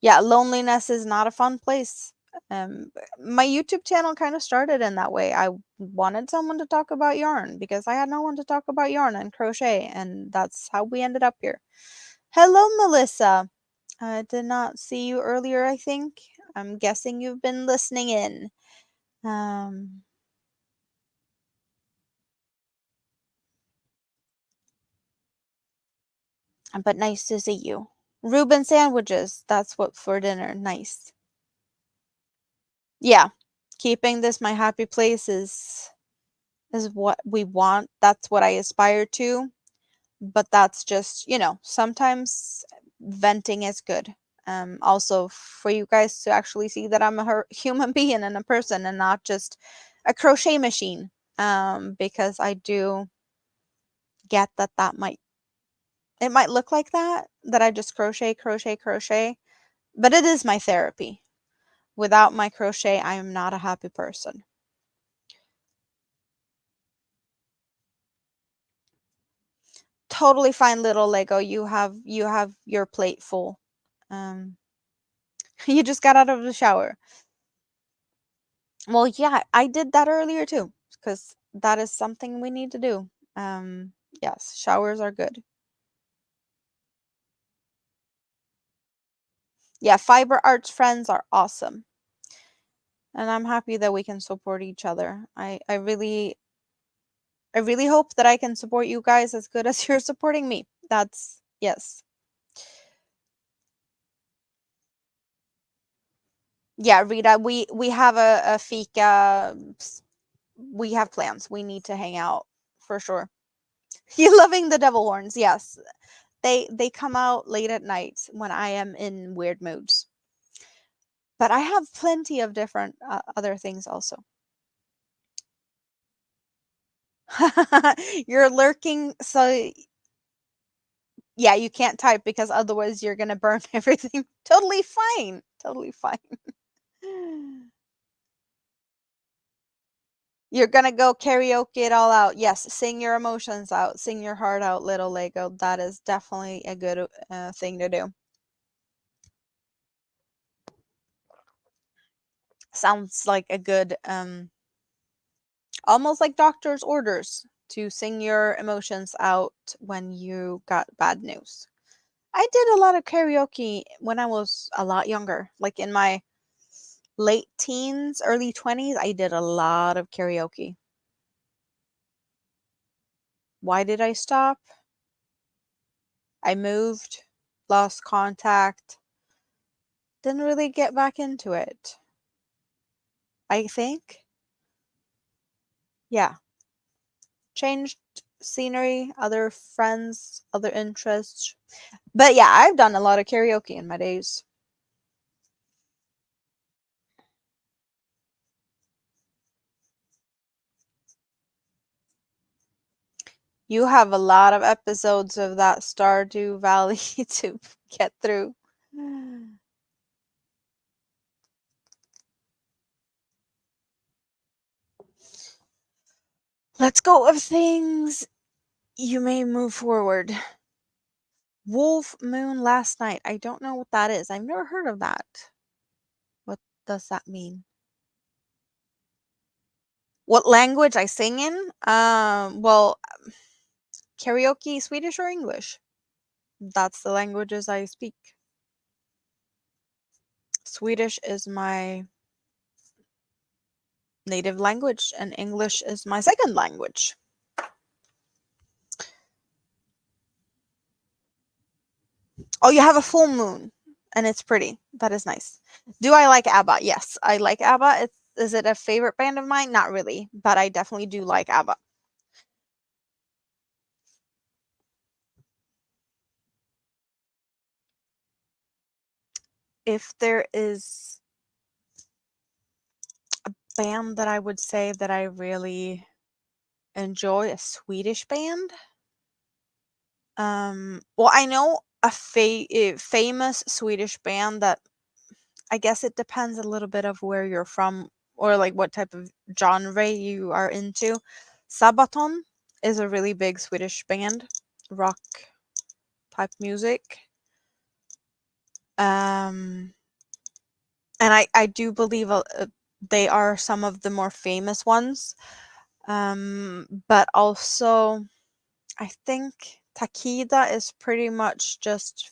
Yeah, loneliness is not a fun place. My YouTube channel kind of started in that way. I wanted someone to talk about yarn because I had no one to talk about yarn and crochet, and that's how we ended up here. Hello, Melissa. I did not see you earlier, I think. I'm guessing you've been listening in. Um, but nice to see you. Reuben sandwiches, that's what for dinner. Nice. Yeah, keeping this my happy place is what we want. That's what I aspire to. But that's just, sometimes venting is good. Also for you guys to actually see that I'm a human being and a person and not just a crochet machine. Because I do get that it might look like that I just crochet, crochet, crochet, but it is my therapy. Without my crochet, I am not a happy person. Totally fine, little Lego. You have your plate full. Um, you just got out of the shower. Well, yeah, I did that earlier too, because that is something we need to do. Yes, showers are good. Yeah, fiber arts friends are awesome. And I'm happy that we can support each other. I really hope that I can support you guys as good as you're supporting me. That's yes. Yeah, Rita, we have a fika. We have plans. We need to hang out for sure. You loving the devil horns? Yes, they come out late at night when I am in weird moods. But I have plenty of different other things also. You're lurking, so yeah, you can't type because otherwise you're gonna burn everything. Totally fine. Totally fine. You're gonna go karaoke it all out. Yes, sing your emotions out, sing your heart out, little Lego. That is definitely a good thing to do. Sounds like a good, almost like doctor's orders to sing your emotions out when you got bad news. I did a lot of karaoke when I was a lot younger, like in my late teens, early 20s. I did a lot of karaoke. Why did I stop? I moved, lost contact, didn't really get back into it. I think. Yeah. Changed scenery, other friends, other interests. But yeah, I've done a lot of karaoke in my days. You have a lot of episodes of that Stardew Valley to get through. Let's go of things. You may move forward. Wolf Moon last night. I don't know what that is. I've never heard of that. What does that mean? What language I sing in? Well, karaoke, Swedish or English. That's the languages I speak. Swedish is my native language and English is my second language. Oh, you have a full moon and it's pretty. That is nice. Do I like ABBA? Yes, I like ABBA. Is it a favorite band of mine? Not really, but I definitely do like ABBA. If there is a band that I would say that I really enjoy, a Swedish band. Well, I know a famous Swedish band that I guess it depends a little bit of where you're from or like what type of genre you are into. Sabaton is a really big Swedish band, rock type music. And I do believe they are some of the more famous ones. But also I think Takida is pretty much just,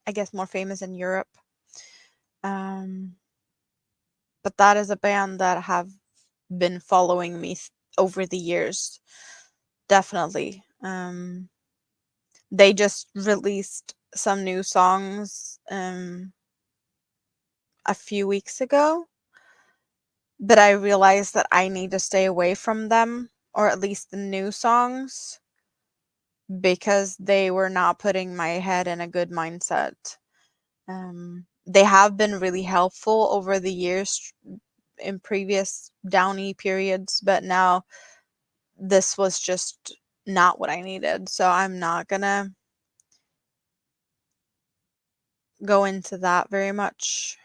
I guess, more famous in Europe. But that is a band that have been following me over the years. Definitely. They just released some new songs a few weeks ago, but I realized that I need to stay away from them, or at least the new songs, because they were not putting my head in a good mindset. They have been really helpful over the years in previous downy periods, but now this was just not what I needed. So I'm not gonna go into that very much.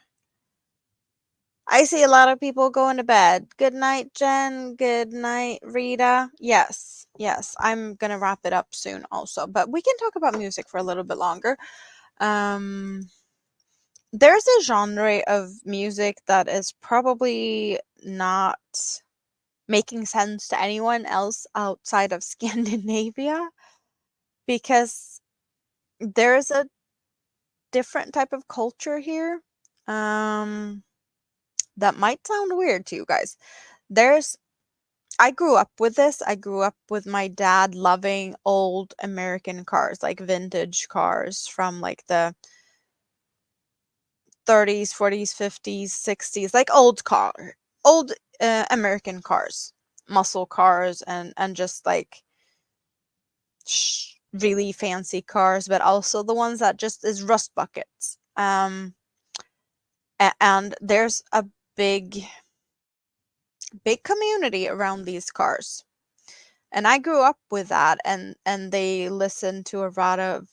I see a lot of people going to bed. Good night, Jen. Good night, Rita. Yes, yes. I'm gonna wrap it up soon also, but we can talk about music for a little bit longer. There's a genre of music that is probably not making sense to anyone else outside of Scandinavia, because there's a different type of culture here. That might sound weird to you guys. I grew up with this. I grew up with my dad loving old American cars, like vintage cars from like the 30s, 40s, 50s, 60s, like old American cars, muscle cars, and just like really fancy cars, but also the ones that just is rust buckets. And there's a big community around these cars. And I grew up with that, and they listened to a lot of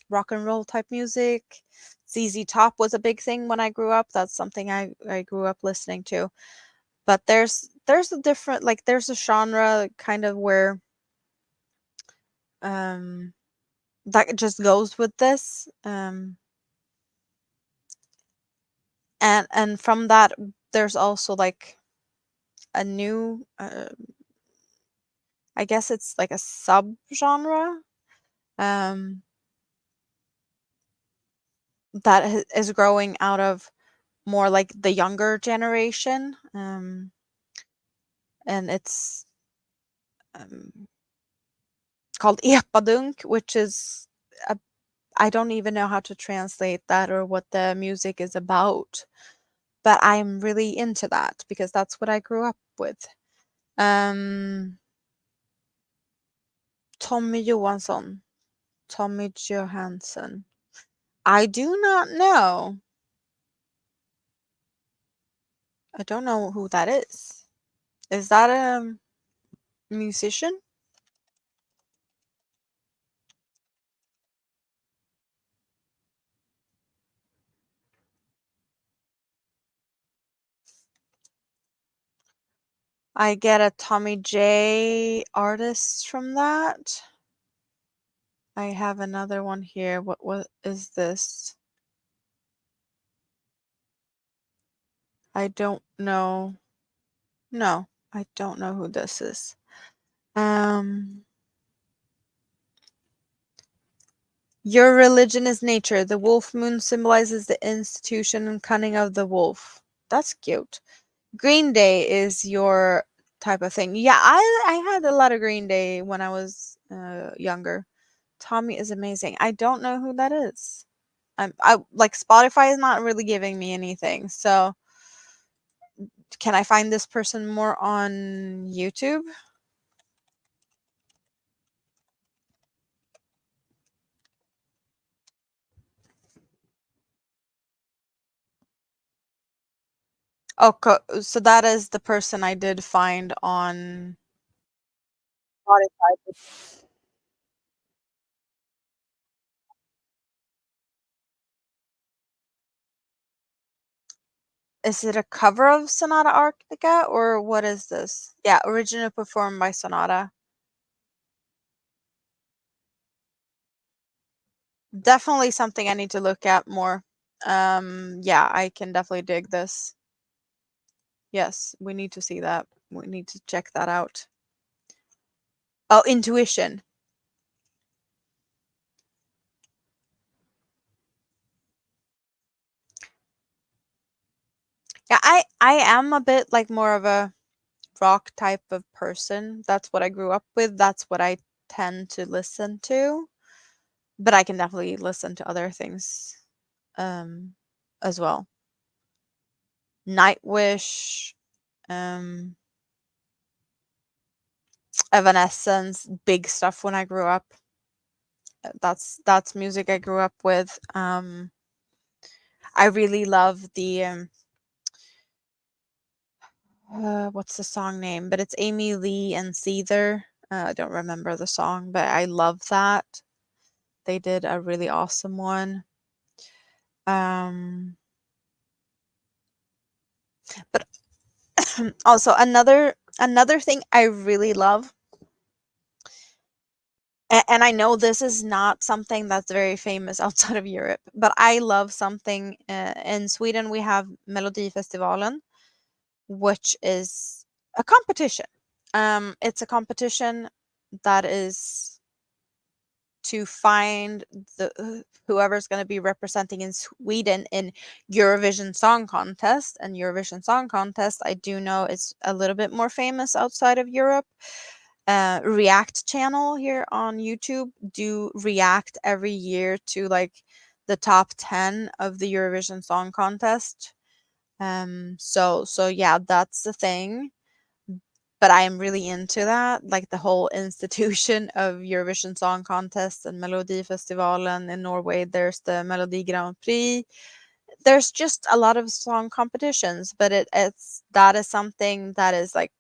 rock and roll type music. ZZ Top was a big thing when I grew up. That's something I grew up listening to. But there's a different, like, there's a genre kind of where that just goes with this. And from that there's also like a new I guess it's like a subgenre um that is growing out of more like the younger generation, and it's called epadunk, which is a, I don't even know how to translate that or what the music is about, but I'm really into that because that's what I grew up with. um Tommy Johansson, Tommy Johansson, I do not know. I don't know who that is. Is that a musician? I get a Tommy J artist from that. I have another one here. What is this? I don't know. No, I don't know who this is. Your religion is nature. The wolf moon symbolizes the institution and cunning of the wolf. That's cute. Green Day is your type of thing. Yeah, I had a lot of Green Day when I was younger. Tommy is amazing. I don't know who that is. I like Spotify is not really giving me anything. So can I find this person more on YouTube? Oh, so that is the person I did find on Spotify. Is it a cover of Sonata Arctica or what is this? Yeah, originally performed by Sonata. Definitely something I need to look at more. Yeah, I can definitely dig this. Yes, we need to see that. We need to check that out. Oh, intuition. Yeah, I am a bit like more of a rock type of person. That's what I grew up with. That's what I tend to listen to. But I can definitely listen to other things um as well. Nightwish, um Evanescence, big stuff when I grew up. That's music I grew up with. I really love the what's the song name? But it's Amy Lee and Seether. I don't remember the song, but I love that. They did a really awesome one. Um, but also another thing I really love, and I know this is not something that's very famous outside of Europe, but I love something in Sweden. We have Melodifestivalen, which is a competition. It's a competition that is to find the whoever's going to be representing in Sweden in Eurovision Song Contest. And Eurovision Song Contest, I do know it's a little bit more famous outside of Europe. React channel here on YouTube do react every year to like the top 10 of the Eurovision Song Contest. So yeah, that's the thing. But I am really into that, like the whole institution of Eurovision Song Contest and Melodifestivalen in Norway. There's the Melodi Grand Prix. There's just a lot of song competitions, but it's that is something that is like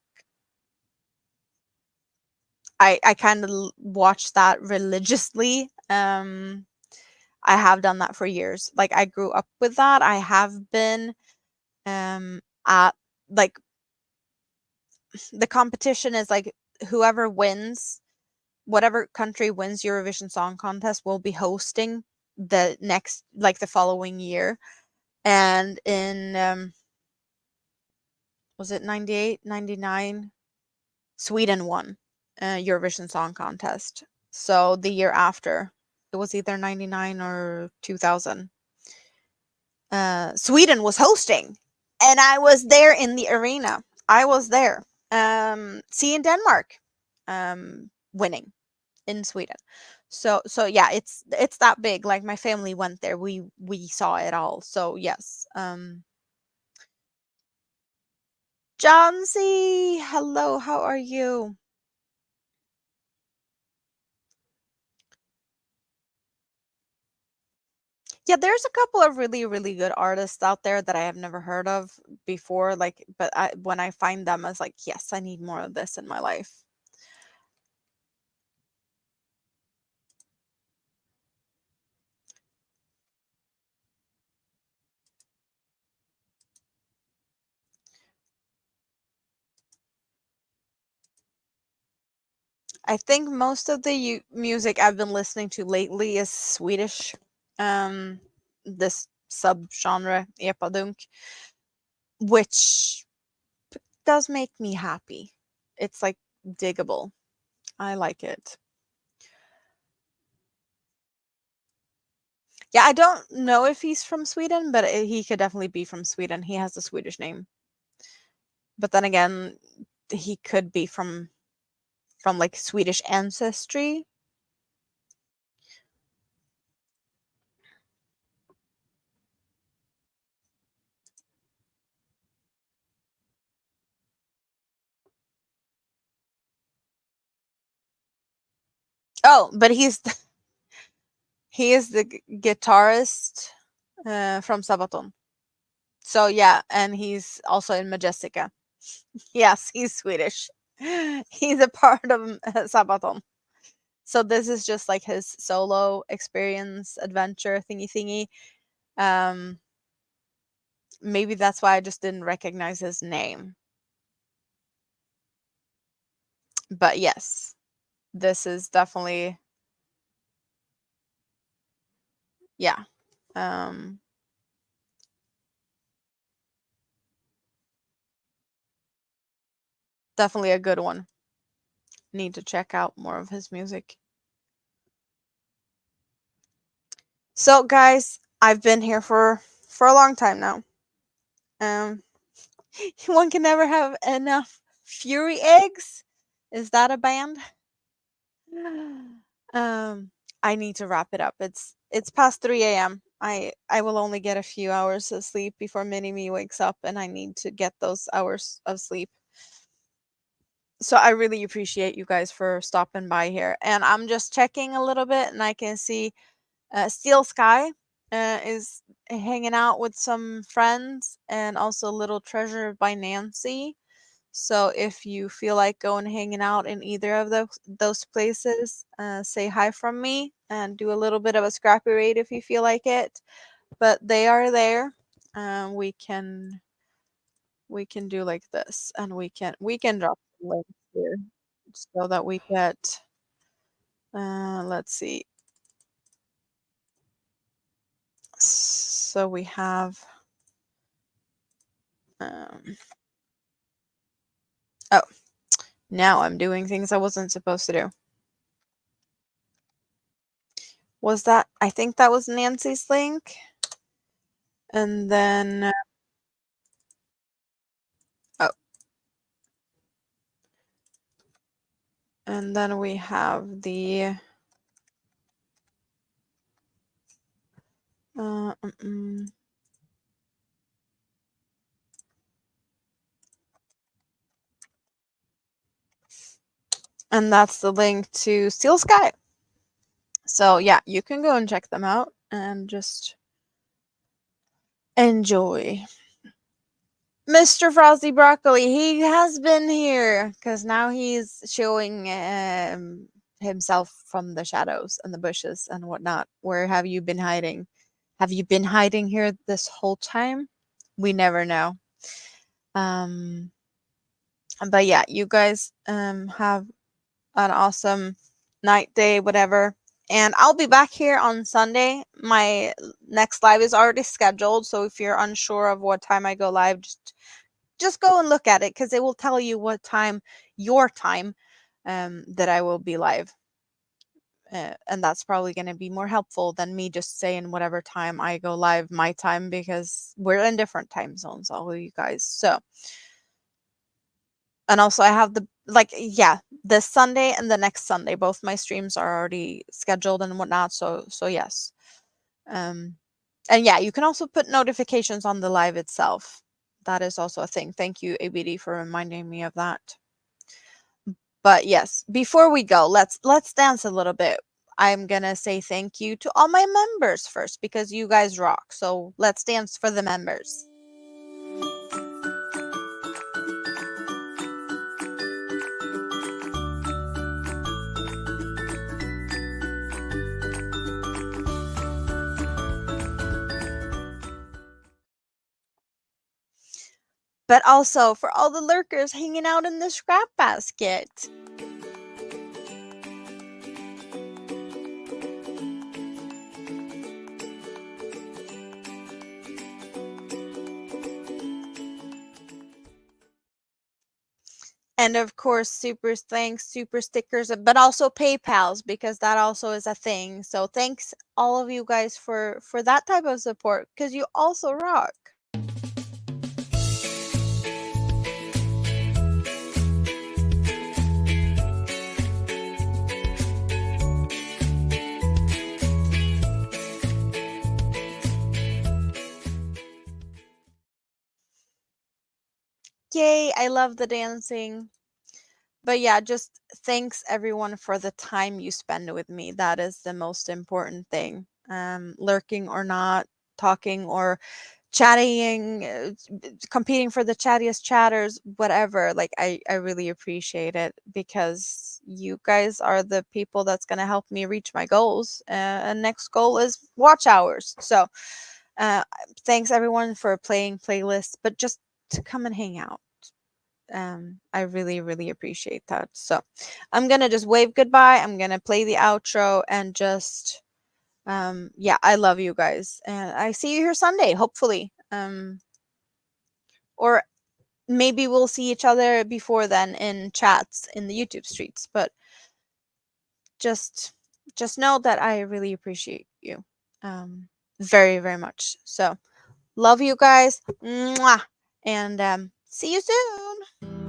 I kind of watch that religiously. I have done that for years. Like I grew up with that. I have been at like the competition is like whoever wins, whatever country wins Eurovision Song Contest will be hosting the next, like the following year. And in, was it 98, 99? Sweden won Eurovision Song Contest. So the year after, it was either 99 or 2000. Sweden was hosting, and I was there in the arena. I was there. Seeing Denmark winning in Sweden. So yeah, it's that big. Like my family went there. We saw it all. So yes. Johnsy, hello, how are you? Yeah, there's a couple of really, really good artists out there that I have never heard of before. Like, but when I find them, I was like, yes, I need more of this in my life. I think most of the music I've been listening to lately is Swedish. This subgenre, epadunk, which does make me happy. It's like diggable. I like it. Yeah, I don't know if he's from Sweden, but he could definitely be from Sweden. He has a Swedish name. But then again, he could be from like Swedish ancestry. Oh, but he is the guitarist from Sabaton. So yeah, and he's also in Majestica. Yes, he's Swedish. He's a part of Sabaton. So this is just like his solo experience, adventure thingy thingy. Um, maybe that's why I just didn't recognize his name. But yes, this is definitely, yeah. Um, definitely a good one. Need to check out more of his music. So guys, I've been here for a long time now. Um, one can never have enough Fury eggs. Is that a band? Um, I need to wrap it up. It's past 3 a.m. I will only get a few hours of sleep before Mini Me wakes up, and I need to get those hours of sleep. So I really appreciate you guys for stopping by here. And I'm just checking a little bit, and I can see Steel Sky is hanging out with some friends, and also Little Treasure by Nancy. So if you feel like going hanging out in either of those places, say hi from me and do a little bit of a scrappy raid if you feel like it. But they are there. We can do like this, and we can drop some links here so that we get. Let's see. So we have. Um, oh, now I'm doing things I wasn't supposed to do. Was that? I think that was Nancy's link. And then. Oh, and then we have the. Uh, mm, mm. And that's the link to Steel Sky. So yeah, you can go and check them out and just enjoy. Mr. Frosty Broccoli, he has been here because now he's showing himself from the shadows and the bushes and whatnot. Where have you been hiding? Have you been hiding here this whole time? We never know. But yeah, you guys have an awesome night, day, whatever. And I'll be back here on Sunday. My next live is already scheduled, so if you're unsure of what time I go live, just go and look at it because it will tell you what time, your time, that I will be live. And that's probably going to be more helpful than me just saying whatever time I go live, my time, because we're in different time zones, all of you guys. So, and also I have this Sunday and the next Sunday, both my streams are already scheduled and whatnot. So yes. And yeah, you can also put notifications on the live itself. That is also a thing. Thank you, ABD, for reminding me of that. But yes, before we go, let's dance a little bit. I'm gonna say thank you to all my members first because you guys rock. So let's dance for the members. But also for all the lurkers hanging out in the scrap basket. And of course, super thanks, super stickers, but also PayPals, because that also is a thing. So thanks all of you guys for that type of support, because you also rock. Yay, I love the dancing. But yeah, just thanks everyone for the time you spend with me. That is the most important thing. Lurking or not, talking or chatting, competing for the chattiest chatters, whatever. Like I really appreciate it, because you guys are the people that's gonna help me reach my goals. And next goal is watch hours. So uh, thanks everyone for playing playlists, but just to come and hang out. I really, really appreciate that. So I'm gonna just wave goodbye. I'm gonna play the outro and just yeah, I love you guys. And I see you here Sunday, hopefully. Or maybe we'll see each other before then in chats in the YouTube streets. But just just know that I really appreciate you. Very, very much. So love you guys. Mwah! And see you soon.